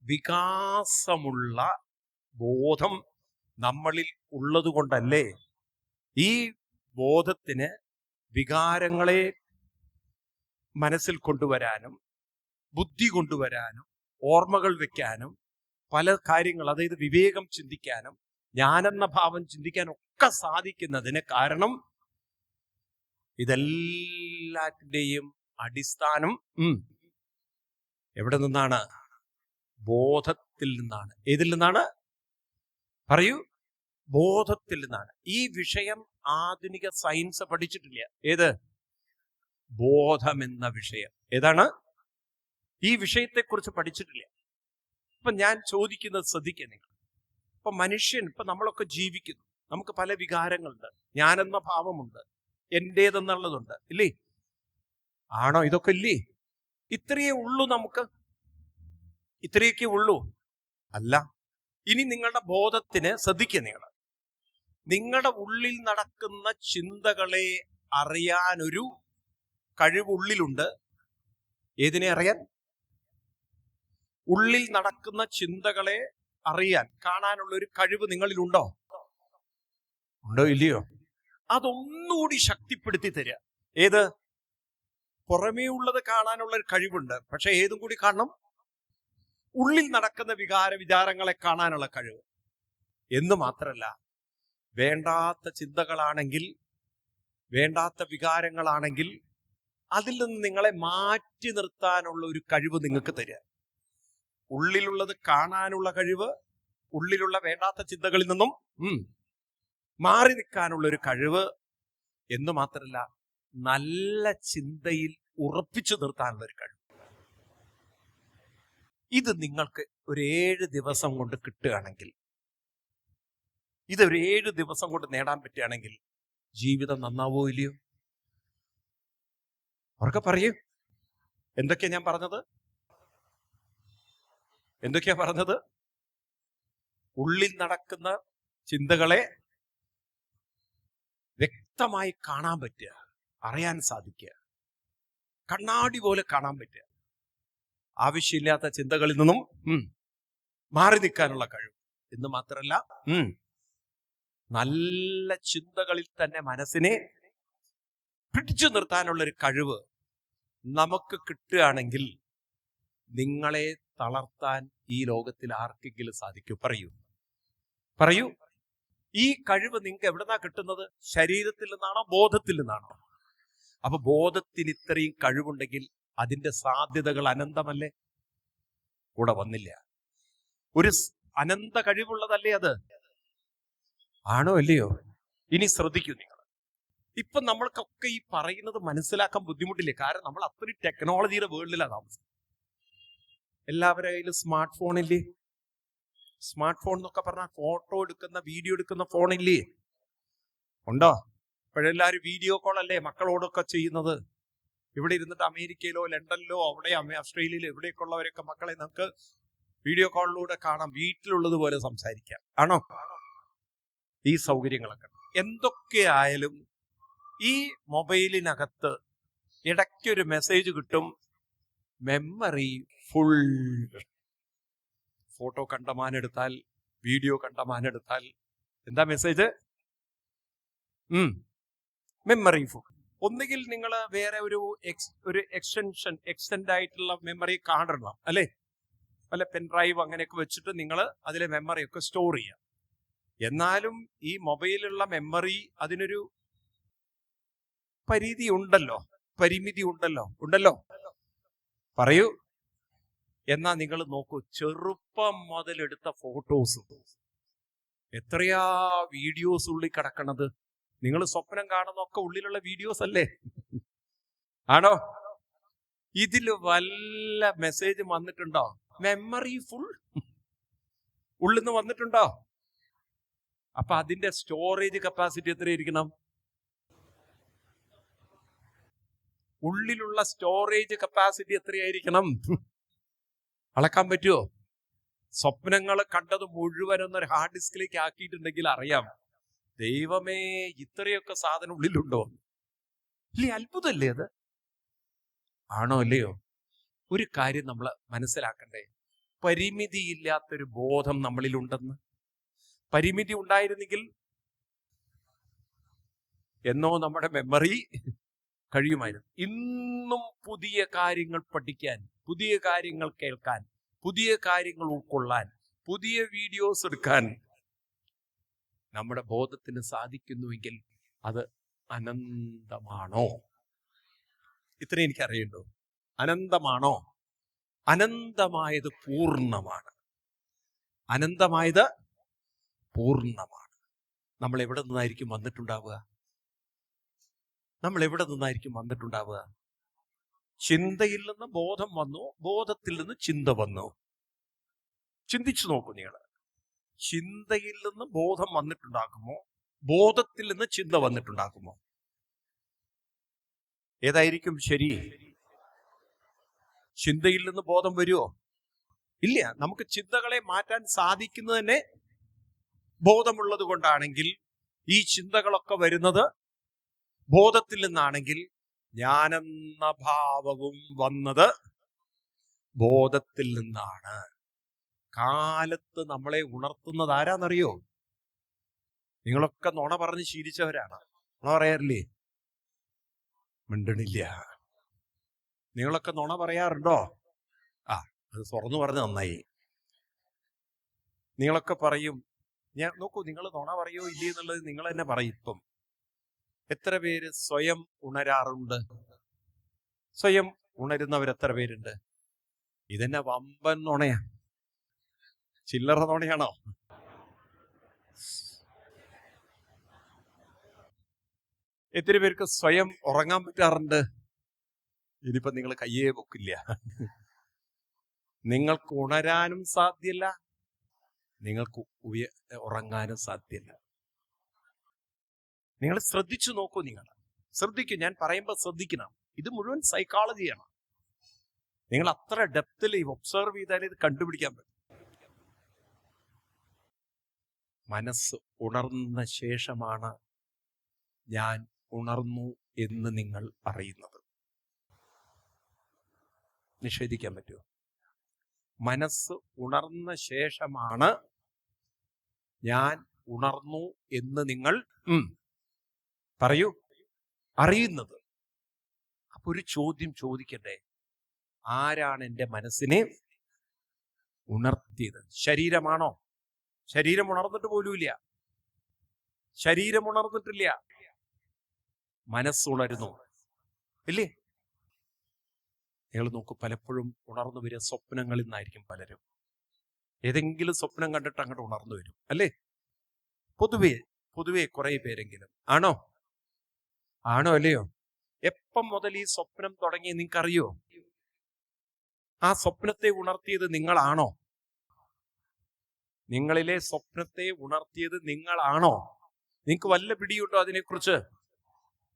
വികാസമുള്ള ബോധം നമ്മളിൽ ഉള്ളത് കൊണ്ടല്ലേ ഈ ബോധത്തിന് വികാരങ്ങളെ മനസ്സിൽ കൊണ്ടുവരാനും ബുദ്ധി കൊണ്ടുവരാനും ഓർമ്മകൾ വെക്കാനും പല കാര്യങ്ങൾ, അതായത് വിവേകം ചിന്തിക്കാനും ഞാനെന്ന ഭാവം ചിന്തിക്കാനൊക്കെ സാധിക്കുന്നതിന് കാരണം ഇതെല്ലാറ്റിന്റെയും അടിസ്ഥാനം എവിടെ നിന്നാണ്? ബോധത്തിൽ നിന്നാണ്. ഏതിൽ നിന്നാണ്? പറയൂ. ബോധത്തിൽ നിന്നാണ്. ഈ വിഷയം ആധുനിക സയൻസ് പഠിച്ചിട്ടില്ല. ഏത്? ബോധമെന്ന വിഷയം. ഏതാണ്? ഈ വിഷയത്തെക്കുറിച്ച് പഠിച്ചിട്ടില്ല. ഇപ്പൊ ഞാൻ ചോദിക്കുന്നത് ശ്രദ്ധിക്കുക നിങ്ങൾ. ഇപ്പൊ മനുഷ്യൻ, ഇപ്പൊ നമ്മളൊക്കെ ജീവിക്കുന്നു, നമുക്ക് പല വികാരങ്ങളുണ്ട്, ഞാനെന്ന ഭാവമുണ്ട്, എന്റേതെന്നുള്ളതുണ്ട്, ഇല്ലേ? ആണോ? ഇതൊക്കെ ഇല്ലേ? ഇത്രയേ ഉള്ളൂ നമുക്ക്? ഇത്രയൊക്കെ ഉള്ളൂ? അല്ല. ഇനി നിങ്ങളുടെ ബോധത്തിന് ശ്രദ്ധിക്കുക. നിങ്ങളുടെ ഉള്ളിൽ നടക്കുന്ന ചിന്തകളെ അറിയാനൊരു കഴിവുള്ളിലുണ്ട്. ഏതിനെ അറിയാൻ? ഉള്ളിൽ നടക്കുന്ന ചിന്തകളെ അറിയാൻ, കാണാനുള്ള ഒരു കഴിവ് നിങ്ങളിലുണ്ടോ? ഉണ്ടോ ഇല്ലയോ? അതൊന്നുകൂടി ശക്തിപ്പെടുത്തി തരിക. ഏത്? പുറമേ ഉള്ളത് കാണാനുള്ള ഒരു കഴിവുണ്ട്, പക്ഷെ ഏതും കൂടി കാണണം? ഉള്ളിൽ നടക്കുന്ന വിചാരങ്ങളെ കാണാനുള്ള കഴിവ്. എന്ന് മാത്രല്ല, വേണ്ടാത്ത ചിന്തകളാണെങ്കിൽ, വേണ്ടാത്ത വികാരങ്ങളാണെങ്കിൽ അതിൽ നിന്ന് നിങ്ങളെ മാറ്റി നിർത്താനുള്ള ഒരു കഴിവ് നിങ്ങൾക്ക് തരിക. ഉള്ളിലുള്ളത് കാണാനുള്ള കഴിവ്, ഉള്ളിലുള്ള വേണ്ടാത്ത ചിന്തകളിൽ നിന്നും മാറി നിൽക്കാനുള്ള ഒരു കഴിവ്, എന്ന് മാത്രല്ല നല്ല ചിന്തയിൽ ഉറപ്പിച്ചു നിർത്താനുള്ള ഒരു കഴിവ്. ഇത് നിങ്ങൾക്ക് ഒരു 7 ദിവസം കൊണ്ട് കിട്ടുകയാണെങ്കിൽ, ഇതൊരു 7 ദിവസം കൊണ്ട് നേടാൻ പറ്റുകയാണെങ്കിൽ ജീവിതം നന്നാവോ ഇല്ലയോ? അവർക്ക് പറയൂ. എന്തൊക്കെയാ ഞാൻ പറഞ്ഞത്? എന്തൊക്കെയാ പറഞ്ഞത്? ഉള്ളിൽ നടക്കുന്ന ചിന്തകളെ വ്യക്തമായി കാണാൻ പറ്റുക, അറിയാൻ സാധിക്കുക, കണ്ണാടി പോലെ കാണാൻ പറ്റുക, ആവശ്യമില്ലാത്ത ചിന്തകളിൽ നിന്നും മാറി നിൽക്കാനുള്ള കഴിവ്. എന്ന് മാത്രല്ല, നല്ല ചിന്തകളിൽ തന്നെ മനസ്സിനെ പിടിച്ചു നിർത്താനുള്ള ഒരു കഴിവ് നമുക്ക് കിട്ടുകയാണെങ്കിൽ നിങ്ങളെ തളർത്താൻ ഈ ലോകത്തിൽ ആർക്കെങ്കിലും സാധിക്കും? പറയൂ. ഈ കഴിവ് നിങ്ങൾക്ക് എവിടെന്നാ കിട്ടുന്നത്? ശരീരത്തിൽ നിന്നാണോ, ബോധത്തിൽ നിന്നാണോ? അപ്പൊ ബോധത്തിന് ഇത്രയും കഴിവുണ്ടെങ്കിൽ അതിന്റെ സാധ്യതകൾ അനന്തമല്ലേ? കൂടെ വന്നില്ല. ഒരു അനന്ത കഴിവുള്ളതല്ലേ അത്? ആണോ അല്ലയോ? ഇനി ശ്രദ്ധിക്കൂ നിങ്ങൾ. ഇപ്പൊ നമ്മൾക്കൊക്കെ ഈ പറയുന്നത് മനസ്സിലാക്കാൻ ബുദ്ധിമുട്ടില്ലേ? കാരണം നമ്മൾ അത്രയും ടെക്നോളജിയുടെ വേൾഡിലാണ് താമസം. എല്ലാവരുടെ കയ്യിലും സ്മാർട്ട് ഫോൺ ഇല്ലേ? സ്മാർട്ട് ഫോൺ എന്നൊക്കെ പറഞ്ഞാൽ ഫോട്ടോ എടുക്കുന്ന, വീഡിയോ എടുക്കുന്ന ഫോണില്ലേ? ഉണ്ടോ? ഇപ്പോഴെല്ലാവരും വീഡിയോ കോൾ അല്ലേ മക്കളോടൊക്കെ ചെയ്യുന്നത്. ഇവിടെ ഇരുന്നിട്ട് അമേരിക്കയിലോ ലണ്ടനിലോ അവിടെ ഓസ്ട്രേലിയയിലോ എവിടെയൊക്കെ ഉള്ളവരൊക്കെ മക്കളെ നമുക്ക് വീഡിയോ കോളിലൂടെ കാണാം, വീട്ടിലുള്ളതുപോലെ സംസാരിക്കാം. ആണോ? ഈ സൗകര്യങ്ങളൊക്കെ എന്തൊക്കെയായാലും ഈ മൊബൈലിനകത്ത് ഇടയ്ക്കൊരു മെസ്സേജ് കിട്ടും, മെമ്മറി ഫുൾ. ഫോട്ടോ കണ്ടമാനെടുത്താൽ, വീഡിയോ കണ്ടമാനെടുത്താൽ എന്താ മെസ്സേജ്? Memory full. ഒന്നുകിൽ നിങ്ങൾ വേറെ ഒരു എക്സ്റ്റെൻഡ് ആയിട്ടുള്ള മെമ്മറി കാർഡിടണം, അല്ലേ? വല്ല പെൻഡ്രൈവ് അങ്ങനെയൊക്കെ വെച്ചിട്ട് നിങ്ങൾ അതിലെ മെമ്മറിയൊക്കെ സ്റ്റോർ ചെയ്യാം. എന്നാലും ഈ മൊബൈലുള്ള മെമ്മറി അതിനൊരു പരിധി ഉണ്ടല്ലോ, പരിമിതി ഉണ്ടല്ലോ. പറയൂ. എന്നാ നിങ്ങൾ നോക്കൂ, ചെറുപ്പം മുതലെടുത്ത ഫോട്ടോസ്, എത്രയാ വീഡിയോസ് ഉള്ളിൽ കിടക്കണത്. നിങ്ങൾ സ്വപ്നം കാണുന്നൊക്കെ ഉള്ളിലുള്ള വീഡിയോസ് അല്ലേ? ആണോ? ഇതില് വല്ല മെസ്സേജ് വന്നിട്ടുണ്ടോ? മെമ്മറി ഫുൾ ഉള്ളിൽ നിന്ന് വന്നിട്ടുണ്ടോ? അപ്പൊ അതിന്റെ സ്റ്റോറേജ് കപ്പാസിറ്റി എത്രയായിരിക്കണം? ഉള്ളിലുള്ള സ്റ്റോറേജ് കപ്പാസിറ്റി എത്രയായിരിക്കണം? അളക്കാൻ പറ്റുമോ? സ്വപ്നങ്ങൾ കണ്ടത് മുഴുവനൊന്നൊരു ഹാർഡ് ഡിസ്കിലേക്ക് ആക്കിയിട്ടുണ്ടെങ്കിൽ അറിയാം, ദൈവമേ ഇത്രയൊക്കെ സാധനം ഉള്ളിലുണ്ടോ? ഇല്ലേ? അത്ഭുതമല്ലേ അത്? ആണോ അല്ലയോ? ഒരു കാര്യം നമ്മൾ മനസ്സിലാക്കണ്ടേ, പരിമിതിയില്ലാത്തൊരു ബോധം നമ്മളിലുണ്ടെന്ന്. പരിമിതി ഉണ്ടായിരുന്നെങ്കിൽ എന്നോ നമ്മുടെ മെമ്മറി കഴിയുമായിരുന്നു. ഇന്നും പുതിയ കാര്യങ്ങൾ പഠിക്കാൻ, പുതിയ കാര്യങ്ങൾ കേൾക്കാൻ, പുതിയ കാര്യങ്ങൾ ഉൾക്കൊള്ളാൻ, പുതിയ വീഡിയോസ് എടുക്കാൻ നമ്മുടെ ബോധത്തിന് സാധിക്കുന്നുവെങ്കിൽ അത് അനന്തമാണോ? ഇത്രയും എനിക്കറിയണ്ടോ? അനന്തമാണോ? അനന്തമായത് പൂർണ്ണമാണ്. അനന്തമായത് പൂർണ്ണമാണ്. നമ്മൾ എവിടെ നിന്നായിരിക്കും വന്നിട്ടുണ്ടാവുക? നമ്മൾ എവിടെ നിന്നായിരിക്കും വന്നിട്ടുണ്ടാവുക? ചിന്തയിൽ നിന്ന് ബോധം വന്നു, ബോധത്തിൽ നിന്ന് ചിന്ത വന്നു. ചിന്തിച്ചു നോക്കൂ നിങ്ങൾ. ചിന്തയിൽ നിന്ന് ബോധം വന്നിട്ടുണ്ടാകുമോ, ബോധത്തിൽ നിന്ന് ചിന്ത വന്നിട്ടുണ്ടാകുമോ? ഏതായിരിക്കും ശരി? ചിന്തയിൽ നിന്ന് ബോധം വരുമോ? ഇല്ല. നമുക്ക് ചിന്തകളെ മാറ്റാൻ സാധിക്കുന്നത് തന്നെ ബോധമുള്ളത് കൊണ്ടാണെങ്കിൽ, ഈ ചിന്തകളൊക്കെ വരുന്നത് ബോധത്തിൽ നിന്നാണെങ്കിൽ, ഞാനെന്ന ഭാവവും വന്നത് ബോധത്തിൽ നിന്നാണ്. കാലത്ത് നമ്മളെ ഉണർത്തുന്നത് ആരാന്നറിയോ? നിങ്ങളൊക്കെ നുണ പറഞ്ഞ് ശീലിച്ചവരാണ്. നുണ പറയാറില്ലേ? മിണ്ടണില്ല. നിങ്ങളൊക്കെ നുണ പറയാറുണ്ടോ? അത് തുറന്നു പറഞ്ഞ് നന്നായി. നിങ്ങളൊക്കെ പറയും. ഞാൻ നോക്കൂ, നിങ്ങൾ നുണ പറയോ ഇല്ലേ എന്നുള്ളത് നിങ്ങൾ തന്നെ പറയും. ഇപ്പം എത്ര പേര് സ്വയം ഉണരാറുണ്ട്? സ്വയം ഉണരുന്നവരെത്ര പേരുണ്ട്? ഇതെന്നെ വമ്പൻ നുണയാ. ചില്ലറ നുണയാണോ? എത്ര പേർക്ക് സ്വയം ഉറങ്ങാൻ പറ്റാറുണ്ട്? ഇനിയിപ്പോ നിങ്ങൾ കയ്യേ പൊക്കില്ല. നിങ്ങൾക്ക് ഉണരാനും സാധ്യല്ല, നിങ്ങൾക്ക് ഉറങ്ങാനും സാധ്യല്ല. നിങ്ങൾ ശ്രദ്ധിച്ചു നോക്കൂ. നിങ്ങൾ ശ്രദ്ധിക്കൂ. ഞാൻ പറയുമ്പോൾ ശ്രദ്ധിക്കണം. ഇത് മുഴുവൻ സൈക്കോളജിയാണ്. നിങ്ങൾ അത്ര ഡെപ്തിൽ ഒബ്സർവ് ചെയ്താലേ ഇത് കണ്ടുപിടിക്കാൻ പറ്റും. മനസ്സ് ഉണർന്ന ശേഷമാണ് ഞാൻ ഉണർന്നു എന്ന് നിങ്ങൾ അറിയുന്നത്. നിഷേധിക്കാൻ പറ്റുമോ? മനസ്സ് ഉണർന്ന ശേഷമാണ് ഞാൻ ഉണർന്നു എന്ന് നിങ്ങൾ പറയൂ അറിയുന്നത്. അപ്പൊ ഒരു ചോദ്യം ചോദിക്കട്ടെ, ആരാണ് എൻ്റെ മനസ്സിനെ ഉണർത്തിയത്? ശരീരമാണോ? ശരീരം ഉണർന്നിട്ട് പോലുമില്ല. ശരീരം ഉണർന്നിട്ടില്ല, മനസ്സുണരുന്നു ഇല്ലേ? നിങ്ങൾ നോക്കൂ, പലപ്പോഴും ഉണർന്നു വരിക സ്വപ്നങ്ങളിൽ നിന്നായിരിക്കും. പലരും ഏതെങ്കിലും സ്വപ്നം കണ്ടിട്ട് അങ്ങോട്ട് ഉണർന്നു വരും അല്ലേ? പൊതുവേ കുറെ പേരെങ്കിലും. ആണോ അല്ലയോ? എപ്പം മുതൽ ഈ സ്വപ്നം തുടങ്ങി നിങ്ങൾക്കറിയോ? ആ സ്വപ്നത്തെ ഉണർത്തിയത് നിങ്ങളാണോ? നിങ്ങളിലെ സ്വപ്നത്തെ ഉണർത്തിയത് നിങ്ങളാണോ? നിങ്ങൾക്ക് വല്ല പിടിയുണ്ടോ അതിനെക്കുറിച്ച്?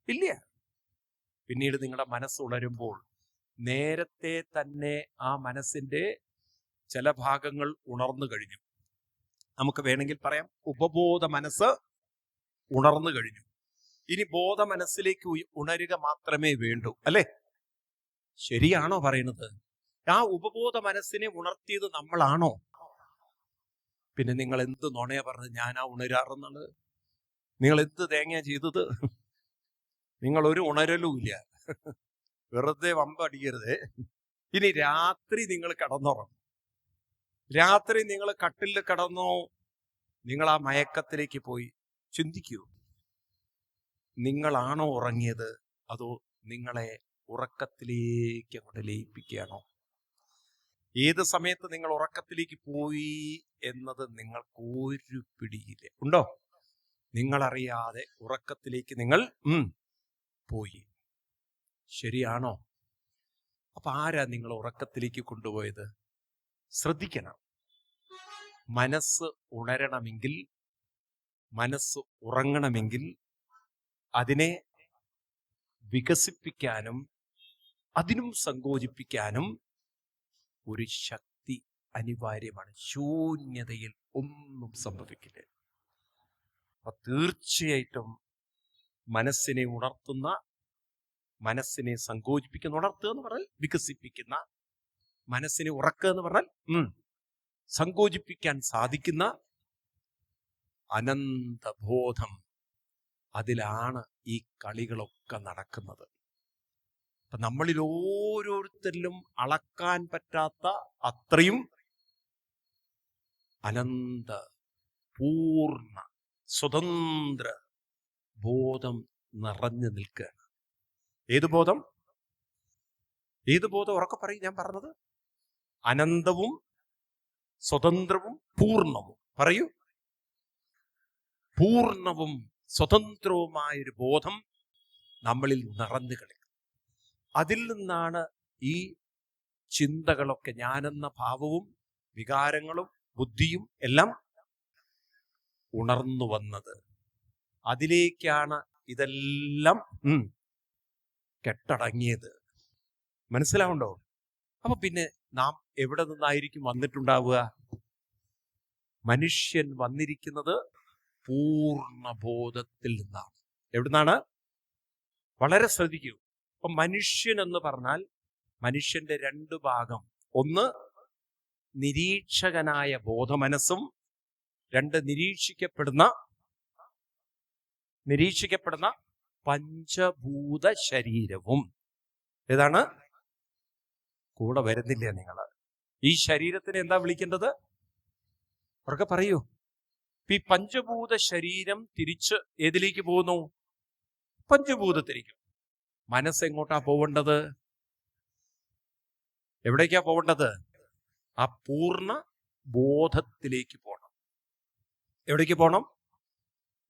ഇല്ല. പിന്നീട് നിങ്ങളുടെ മനസ്സ് ഉണരുമ്പോൾ നേരത്തെ തന്നെ ആ മനസ്സിന്റെ ചില ഭാഗങ്ങൾ ഉണർന്നു കഴിഞ്ഞു. നമുക്ക് വേണമെങ്കിൽ പറയാം, ഉപബോധ മനസ്സ് ഉണർന്നു കഴിഞ്ഞു. ഇനി ബോധ മനസ്സിലേക്ക് ഉണരുക മാത്രമേ വേണ്ടൂ അല്ലേ? ശരിയാണോ പറയുന്നത്? ആ ഉപബോധ മനസ്സിനെ ഉണർത്തിയത് നമ്മളാണോ? പിന്നെ നിങ്ങൾ എന്ത് നുണയാ പറഞ്ഞത് ഞാനാ ഉണരാറുന്നുള്ളത്? നിങ്ങൾ എന്ത് തേങ്ങ ചെയ്തത്? നിങ്ങൾ ഒരു ഉണരലും ഇല്ല. വെറുതെ വമ്പടിക്കരുത്. ഇനി രാത്രി നിങ്ങൾ കിടന്നുറങ്ങും. രാത്രി നിങ്ങൾ കട്ടിലിൽ കിടന്നോ, നിങ്ങൾ ആ മയക്കത്തിലേക്ക് പോയി. ചിന്തിക്കൂ, നിങ്ങളാണോ ഉറങ്ങിയത്, അതോ നിങ്ങളെ ഉറക്കത്തിലേക്ക് അങ്ങോട്ട് ലയിപ്പിക്കുകയാണോ? ഏത് സമയത്ത് നിങ്ങൾ ഉറക്കത്തിലേക്ക് പോയി എന്നത് നിങ്ങൾക്ക് ഒരു പിടിയില്ല. ഉണ്ടോ? നിങ്ങളറിയാതെ ഉറക്കത്തിലേക്ക് നിങ്ങൾ പോയി. ശരിയാണോ? അപ്പൊ ആരാ നിങ്ങൾ ഉറക്കത്തിലേക്ക് കൊണ്ടുപോയത്? ശ്രദ്ധിക്കണം. മനസ്സ് ഉണരണമെങ്കിൽ, മനസ്സ് ഉറങ്ങണമെങ്കിൽ അതിനെ വികസിപ്പിക്കാനും അതിനും സങ്കോചിപ്പിക്കാനും ഒരു ശക്തി അനിവാര്യമാണ്. ശൂന്യതയിൽ ഒന്നും സംഭവിക്കില്ല. അപ്പൊ തീർച്ചയായിട്ടും മനസ്സിനെ ഉണർത്തുന്ന, മനസ്സിനെ സങ്കോചിപ്പിക്കുന്ന, ഉണർത്തുക എന്ന് പറഞ്ഞാൽ വികസിപ്പിക്കുന്ന, മനസ്സിനെ ഉറക്കുക എന്ന് പറഞ്ഞാൽ സങ്കോചിപ്പിക്കാൻ സാധിക്കുന്ന അനന്തബോധം, അതിലാണ് ഈ കളികളൊക്കെ നടക്കുന്നത്. അപ്പൊ നമ്മളിൽ ഓരോരുത്തരിലും അളക്കാൻ പറ്റാത്ത അത്രയും അനന്ത പൂർണ്ണ സ്വതന്ത്ര ബോധം നിറഞ്ഞു നിൽക്കുകയാണ്. ഏത് ബോധം? ഏത് ബോധം? ഉറക്കെ പറയും. ഞാൻ പറഞ്ഞത് അനന്തവും സ്വതന്ത്രവും പൂർണ്ണവും. പറയൂ. പൂർണ്ണവും സ്വതന്ത്രവുമായൊരു ബോധം നമ്മളിൽ നിറഞ്ഞു കിടക്കും. അതിൽ നിന്നാണ് ഈ ചിന്തകളൊക്കെ, ഞാനെന്ന ഭാവവും വികാരങ്ങളും ബുദ്ധിയും എല്ലാം ഉണർന്നു വന്നത്. അതിലേക്കാണ് ഇതെല്ലാം കെട്ടടങ്ങിയത്. മനസ്സിലാവുണ്ടോ? അപ്പൊ പിന്നെ നാം എവിടെ നിന്നായിരിക്കും വന്നിട്ടുണ്ടാവുക? മനുഷ്യൻ വന്നിരിക്കുന്നത് പൂർണ്ണബോധത്തിൽ നിന്നാണ്. എവിടുന്നാണ്? വളരെ ശ്രദ്ധിക്കൂ. അപ്പൊ മനുഷ്യൻ എന്ന് പറഞ്ഞാൽ മനുഷ്യന്റെ രണ്ട് ഭാഗം. ഒന്ന് നിരീക്ഷകനായ ബോധമനസ്സും, രണ്ട് നിരീക്ഷിക്കപ്പെടുന്ന പഞ്ചഭൂത ശരീരവും. ഏതാണ്? കൂടെ വരുന്നില്ല നിങ്ങൾ? ഈ ശരീരത്തിനെ എന്താ വിളിക്കേണ്ടത്? അവർക്ക് പറയൂ. ഈ പഞ്ചഭൂത ശരീരം തിരിച്ച് ഏതിലേക്ക് പോകുന്നു? പഞ്ചഭൂതത്തിലേക്ക്. മനസ്സെങ്ങോട്ടാ പോവേണ്ടത്? എവിടേക്കാ പോവേണ്ടത്? ആ പൂർണ്ണ ബോധത്തിലേക്ക് പോകണം. എവിടേക്ക് പോകണം?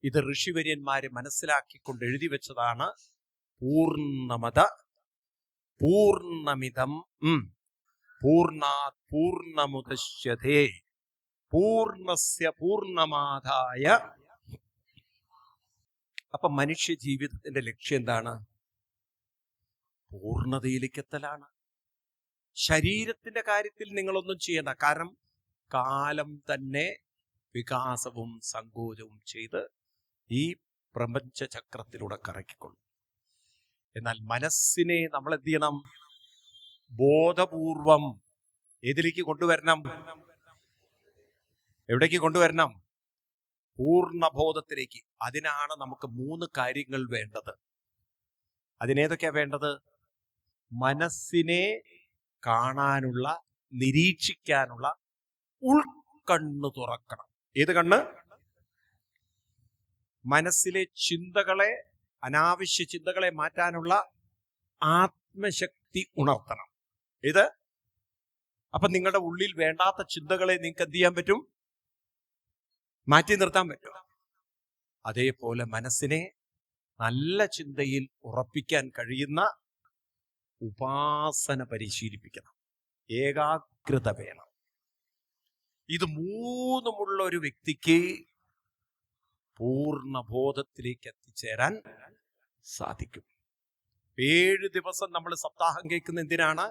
ഇത് ഋഷിവര്യന്മാര് മനസ്സിലാക്കിക്കൊണ്ട് എഴുതി വെച്ചതാണ്. പൂർണ്ണമത പൂർണ്ണമിതം പൂർണ്ണാത് പൂർണ്ണമുദശ്യതേ പൂർണ്ണസ്യ പൂർണ്ണമാദായ. അപ്പൊ മനുഷ്യ ജീവിതത്തിന്റെ ലക്ഷ്യം എന്താണ്? പൂർണ്ണതയിലേക്ക് എത്തലാണ്. ശരീരത്തിന്റെ കാര്യത്തിൽ നിങ്ങളൊന്നും ചെയ്യണ്ട. കാരണം കാലം തന്നെ വികാസവും സങ്കോചവും ചെയ്ത് ഈ പ്രപഞ്ച ചക്രത്തിലൂടെ കറക്കിക്കൊള്ളും. എന്നാൽ മനസ്സിനെ നമ്മൾ എന്ത് ചെയ്യണം? ബോധപൂർവം ഏതിലേക്ക് കൊണ്ടുവരണം? എവിടേക്ക് കൊണ്ടുവരണം? പൂർണ്ണബോധത്തിലേക്ക്. അതിനാണ് നമുക്ക് 3 കാര്യങ്ങൾ വേണ്ടത്. അതിനേതൊക്കെയാ വേണ്ടത്? മനസ്സിനെ കാണാനുള്ള, നിരീക്ഷിക്കാനുള്ള ഉൾക്കണ്ണ് തുറക്കണം. ഏത് കണ്ണ്? മനസ്സിലെ ചിന്തകളെ, അനാവശ്യ ചിന്തകളെ മാറ്റാനുള്ള ആത്മശക്തി ഉണർത്തണം. ഇത് അപ്പൊ നിങ്ങളുടെ ഉള്ളിൽ വേണ്ടാത്ത ചിന്തകളെ നിങ്ങൾക്ക് എന്ത് ചെയ്യാൻ പറ്റും? മാറ്റി നിർത്താൻ പറ്റും. അതേപോലെ മനസ്സിനെ നല്ല ചിന്തയിൽ ഉറപ്പിക്കാൻ കഴിയുന്ന ഉപാസന പരിശീലിപ്പിക്കണം. ഏകാഗ്രത വേണം. ഇത് 3മുള്ള ഒരു വ്യക്തിക്ക് പൂർണ്ണബോധത്തിലേക്ക് എത്തിച്ചേരാൻ സാധിക്കും. 7 ദിവസം നമ്മൾ സപ്താഹം കേൾക്കുന്ന എന്തിനാണ്?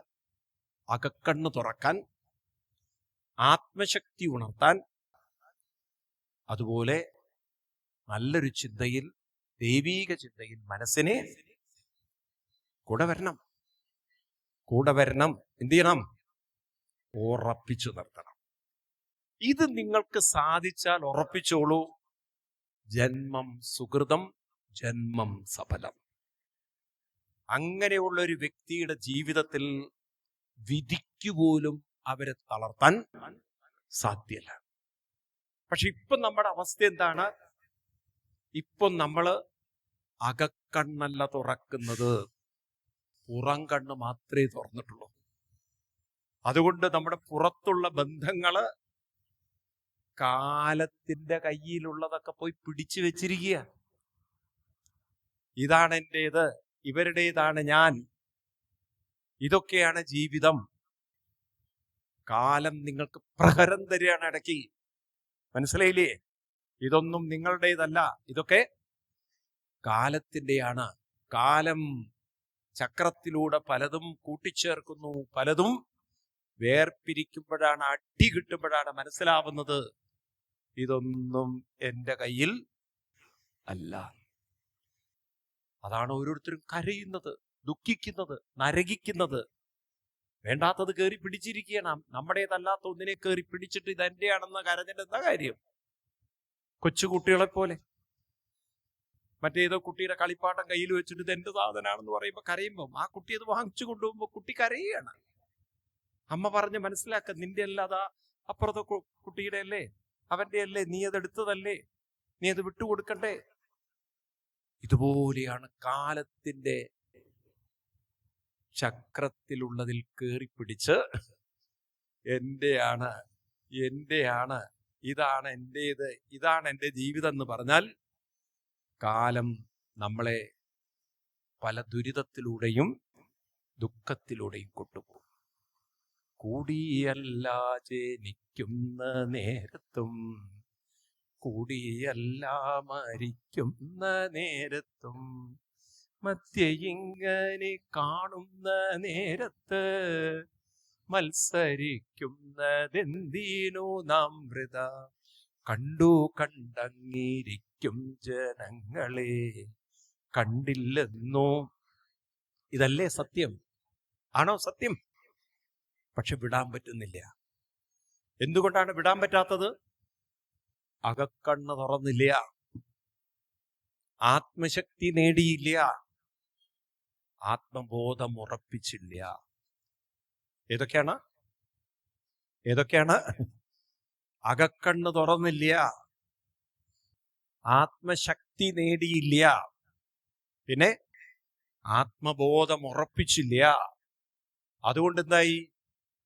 അകക്കണ്ണ് തുറക്കാൻ, ആത്മശക്തി ഉണർത്താൻ, അതുപോലെ നല്ലൊരു ചിന്തയിൽ, ദൈവീക ചിന്തയിൽ മനസ്സിനെ കൂടെ വരണം. എന്ത് ചെയ്യണം? ഉറപ്പിച്ചു നിർത്തണം. ഇത് നിങ്ങൾക്ക് സാധിച്ചാൽ ഉറപ്പിച്ചോളൂ, ജന്മം സുകൃതം, ജന്മം സഫലം. അങ്ങനെയുള്ള ഒരു വ്യക്തിയുടെ ജീവിതത്തിൽ വിധിക്കുപോലും അവരെ തളർത്താൻ സാധ്യമല്ല. പക്ഷെ ഇപ്പം നമ്മുടെ അവസ്ഥ എന്താണ്? ഇപ്പം നമ്മൾ അകക്കണ്ണല്ല തുറക്കുന്നത്, പുറം കണ്ണ് മാത്രമേ തുറന്നിട്ടുള്ളൂ. അതുകൊണ്ട് നമ്മുടെ പുറത്തുള്ള ബന്ധങ്ങള് കാലത്തിന്റെ കയ്യിലുള്ളതൊക്കെ പോയി പിടിച്ചു വെച്ചിരിക്കുക. ഇതാണ് എന്റേത്, ഇവരുടേതാണ് ഞാൻ, ഇതൊക്കെയാണ് ജീവിതം. കാലം നിങ്ങൾക്ക് പ്രഹരം തരികയാണ് ഇടയ്ക്ക്. മനസ്സിലായില്ലേ? ഇതൊന്നും നിങ്ങളുടേതല്ല, ഇതൊക്കെ കാലത്തിൻ്റെയാണ്. കാലം ചക്രത്തിലൂടെ പലതും കൂട്ടിച്ചേർക്കുന്നു, പലതും വേർപിരിക്കുമ്പോഴാണ്, അടി കിട്ടുമ്പോഴാണ് മനസ്സിലാവുന്നത് ഇതൊന്നും എൻ്റെ കയ്യിൽ അല്ല. അതാണ് ഓരോരുത്തരും കരയുന്നത്, ദുഃഖിക്കുന്നത്, നരകിക്കുന്നത്. വേണ്ടാത്തത് കയറി പിടിച്ചിരിക്കുകയാണ്. നമ്മുടേതല്ലാത്ത ഒന്നിനെ കയറി പിടിച്ചിട്ട് ഇതെന്റെയാണെന്ന് കരഞ്ഞിട്ട് എന്താ കാര്യം? കൊച്ചുകുട്ടികളെ പോലെ മറ്റേതോ കുട്ടിയുടെ കളിപ്പാട്ടം കയ്യിൽ വെച്ചിട്ട് ഇത് എന്റെ സാധനമാണെന്ന് പറയുമ്പോൾ കരയുമ്പോൾ ആ കുട്ടി അത് വാങ്ങിച്ചു കൊണ്ടുപോകുമ്പോൾ കുട്ടി കരയുകയാണ്. അമ്മ പറഞ്ഞ് മനസ്സിലാക്ക, നിന്റെ അല്ല, അതാ അപ്പുറത്തെ കുട്ടിയുടെ അല്ലേ, അവന്റെ അല്ലേ, നീ അതെടുത്തതല്ലേ. നീ അത് വിട്ടുകൊടുക്കണ്ടേ? ഇതുപോലെയാണ് കാലത്തിന്റെ ചക്രത്തിലുള്ളതിൽ കയറിപ്പിടിച്ച് എന്റെയാണ്, ഇതാണ് എന്റേത്, ഇതാണ് എൻ്റെ ജീവിതം എന്ന് പറഞ്ഞാൽ കാലം നമ്മളെ പല ദുരിതത്തിലൂടെയും ദുഃഖത്തിലൂടെയും കൊണ്ടുപോകും. കൂടിയല്ല ജനിക്കുന്ന നേരത്തും കൂടിയല്ല മരിക്കുന്ന നേരത്തും മധ്യയിങ്ങനെ കാണുന്ന നേരത്ത് മത്സരിക്കുന്നതെന്തിനു നാം വൃത കണ്ടു കണ്ടങ്ങിരിക്കും ജനങ്ങളെ കണ്ടില്ലെന്നോ. ഇതല്ലേ സത്യം? ആണോ സത്യം? പക്ഷെ വിടാൻ പറ്റുന്നില്ല. എന്തുകൊണ്ടാണ് വിടാൻ പറ്റാത്തത്? അകക്കണ്ണ് തുറന്നില്ല, ആത്മശക്തി നേടിയില്ല, ആത്മബോധം ഉറപ്പിച്ചില്ല. ഏതൊക്കെയാണ്? അകക്കണ്ണ് തുറന്നില്ല, ആത്മശക്തി നേടിയില്ല, പിന്നെ ആത്മബോധം ഉറപ്പിച്ചില്ല. അതുകൊണ്ട് എന്തായി?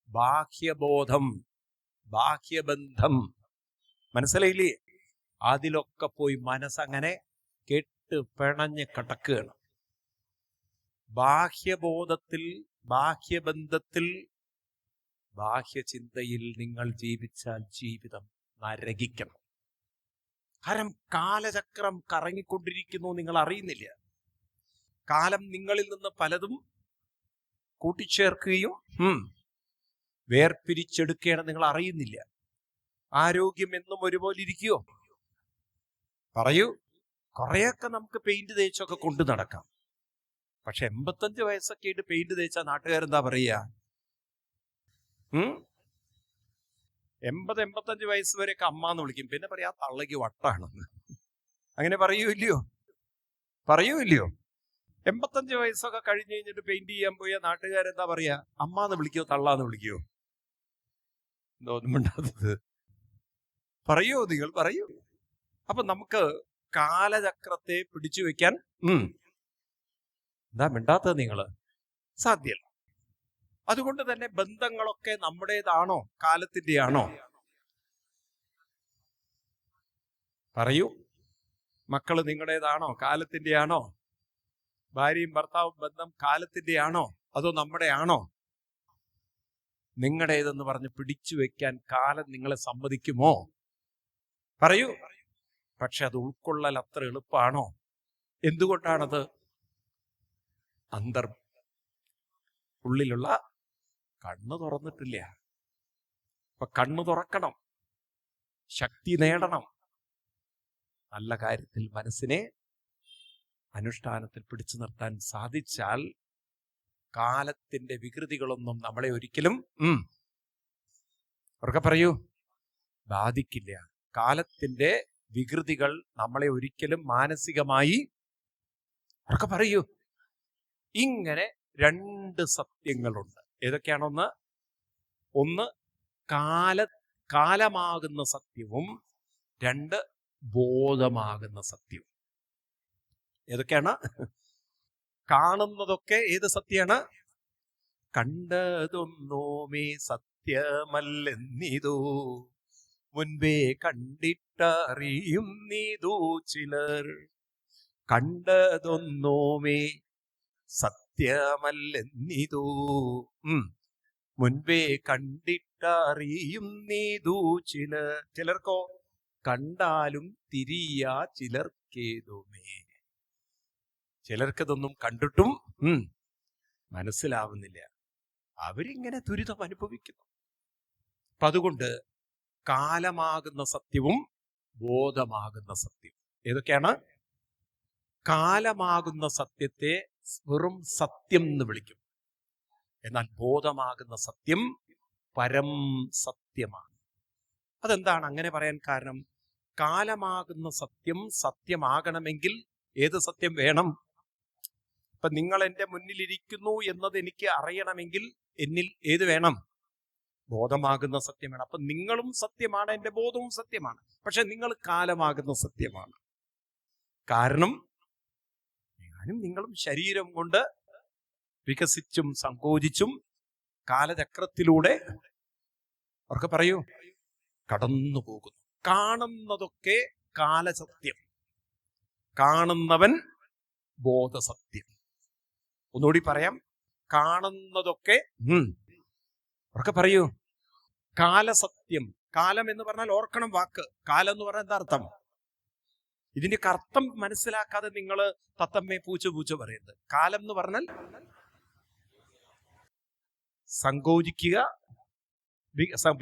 ബാഹ്യബോധം, ബാഹ്യബന്ധം, മനസ്സിലായില്ലേ? അതിലൊക്കെ പോയി മനസ്സങ്ങനെ കെട്ട് പിണഞ്ഞ് കിടക്കുകയാണ്. ബാഹ്യബോധത്തിൽ, ബാഹ്യബന്ധത്തിൽ, ബാഹ്യചിന്തയിൽ നിങ്ങൾ ജീവിച്ചാൽ ജീവിതം നരകിക്കണം. കാരണം കാലചക്രം കറങ്ങിക്കൊണ്ടിരിക്കുന്നു, നിങ്ങൾ അറിയുന്നില്ല. കാലം നിങ്ങളിൽ നിന്ന് പലതും കൂട്ടിച്ചേർക്കുകയും വേർപിരിച്ചെടുക്കുകയാണ്, നിങ്ങൾ അറിയുന്നില്ല. ആരോഗ്യം എന്നും ഒരുപോലെ ഇരിക്കുവോ? പറയൂ. കുറെയൊക്കെ നമുക്ക് പെയിന്റ് തേച്ചൊക്കെ കൊണ്ടു നടക്കാം. പക്ഷെ 85 വയസ്സൊക്കെ ആയിട്ട് പെയിന്റ് തേച്ചാൽ നാട്ടുകാരെന്താ പറയുക? 80-85 വയസ്സ് വരെയൊക്കെ അമ്മ എന്ന് വിളിക്കും. പിന്നെ പറയാ തള്ളയ്ക്ക് വട്ടാണെന്ന്. അങ്ങനെ പറയൂ ഇല്ലയോ? 85 വയസ്സൊക്കെ കഴിഞ്ഞ് കഴിഞ്ഞിട്ട് പെയിന്റ് ചെയ്യാൻ പോയ നാട്ടുകാരെന്താ പറയാ? അമ്മ എന്ന് വിളിക്കോ തള്ളാന്ന് വിളിക്കോ? എന്തോന്നും മിണ്ടാത്തത്? പറയൂ, നിങ്ങൾ പറയൂ. അപ്പൊ നമുക്ക് കാലചക്രത്തെ പിടിച്ചു വെക്കാൻ എന്താ മിണ്ടാത്തത്? നിങ്ങള് സാധ്യമല്ല. അതുകൊണ്ട് തന്നെ ബന്ധങ്ങളൊക്കെ നമ്മുടേതാണോ കാലത്തിന്റെ ആണോ? പറയൂ. മക്കള് നിങ്ങളുടേതാണോ കാലത്തിന്റെ ആണോ? ഭാര്യയും ഭർത്താവും ബന്ധം കാലത്തിന്റെ ആണോ അതോ നമ്മുടെ ആണോ? നിങ്ങളുടേതെന്ന് പറഞ്ഞ് പിടിച്ചു വെക്കാൻ കാലം നിങ്ങളെ സമ്മതിക്കുമോ? പറയൂ. പക്ഷെ അത് ഉൾക്കൊള്ളൽ അത്ര എളുപ്പമാണോ? എന്തുകൊണ്ടാണത്? ഉള്ളിലുള്ള കണ്ണ് തുറന്നിട്ടില്ല. അപ്പൊ കണ്ണ് തുറക്കണം, ശക്തി നേടണം. നല്ല കാര്യത്തിൽ മനസ്സിനെ അനുഷ്ഠാനത്തിൽ പിടിച്ചു നിർത്താൻ സാധിച്ചാൽ കാലത്തിന്റെ വികൃതികളൊന്നും നമ്മളെ ഒരിക്കലും ഉറക്കെ പറയൂ ബാധിക്കില്ല. കാലത്തിന്റെ വികൃതികൾ നമ്മളെ ഒരിക്കലും മാനസികമായി ഉറക്കെ പറയൂ. ഇങ്ങനെ 2 സത്യങ്ങളുണ്ട്. ഏതൊക്കെയാണൊന്ന്? ഒന്ന് കാലമാകുന്ന സത്യവും 2 ബോധമാകുന്ന സത്യവും. ഏതൊക്കെയാണ്? കാണുന്നതൊക്കെ ഏത് സത്യമാണ്? കണ്ടതൊന്നോമേ സത്യമല്ലെന്നിതോ മുൻപേ കണ്ടിട്ടറിയുന്നിതോ ചിലർ. കണ്ടതൊന്നോമേ സത്യമല്ലെന്നിതോ മുൻപേ കണ്ടിട്ടറിയുന്നിതോ ചിലർ. ചിലർക്കോ കണ്ടാലും തിരിയാ ചിലർക്കേതുമേ. ചിലർക്കതൊന്നും കണ്ടിട്ടും മനസ്സിലാവുന്നില്ല. അവരിങ്ങനെ ദുരിതം അനുഭവിക്കുന്നു. അപ്പൊ അതുകൊണ്ട് കാലമാകുന്ന സത്യവും ബോധമാകുന്ന സത്യവും ഏതൊക്കെയാണ്? കാലമാകുന്ന സത്യത്തെ വെറും സത്യം എന്ന് വിളിക്കും. എന്നാൽ ബോധമാകുന്ന സത്യം പരം സത്യമാണ്. അതെന്താണ് അങ്ങനെ പറയാൻ കാരണം? കാലമാകുന്ന സത്യം സത്യമാകണമെങ്കിൽ ഏത് സത്യം വേണം? ഇപ്പൊ നിങ്ങൾ എൻ്റെ മുന്നിലിരിക്കുന്നു എന്നത് എനിക്ക് അറിയണമെങ്കിൽ എന്നിൽ ഏത് വേണം? ബോധമാകുന്ന സത്യമാണ്. അപ്പൊ നിങ്ങളും സത്യമാണ്, എൻ്റെ ബോധവും സത്യമാണ്. പക്ഷെ നിങ്ങൾ കാലമാകുന്ന സത്യമാണ്. കാരണം ഞാനും നിങ്ങളും ശരീരം കൊണ്ട് വികസിച്ചും സങ്കോചിച്ചും കാലചക്രത്തിലൂടെ അവർക്ക് പറയൂ കടന്നു പോകുന്നു. കാണുന്നതൊക്കെ കാലസത്യം, കാണുന്നവൻ ബോധസത്യം. ഒന്നുകൂടി പറയാം, കാണുന്നതൊക്കെ അവർക്ക് പറയൂ കാലസത്യം. കാലം എന്ന് പറഞ്ഞാൽ ഓർക്കണം വാക്ക്. കാലം എന്ന് പറഞ്ഞാൽ എന്താ അർത്ഥം? ഇതിന്റെ അർത്ഥം മനസ്സിലാക്കാതെ നിങ്ങൾ തത്തമ്മേ പൂച്ച പറയരുത്. കാലം എന്ന് പറഞ്ഞാൽ സങ്കോചിക്കുക,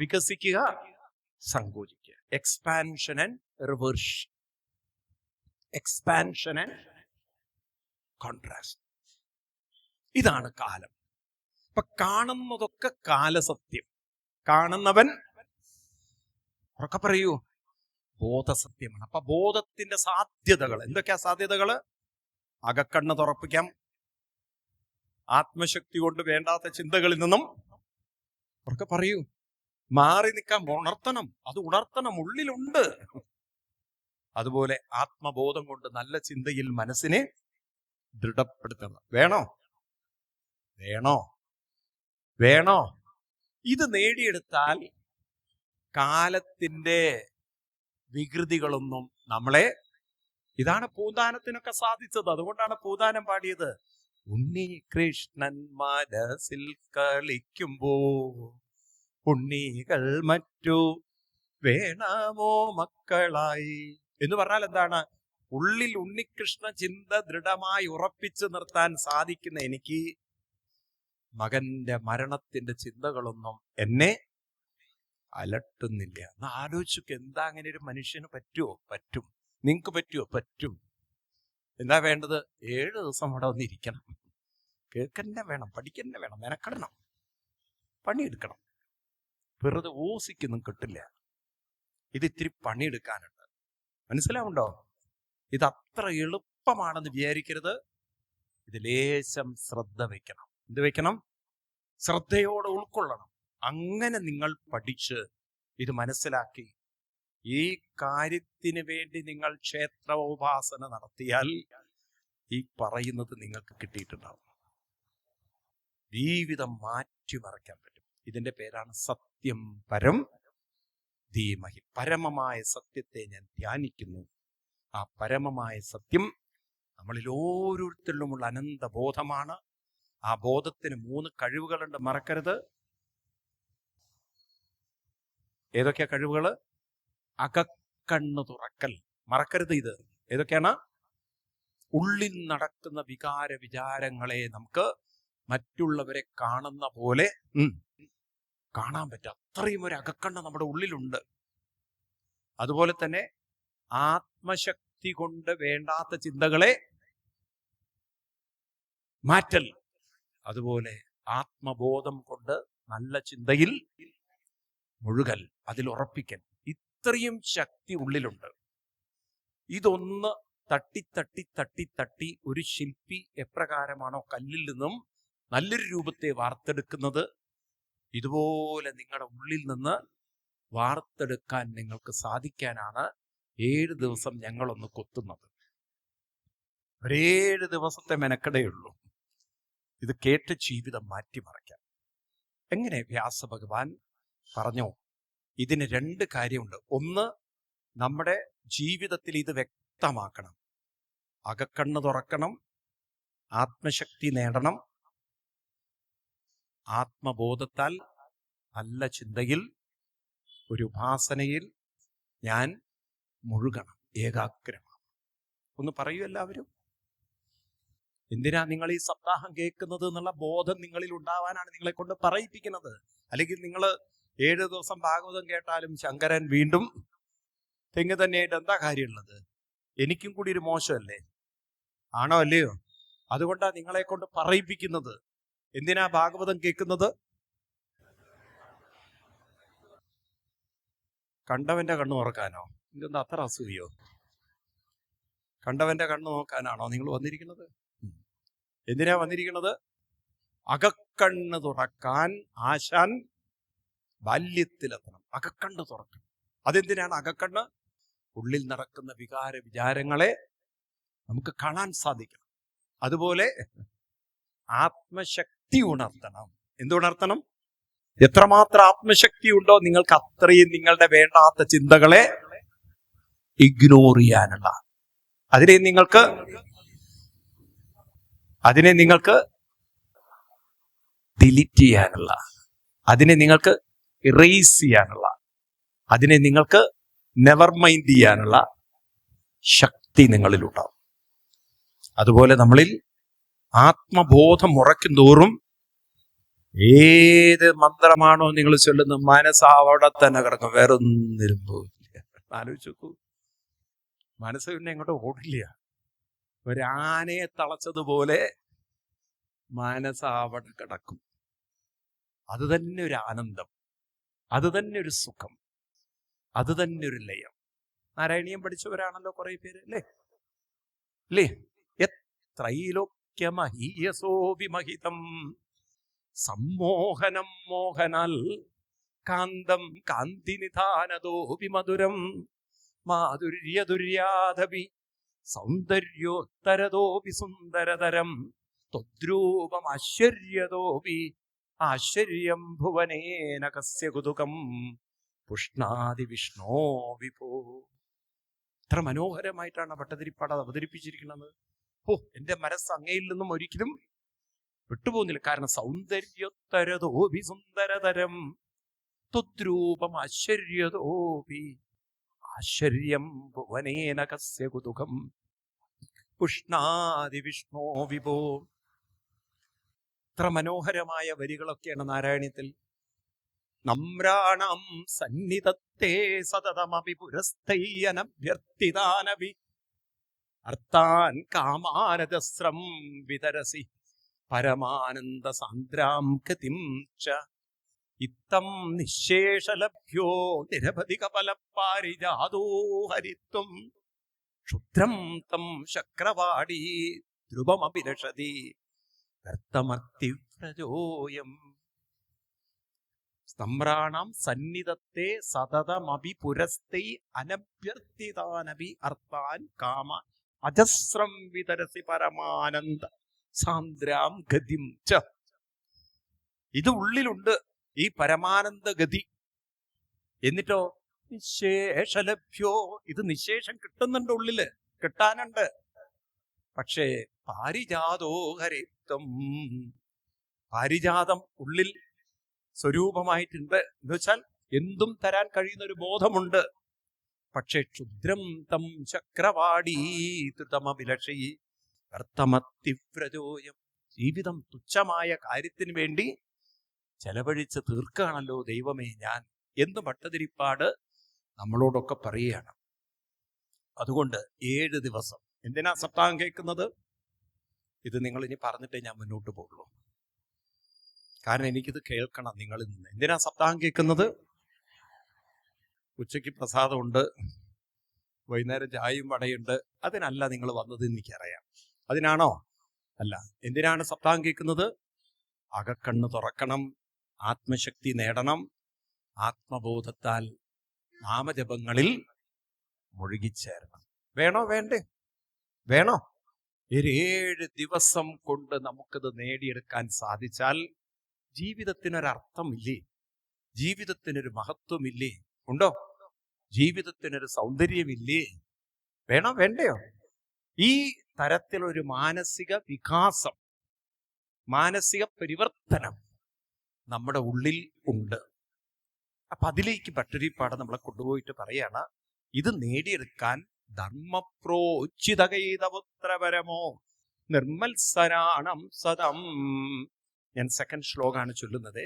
വികസിക്കുക, സങ്കോചിക്കുക. Expansion and reversion, expansion and contrast. ഇതാണ് കാലം. അപ്പൊ കാണുന്നതൊക്കെ കാലസത്യം, കാണുന്നവൻ ഉറക്കെ പറയൂ ബോധസത്യമാണ്. അപ്പൊ ബോധത്തിന്റെ സാധ്യതകൾ എന്തൊക്കെയാ? സാധ്യതകള് അകക്കണ്ണ് തുറപ്പിക്കാം, ആത്മശക്തി കൊണ്ട് വേണ്ടാത്ത ചിന്തകളിൽ നിന്നും ഉറക്കെ പറയൂ മാറി നിൽക്കാം, ഉണർത്തണം. അത് ഉണർത്തണം, ഉള്ളിലുണ്ട്. അതുപോലെ ആത്മബോധം കൊണ്ട് നല്ല ചിന്തയിൽ മനസ്സിനെ ദൃഢപ്പെടുത്തണം. വേണോ? വേണോ? വേണോ? ഇത് നേടിയെടുത്താൽ കാലത്തിന്റെ വികൃതികളൊന്നും നമ്മളെ, ഇതാണ് പൂന്താനത്തിനൊക്കെ സാധിച്ചത്. അതുകൊണ്ടാണ് പൂന്താനം പാടിയത്, ഉണ്ണി കൃഷ്ണൻ മനസ്സിൽ കളിക്കുമ്പോ ഉണ്ണികൾ മറ്റു വേണമോ മക്കളായി എന്ന് പറഞ്ഞാൽ എന്താണ്? ഉള്ളിൽ ഉണ്ണികൃഷ്ണ ചിന്ത ദൃഢമായി ഉറപ്പിച്ചു നിർത്താൻ സാധിക്കുന്ന എനിക്ക് മകന്റെ മരണത്തിന്റെ ചിന്തകളൊന്നും എന്നെ അലട്ടുന്നില്ല. എന്ന് ആലോചിച്ചു. എന്താ അങ്ങനെ ഒരു മനുഷ്യന് പറ്റുമോ? പറ്റും. നിങ്ങക്ക് പറ്റുമോ? പറ്റും. എന്താ വേണ്ടത്? 7 ദിവസം അവിടെ വന്നിരിക്കണം, കേൾക്കന്നെ വേണം, പഠിക്കന്നെ വേണം, മെനക്കെടണം, പണിയെടുക്കണം. വെറുതെ ഓസിക്കൊന്നും കിട്ടില്ല. ഇത് ഇത്തിരി പണിയെടുക്കാനുണ്ട്. മനസ്സിലാവുണ്ടോ? ഇത് അത്ര എളുപ്പമാണെന്ന് വിചാരിക്കരുത്. ഇത് ലേശം ശ്രദ്ധ വെക്കണം. എന്ത് വെക്കണം? ശ്രദ്ധയോടെ ഉൾക്കൊള്ളണം. അങ്ങനെ നിങ്ങൾ പഠിച്ച് ഇത് മനസ്സിലാക്കി ഈ കാര്യത്തിന് വേണ്ടി നിങ്ങൾ ക്ഷേത്രോപാസന നടത്തിയാൽ ഈ പറയുന്നത് നിങ്ങൾക്ക് കിട്ടിയിട്ടുണ്ടാവും. ജീവിതം മാറ്റിമറിക്കാൻ പറ്റും. ഇതിന്റെ പേരാണ് സത്യം പരം ധീമഹി. പരമമായ സത്യത്തെ ഞാൻ ധ്യാനിക്കുന്നു. ആ പരമമായ സത്യം നമ്മളിൽ ഓരോരുത്തരിലുമുള്ള അനന്തബോധമാണ്. ആ ബോധത്തിന് 3 കഴിവുകളുണ്ട്, മറക്കരുത്. ഏതൊക്കെയാ കഴിവുകള്? അകക്കണ്ണ് തുറക്കൽ, മറക്കരുത്. ഇത് ഏതൊക്കെയാണ്? ഉള്ളിൽ നടക്കുന്ന വിചാരങ്ങളെ നമുക്ക് മറ്റുള്ളവരെ കാണുന്ന പോലെ കാണാൻ പറ്റും. അത്രയും ഒരു അകക്കണ്ണ് നമ്മുടെ ഉള്ളിലുണ്ട്. അതുപോലെ തന്നെ ആത്മശക്തി കൊണ്ട് വേണ്ടാത്ത ചിന്തകളെ മാറ്റൽ, അതുപോലെ ആത്മബോധം കൊണ്ട് നല്ല ചിന്തയിൽ മുഴുകൽ, അതിൽ ഉറപ്പിക്കൽ. ഇത്രയും ശക്തി ഉള്ളിലുണ്ട്. ഇതൊന്ന് തട്ടി തട്ടി തട്ടി തട്ടി ഒരു ശില്പി എപ്രകാരമാണോ കല്ലിൽ നിന്നും നല്ലൊരു രൂപത്തെ വാർത്തെടുക്കുന്നത്, ഇതുപോലെ നിങ്ങളുടെ ഉള്ളിൽ നിന്ന് വാർത്തെടുക്കാൻ നിങ്ങൾക്ക് സാധിക്കാനാണ് 7 ദിവസം ഞങ്ങളൊന്ന് കൊത്തുന്നത്. 7 ദിവസത്തെ മെനക്കടയുള്ളൂ. ഇത് കേട്ട് ജീവിതം മാറ്റിമറിക്കാം. എങ്ങനെ? വ്യാസഭഗവാൻ പറഞ്ഞു, ഇതിന് 2 കാര്യമുണ്ട്. ഒന്ന്, നമ്മുടെ ജീവിതത്തിൽ ഇത് വ്യക്തമാക്കണം. അകക്കണ്ണ് തുറക്കണം, ആത്മശക്തി നേടണം, ആത്മബോധത്താൽ നല്ല ചിന്തയിൽ ഒരു ഉപാസനയിൽ ഞാൻ മുഴുകണം, ഏകാഗ്രമാണ്. ഒന്ന് പറയൂ എല്ലാവരും. എന്തിനാ നിങ്ങൾ ഈ സപ്താഹം കേൾക്കുന്നത് എന്നുള്ള ബോധം നിങ്ങളിൽ ഉണ്ടാവാനാണ് നിങ്ങളെ കൊണ്ട് പറയിപ്പിക്കുന്നത്. അല്ലെങ്കിൽ നിങ്ങൾ 7 ദിവസം ഭാഗവതം കേട്ടാലും ശങ്കരൻ വീണ്ടും തെങ്ങ് തന്നെയായിട്ട് എന്താ കാര്യമുള്ളത്? എനിക്കും കൂടി ഒരു മോശമല്ലേ? ആണോ അല്ലയോ? അതുകൊണ്ടാണ് നിങ്ങളെ കൊണ്ട് പറയിപ്പിക്കുന്നത്. എന്തിനാ ഭാഗവതം കേൾക്കുന്നത്? കണ്ടവന്റെ കണ്ണു തുറക്കാനോ? ഇതെന്താ അത്ര അസൂയോ? കണ്ടവന്റെ കണ്ണു നോക്കാനാണോ നിങ്ങൾ വന്നിരിക്കുന്നത്? എന്തിനാ വന്നിരിക്കുന്നത്? അകക്കണ്ണ് തുറക്കാൻ ആശാൻ ബാല്യത്തിലെത്തണം. അകക്കണ്ണ് തുറക്കണം. അതെന്തിനാണ് അകക്കണ്ണ്? ഉള്ളിൽ നടക്കുന്ന വിചാരങ്ങളെ നമുക്ക് കാണാൻ സാധിക്കണം. അതുപോലെ ആത്മശക്തി ഉണർത്തണം. എന്തുണർത്തണം? എത്രമാത്രം ആത്മശക്തി ഉണ്ടോ നിങ്ങൾക്ക് അത്രയും നിങ്ങളുടെ വേണ്ടാത്ത ചിന്തകളെ ഇഗ്നോർ ചെയ്യാനുള്ള, അതിനെ നിങ്ങൾക്ക് ഡിലീറ്റ് ചെയ്യാനുള്ള, അതിനെ നിങ്ങൾക്ക് ഇറേസ് ചെയ്യാനുള്ള, അതിനെ നിങ്ങൾക്ക് നെവർ മൈൻഡ് ചെയ്യാനുള്ള ശക്തി നിങ്ങളിലുണ്ടാവും. അതുപോലെ നമ്മളിൽ ആത്മബോധം ഉറക്കും തോറും ഏത് മന്ത്രമാണോ നിങ്ങൾ ചൊല്ലുന്നത് മനസ്സ് അവിടെ തന്നെ കിടക്കും, വേറെ ഒന്നിനും പോകില്ല. ആലോചിച്ച് നോക്കൂ, മനസ്സ് പിന്നെ എങ്ങോട്ട് ഓടില്ല. ഒരാനയെ തളച്ചതുപോലെ മനസ്സ് അവിടെ കിടക്കും. അത് തന്നെ ഒരു ആനന്ദം, അത് തന്നെ ഒരു സുഖം, അത് തന്നെ ഒരു ലയം. നാരായണീയം പഠിച്ചവരാണല്ലോ കുറെ പേര്, അല്ലേ? ത്രൈലോക്യമഹീയസോഭിമഹിതം സമ്മോഹനം മോഹനാൽ കാന്തം കാന്തിനിധാനതോപി മധുരം മാധുര്യദുര്യാധപി സൗന്ദര്യോത്തരതോപി സുന്ദരതരം ത്വദ്രൂപം ആശ്ചര്യതോപി ആശ്ചര്യം ഭുവനേന കസ്യ കുതുകം പുഷ്ണാതി വിഷ്ണോ വിഭോ. എത്ര മനോഹരമായിട്ടാണ് ഭട്ടതിരിപ്പാട് അവതരിപ്പിച്ചിരിക്കുന്നത്. എന്റെ മനസ്സ് അങ്ങയിൽ നിന്നും ഒരിക്കലും വിട്ടുപോകുന്നില്ല. കാരണം സൗന്ദര്യോത്തരതോപി സുന്ദരതരം ത്വദ്രൂപം ആശ്ചര്യതോപി ആശ്ചര്യം ഭുവനേന കസ്യ കുതുകം പുഷ്ണാതി വിഷ്ണോ വിഭോ. എത്ര മനോഹരമായ വരികളൊക്കെയാണ് നാരായണീയത്തിൽ. നമ്രാണം സന്നിധത്തെ സതതമപി പുരസ്ഥൈനഭ്യർത്ഥിതാനപി അർത്ഥാൻ കാമാനദസ്രം വിതരസി പരമാനന്ദ സാന്ദ്രാം ഗതിം ച ഇത്തം നിശേഷലഭ്യോ നിരവധി കപല പാരിജാതോ ഹരിത്വം ക്ഷുദ്രം തം ശക്രവാടി ധ്രുവമഭിലഷതി കർത്തമർത്തിവ്രജോയം. സ്തമ്രാണാം സന്നിധത്തെ സതതമപി പുരസ്ഥൈ അനഭ്യർത്ഥിതാനപി അർത്ഥാൻ കാമ അജസ്രം വിതരസി പരമാനന്ദ സാന്ദ്രാം ഗതിം ച. ഇത് ഉള്ളിലുണ്ട്, ഈ പരമാനന്ദ ഗതി. എന്നിട്ടോ നിശേഷലഭ്യോ, ഇത് നിശേഷം കിട്ടുന്നുണ്ട്, ഉള്ളില് കിട്ടാനുണ്ട്. പക്ഷേ പാരിജാതോ ഹരിത്വം, പാരിജാതം ഉള്ളിൽ സ്വരൂപമായിട്ടുണ്ട്. എന്ന് വെച്ചാൽ എന്തും തരാൻ കഴിയുന്ന ഒരു ബോധമുണ്ട്. പക്ഷെ ക്ഷുദ്രം തം ചക്രവാടീ ധൃതമഭിലഷി അർത്ഥമത്തിവ്രജോയം. ജീവിതം തുച്ഛമായ കാര്യത്തിന് വേണ്ടി ചെലവഴിച്ച് തീർക്കുകയാണല്ലോ ദൈവമേ ഞാൻ എന്ന് ഭട്ടതിരിപ്പാട് നമ്മളോടൊക്കെ പറയുകയാണ്. അതുകൊണ്ട് 7 ദിവസം എന്തിനാ സപ്താഹം കേൾക്കുന്നത്? ഇത് നിങ്ങൾ ഇനി പറഞ്ഞിട്ടേ ഞാൻ മുന്നോട്ട് പോകുള്ളൂ. കാരണം എനിക്കിത് കേൾക്കണം നിങ്ങളിൽ നിന്ന്. എന്തിനാ സപ്താഹം കേൾക്കുന്നത്? ഉച്ചയ്ക്ക് പ്രസാദമുണ്ട്, വൈകുന്നേരം ചായയും വടയുണ്ട്. അതിനല്ല നിങ്ങൾ വന്നത് എനിക്കറിയാം. അതിനാണോ? അല്ല. എന്തിനാണ് സപ്താഹം കേൾക്കുന്നത്? അകക്കണ്ണ് തുറക്കണം, ആത്മശക്തി നേടണം, ആത്മബോധത്താൽ നാമജപങ്ങളിൽ മുഴുകിച്ചേരണം. വേണോ? വേണോ? 7 ദിവസം കൊണ്ട് നമുക്കിത് നേടിയെടുക്കാൻ സാധിച്ചാൽ ജീവിതത്തിനൊരർത്ഥമില്ലേ? ജീവിതത്തിനൊരു മഹത്വമില്ലേ? ഉണ്ടോ? ജീവിതത്തിനൊരു സൗന്ദര്യമില്ലേ? വേണ്ടയോ? ഈ തരത്തിലൊരു മാനസിക വികാസം, മാനസിക പരിവർത്തനം നമ്മുടെ ഉള്ളിൽ ഉണ്ട്. അപ്പൊ അതിലേക്ക് ഭട്ടതിരിപ്പാട് നമ്മളെ കൊണ്ടുപോയിട്ട് പറയാണ്, ഇത് നേടിയെടുക്കാൻ ധർമ്മപ്രോച്ചിതകൈതപുത്രപരമോ നിർമ്മത്സരാണം സദം. ഞാൻ 2nd ശ്ലോകമാണ് ചൊല്ലുന്നത്.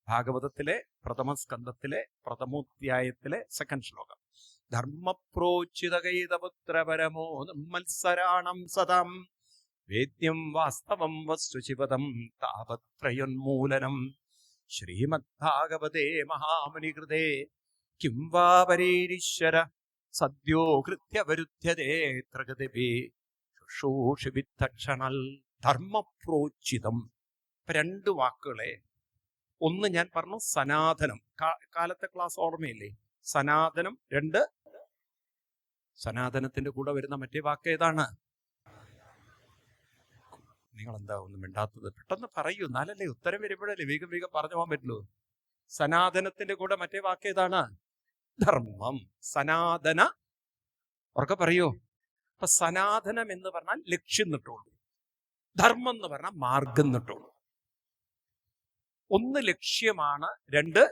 ഭാഗവതത്തിലെ 1ാം സ്കന്ധത്തിലെ 1ാമോധ്യായത്തിലെ 2nd ശ്ലോകം. ധർമ്മപ്രോച്ചിതകൈതപുത്രപരമോ നിർമ്മത്സരാണം സദം വേദ്യം വാസ്തവം വസ്തുശിവദം താപത്രയോന്മൂലനം ശ്രീമദ്ഭാഗവതേ മഹാമുനികൃതേ കിം വാ പരേരീശ്വര സദ്യോ കൃത്യവരുദ്ധ്യതേ ത്രഗതിഭി ശുശ്രൂഷി വിത്തക്ഷണൽ. ധർമ്മപ്രോച്ചിതം. 2 വാക്കുകളെ ഒന്ന് ഞാൻ പറഞ്ഞു സനാതനം, കാലത്തെ ക്ലാസ് ഓർമ്മയില്ലേ? സനാതനം. 2 സനാതനത്തിന്റെ കൂടെ വരുന്ന മറ്റേ വാക്ക് ഏതാണ്? നിങ്ങൾ എന്താ ഒന്നും മിണ്ടാത്തത്? പെട്ടെന്ന് പറയൂ, എന്നാലല്ലേ ഉത്തരം വരുമ്പോഴല്ലേ വേഗം വേഗം പറഞ്ഞു പോകാൻ പറ്റുള്ളൂ. സനാതനത്തിന്റെ കൂടെ മറ്റേ വാക്ക് ഏതാണ്? ധർമ്മം. സനാതന, ഉറക്കെ പറയൂ. അപ്പൊ സനാതനം എന്ന് പറഞ്ഞാൽ ലക്ഷ്യം നിട്ടുള്ളൂ, ധർമ്മം എന്ന് പറഞ്ഞാൽ മാർഗം നിട്ടുള്ളൂ. 1 ലക്ഷ്യമാണ്, 2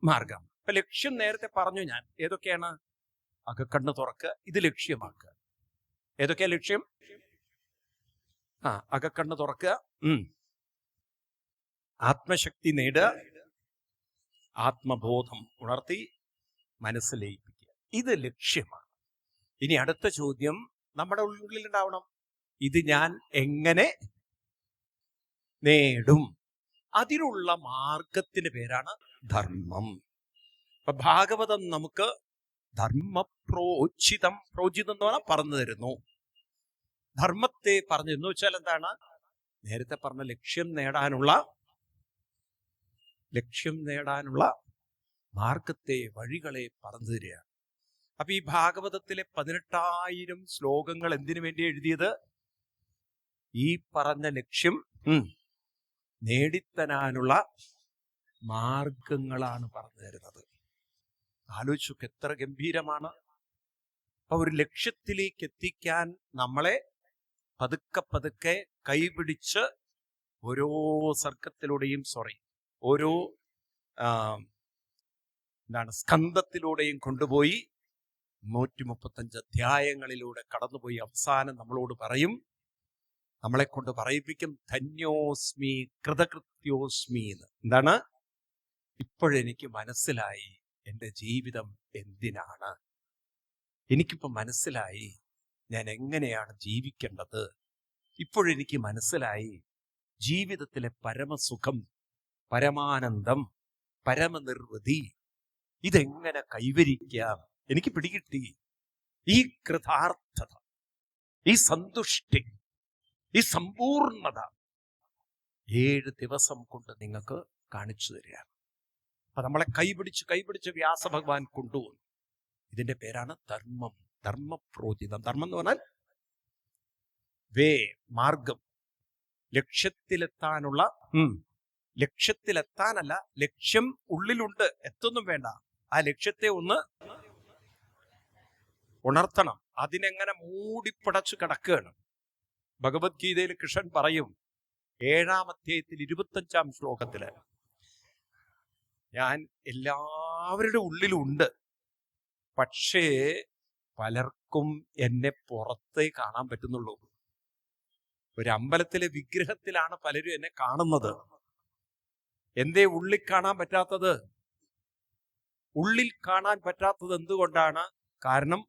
മാർഗം. അപ്പൊ ലക്ഷ്യം നേരത്തെ പറഞ്ഞു ഞാൻ. ഏതൊക്കെയാണ്? അകക്കണ്ണ് തുറക്കുക, ഇത് ലക്ഷ്യമാക്കുക. ഏതൊക്കെയാ ലക്ഷ്യം? അകക്കണ്ണ് തുറക്കുക, ആത്മശക്തി നേടുക, ആത്മബോധം ഉണർത്തി മനസ്സിലേപ്പിക്കുക. ഇത് ലക്ഷ്യമാണ്. ഇനി അടുത്ത ചോദ്യം നമ്മുടെ ഉള്ളിലുണ്ടാവണം, ഇത് ഞാൻ എങ്ങനെ നേടും? അതിനുള്ള മാർഗത്തിന്റെ പേരാണ് ധർമ്മം. അപ്പൊ ഭാഗവതം നമുക്ക് ധർമ്മപ്രോചിതം, പ്രോചിതം എന്ന് പറഞ്ഞാൽ പറഞ്ഞു തരുന്നു. ധർമ്മത്തെ പറഞ്ഞു എന്ന് വെച്ചാൽ എന്താണ്? നേരത്തെ പറഞ്ഞ ലക്ഷ്യം നേടാനുള്ള മാർഗത്തെ, വഴികളെ പറഞ്ഞു തരികയാണ്. അപ്പൊ ഈ ഭാഗവതത്തിലെ 18,000 ശ്ലോകങ്ങൾ എന്തിനു വേണ്ടി എഴുതിയത്? ഈ പറഞ്ഞ ലക്ഷ്യം നേടിത്തരാനുള്ള മാർഗങ്ങളാണ് പറഞ്ഞു തരുന്നത്. ആലോചിച്ചു, എത്ര ഗംഭീരമാണ്. അപ്പൊ ഒരു ലക്ഷ്യത്തിലേക്ക് എത്തിക്കാൻ നമ്മളെ പതുക്കെ പതുക്കെ കൈപിടിച്ച് ഓരോ സർക്കത്തിലൂടെയും ഓരോ സ്കന്ധത്തിലൂടെയും കൊണ്ടുപോയി 135 അധ്യായങ്ങളിലൂടെ കടന്നുപോയി അവസാനം നമ്മളോട് പറയും, നമ്മളെ കൊണ്ട് പറയിപ്പിക്കും, ധന്യോസ്മി കൃതകൃത്യോസ്മി എന്ന്. എന്താണ്? ഇപ്പോഴെനിക്ക് മനസ്സിലായി എൻ്റെ ജീവിതം എന്തിനാണ്. എനിക്കിപ്പോൾ മനസ്സിലായി ഞാൻ എങ്ങനെയാണ് ജീവിക്കേണ്ടത്. ഇപ്പോഴെനിക്ക് മനസ്സിലായി ജീവിതത്തിലെ പരമസുഖം, പരമാനന്ദം, പരമനിർവൃതി ഇതെങ്ങനെ കൈവരിക്കാം. എനിക്ക് പിടികിട്ടി. ഈ കൃതാർത്ഥത, ഈ സന്തുഷ്ടി, ഈ സമ്പൂർണത 7 ദിവസം കൊണ്ട് നിങ്ങൾക്ക് കാണിച്ചു തരികയാണ്. അപ്പൊ നമ്മളെ കൈപിടിച്ച് വ്യാസഭഗവാൻ കൊണ്ടുപോകുന്നു. ഇതിന്റെ പേരാണ് ധർമ്മം, ധർമ്മപ്രോചിതം. ധർമ്മം എന്ന് പറഞ്ഞാൽ മാർഗം, ലക്ഷ്യത്തിലെത്താനല്ല, ലക്ഷ്യം ഉള്ളിലുണ്ട്, എത്തൊന്നും വേണ്ട. ആ ലക്ഷ്യത്തെ ഒന്ന് ഉണർത്തണം. അതിനെങ്ങനെ മൂടിപ്പടച്ചു കിടക്കുകയാണ്. ഭഗവത്ഗീതയിൽ കൃഷ്ണൻ പറയും, 7-ാം അധ്യായത്തിൽ 25-ാം ശ്ലോകത്തില്, ഞാൻ എല്ലാവരുടെ ഉള്ളിലുണ്ട്, പക്ഷേ പലർക്കും എന്നെ പുറത്തേ കാണാൻ പറ്റുന്നുള്ളൂ. ഒരു അമ്പലത്തിലെ വിഗ്രഹത്തിലാണ് പലരും എന്നെ കാണുന്നത്. എന്തേ ഉള്ളിൽ കാണാൻ പറ്റാത്തത്? ഉള്ളിൽ കാണാൻ പറ്റാത്തത് എന്തുകൊണ്ടാണ്? കാരണം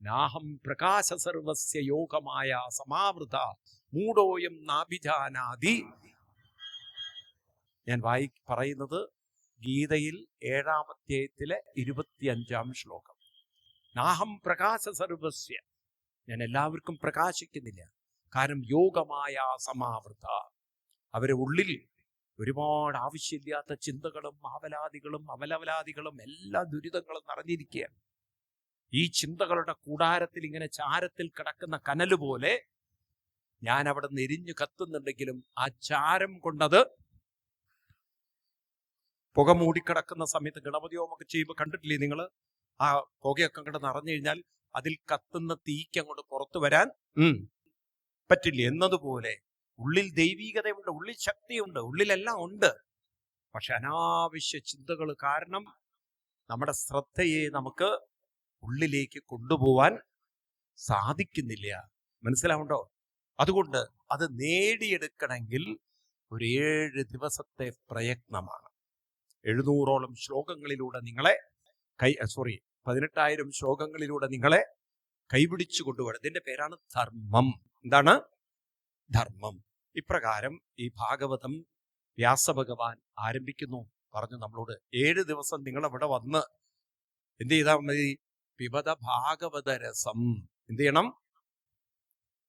നാഹം പ്രകാശ സർവസ്യ യോഗമായ സമാവൃത മൂഢോയം നാഭിജാനാതി. ഞാൻ പറയുന്നത് ഗീതയിൽ 7-ാം അധ്യായത്തിലെ 25-ാം ശ്ലോകം. നാഹം പ്രകാശ സർവസ്യ, ഞാൻ എല്ലാവർക്കും പ്രകാശിക്കുന്നില്ല. കാരണം യോഗമായ സമാവൃത, അവരെ ഉള്ളിൽ ഒരുപാട് ആവശ്യമില്ലാത്ത ചിന്തകളും അവലവലാദികളും എല്ലാ ദുരിതങ്ങളും നിറഞ്ഞിരിക്കുകയാണ്. ഈ ചിന്തകളുടെ കൂടാരത്തിൽ ഇങ്ങനെ ചാരത്തിൽ കിടക്കുന്ന കനല് പോലെ ഞാൻ അവിടെ നെരിഞ്ഞു കത്തുന്നുണ്ടെങ്കിലും ആ ചാരം കൊണ്ടത് പുക മൂടിക്കിടക്കുന്ന സമയത്ത് ഗണപതി ഹോമൊക്കെ ചെയ്യുമ്പോൾ കണ്ടിട്ടില്ലേ നിങ്ങൾ? ആ പുകയൊക്കെ അങ്ങോട്ട് നിറഞ്ഞു കഴിഞ്ഞാൽ അതിൽ കത്തുന്ന തീക്ക് അങ്ങോട്ട് പുറത്തു വരാൻ പറ്റില്ല. എന്നതുപോലെ ഉള്ളിൽ ദൈവീകതയുണ്ട്, ഉള്ളിൽ ശക്തിയുണ്ട്, ഉള്ളിലെല്ലാം ഉണ്ട്. പക്ഷെ അനാവശ്യ ചിന്തകൾ കാരണം നമ്മുടെ ശ്രദ്ധയെ നമുക്ക് ഉള്ളിലേക്ക് കൊണ്ടുപോവാൻ സാധിക്കുന്നില്ല. മനസ്സിലാവുണ്ടോ? അതുകൊണ്ട് അത് നേടിയെടുക്കണമെങ്കിൽ ഒരു 7 ദിവസത്തെ പ്രയത്നമാണ്. 700ഓളം ശ്ലോകങ്ങളിലൂടെ 18,000 ശ്ലോകങ്ങളിലൂടെ നിങ്ങളെ കൈപിടിച്ചു കൊണ്ടുപോകണം. ഇതിന്റെ പേരാണ് ധർമ്മം. എന്താണ് ധർമ്മം? ഇപ്രകാരം ഈ ഭാഗവതം വ്യാസഭഗവാൻ ആരംഭിക്കുന്നു. പറഞ്ഞു നമ്മളോട് 7 ദിവസം നിങ്ങൾ അവിടെ വന്ന് എന്ത് ചെയ്താൽ മതി? പിബത ഭാഗവത രസം. എന്ത് ചെയ്യണം?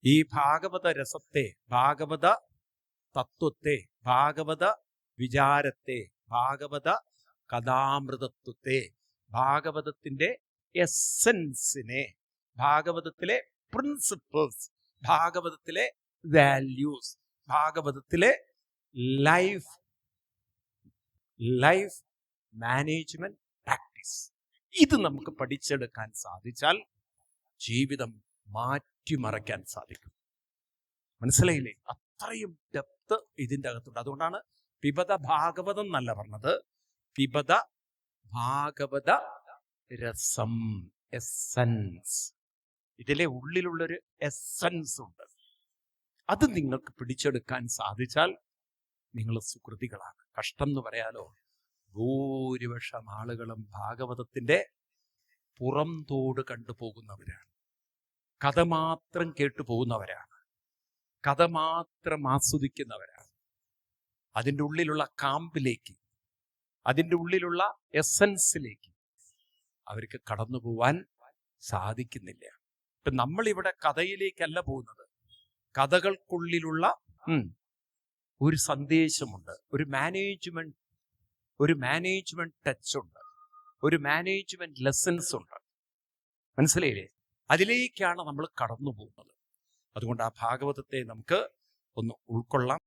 ഈ ഭാഗവത രസത്തെ, ഭാഗവത തത്വത്തെ, ഭാഗവത വിചാരത്തെ, ഭാഗവത കഥാമൃതത്വത്തെ, ഭാഗവതത്തിന്റെ എസൻസിനെ, ഭാഗവതത്തിലെ പ്രിൻസിപ്പിൾസ്, ഭാഗവതത്തിലെ വാല്യൂസ്, ഭാഗവതത്തിലെ ലൈഫ് മാനേജ്മെന്റ് പ്രാക്ടീസ്, ഇത് നമുക്ക് പഠിച്ചെടുക്കാൻ സാധിച്ചാൽ ജീവിതം മാറ്റിമറിക്കാൻ സാധിക്കും. മനസ്സിലായില്ലേ? അത്രയും ഡെപ്ത് ഇതിൻ്റെ അകത്തുണ്ട്. അതുകൊണ്ടാണ് പിബത ഭാഗവതം എന്നല്ല പറഞ്ഞത്, പിബത ഭാഗവത രസം, എസൻസ്. ഇതിലെ ഉള്ളിലുള്ളൊരു എസൻസ് ഉണ്ട്. അത് നിങ്ങൾക്ക് പിടിച്ചെടുക്കാൻ സാധിച്ചാൽ നിങ്ങൾ സുകൃതികളാണ്. കഷ്ടം എന്ന് പറയാലോ, ഭൂരിപക്ഷം ആളുകളും ഭാഗവതത്തിന്റെ പുറംതോട് കണ്ടുപോകുന്നവരാണ്, കഥ മാത്രം കേട്ടു പോകുന്നവരാണ്, കഥ മാത്രം ആസ്വദിക്കുന്നവരാണ്. അതിൻ്റെ ഉള്ളിലുള്ള കാമ്പിലേക്ക്, അതിൻ്റെ ഉള്ളിലുള്ള എസൻസിലേക്ക് അവർക്ക് കടന്നു പോവാൻ സാധിക്കുന്നില്ല. ഇപ്പം നമ്മളിവിടെ കഥയിലേക്കല്ല പോകുന്നത്, കഥകൾക്കുള്ളിലുള്ള ഒരു സന്ദേശമുണ്ട്, ഒരു മാനേജ്മെന്റ് ടച്ച് ഉണ്ട്, ഒരു മാനേജ്മെന്റ് ലെസൺസ് ഉണ്ട്. മനസ്സിലായില്ലേ? അതിലേക്കാണ് നമ്മൾ കടന്നു പോകുന്നത്. അതുകൊണ്ട് ആ ഭാഗവതത്തെ നമുക്ക് ഒന്ന് ഉൾക്കൊള്ളാം.